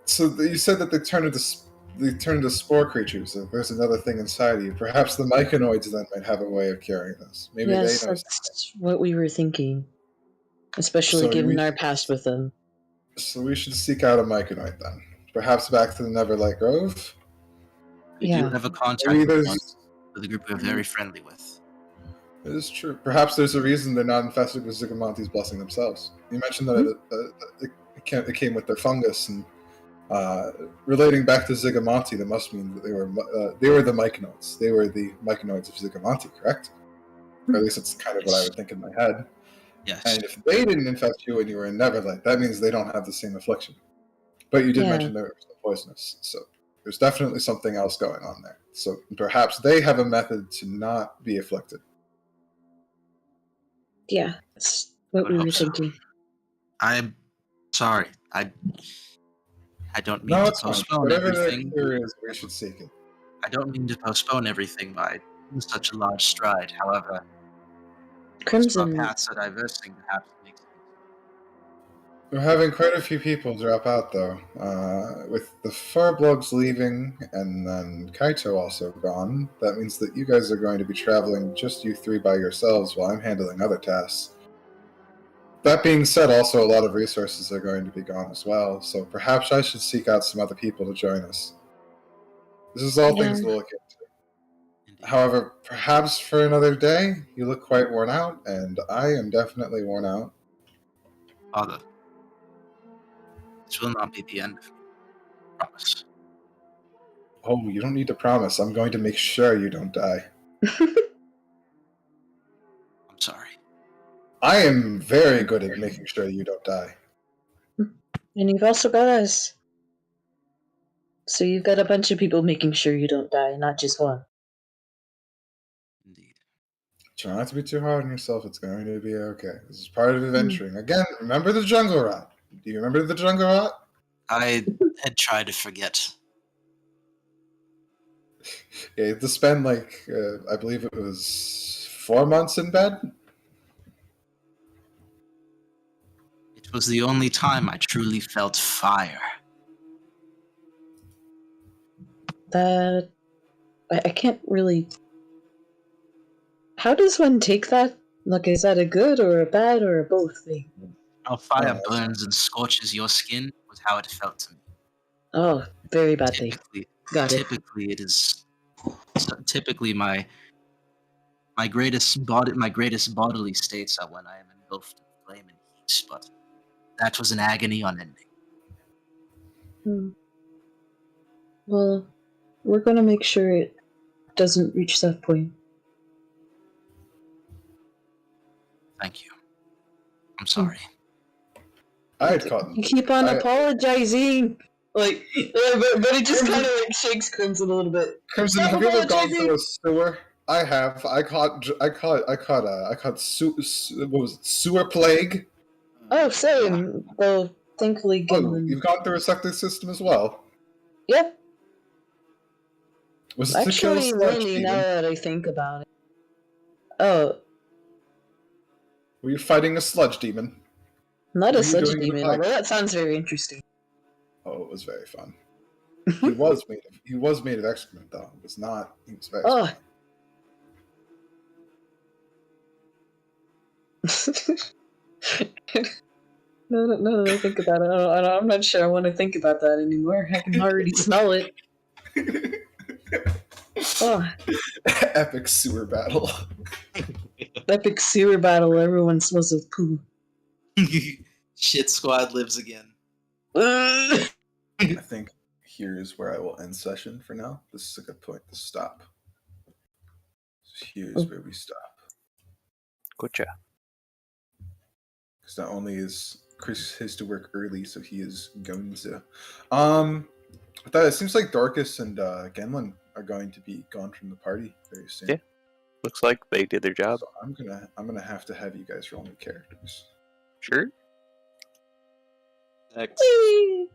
Speaker 6: So you said that they turn into spore creatures. If there's another thing inside of you, perhaps the myconoids then might have a way of curing this. Maybe they
Speaker 3: Yes,
Speaker 6: know.
Speaker 3: that's what we were thinking. Especially
Speaker 6: So
Speaker 3: given our past with them.
Speaker 6: so we should seek out a myconoid then. Perhaps back to the Neverlight Grove.
Speaker 7: We
Speaker 3: Yeah.
Speaker 7: do have a contact
Speaker 6: Maybe
Speaker 7: with
Speaker 6: there's.
Speaker 7: a group we're very friendly with.
Speaker 6: It is true. Perhaps there's a reason they're not infested with Zigamonti's blessing themselves. You mentioned that it came with their fungus, and relating back to Zigamonti, that must mean that they were the myconoids. They were the myconoids of Zigamonti, correct? Or at least that's kind of what I would think in my head.
Speaker 7: Yes.
Speaker 6: And if they didn't infect you when you were in Neverlight, that means they don't have the same affliction. But you did mention they were poisonous, so there's definitely something else going on there. So perhaps they have a method to not be afflicted.
Speaker 3: Yeah, that's what we were thinking.
Speaker 7: I'm sorry. I don't mean
Speaker 6: No,
Speaker 7: to
Speaker 6: it's fine.
Speaker 7: postpone
Speaker 6: Whatever the
Speaker 7: everything.
Speaker 6: cure is, we should seek it.
Speaker 7: I don't mean to postpone everything by such a large stride. However,
Speaker 3: Crimson.
Speaker 7: our paths are diversing. Perhaps it makes
Speaker 6: We're having quite a few people drop out, though. With the Farblogs leaving and then Kaito also gone, that means that you guys are going to be traveling just you three by yourselves while I'm handling other tasks. That being said, also a lot of resources are going to be gone as well, so perhaps I should seek out some other people to join us. This is all
Speaker 3: Yeah.
Speaker 6: things to look into.
Speaker 7: Indeed.
Speaker 6: However, perhaps for another day, you look quite worn out, and I am definitely worn out.
Speaker 7: Father, this will not be the end of me. Promise.
Speaker 6: Oh, you don't need to promise. I'm going to make sure you don't die.
Speaker 7: I'm sorry.
Speaker 6: I am very good at making sure you don't die.
Speaker 3: And you've also got us. So you've got a bunch of people making sure you don't die, not just one.
Speaker 7: Indeed.
Speaker 6: Try not to be too hard on yourself. It's going to be okay. This is part of adventuring. Again, remember the jungle rot. Do you remember the jungle rot?
Speaker 7: I had tried to forget.
Speaker 6: Yeah, you have to spend I believe it was 4 months in bed.
Speaker 7: It was the only time I truly felt fire.
Speaker 3: That I can't really. How does one take that? Like, is that a good or a bad or a both thing?
Speaker 7: How fire
Speaker 6: Oh,
Speaker 7: burns and scorches your skin was how it felt to me.
Speaker 3: Oh, very bad thing. Got it.
Speaker 7: Typically, it is. Typically, my greatest bodily states are when I am engulfed in flame and heat, but that was an agony unending.
Speaker 3: Hmm. Well, we're gonna make sure it doesn't reach that point.
Speaker 7: Thank you. I'm sorry.
Speaker 6: I had caught.
Speaker 3: You keep on
Speaker 6: I-
Speaker 3: apologizing. But it just kind of like shakes Crimson a little bit.
Speaker 6: Crimson,
Speaker 3: Stop
Speaker 6: have you ever gone
Speaker 3: apologizing!
Speaker 6: through a sewer? I have. I caught what was it? Sewer plague.
Speaker 3: Oh, same. Though, thankfully,
Speaker 6: Oh,
Speaker 3: Gimlin.
Speaker 6: you've gone through a septic system as well.
Speaker 3: Yep.
Speaker 6: Was it to kill a
Speaker 3: Actually,
Speaker 6: sludge
Speaker 3: really,
Speaker 6: demon?
Speaker 3: now that I think about it. Oh,
Speaker 6: Were you fighting a sludge demon?
Speaker 3: not
Speaker 6: Were
Speaker 3: a
Speaker 6: you
Speaker 3: sludge
Speaker 6: doing the
Speaker 3: demon,
Speaker 6: fight?
Speaker 3: although that sounds very interesting.
Speaker 6: Oh, it was very fun. He was made of excrement though. It was not. He was very
Speaker 3: Oh. No, that I think about it, I'm not sure I want to think about that anymore. I can already smell it. Oh,
Speaker 6: Epic sewer battle.
Speaker 3: epic sewer battle. Everyone smells of poo.
Speaker 7: Shit Squad lives again.
Speaker 6: I think here is where I will end session for now. This is a good point to stop. Here's where we stop.
Speaker 8: Gotcha.
Speaker 6: Because not only is Chris has to work early, so he is going to. But that it seems like Dorcas and Genlin are going to be gone from the party very soon.
Speaker 8: Yeah. Looks like they did their job.
Speaker 6: So I'm gonna have to have you guys roll new characters.
Speaker 8: Sure.
Speaker 7: Next.
Speaker 3: Whee!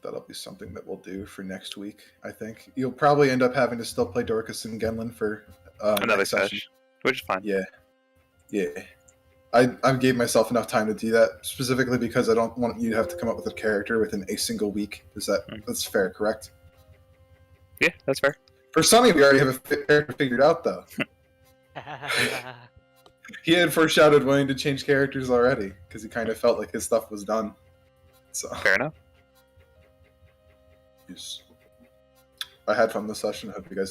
Speaker 6: That'll be something that we'll do for next week. I think you'll probably end up having to still play Dorcas and Genlin for
Speaker 8: Another
Speaker 6: next session.
Speaker 8: session, which is fine.
Speaker 6: Yeah. I gave myself enough time to do that specifically because I don't want you to have to come up with a character within a single week. That's fair, correct?
Speaker 8: Yeah, that's fair.
Speaker 6: For Sunny, we already have a character figured out, though. He had foreshadowed wanting to change characters already because he kind of felt like his stuff was done. So
Speaker 8: Fair enough.
Speaker 6: I had fun this session. I hope you guys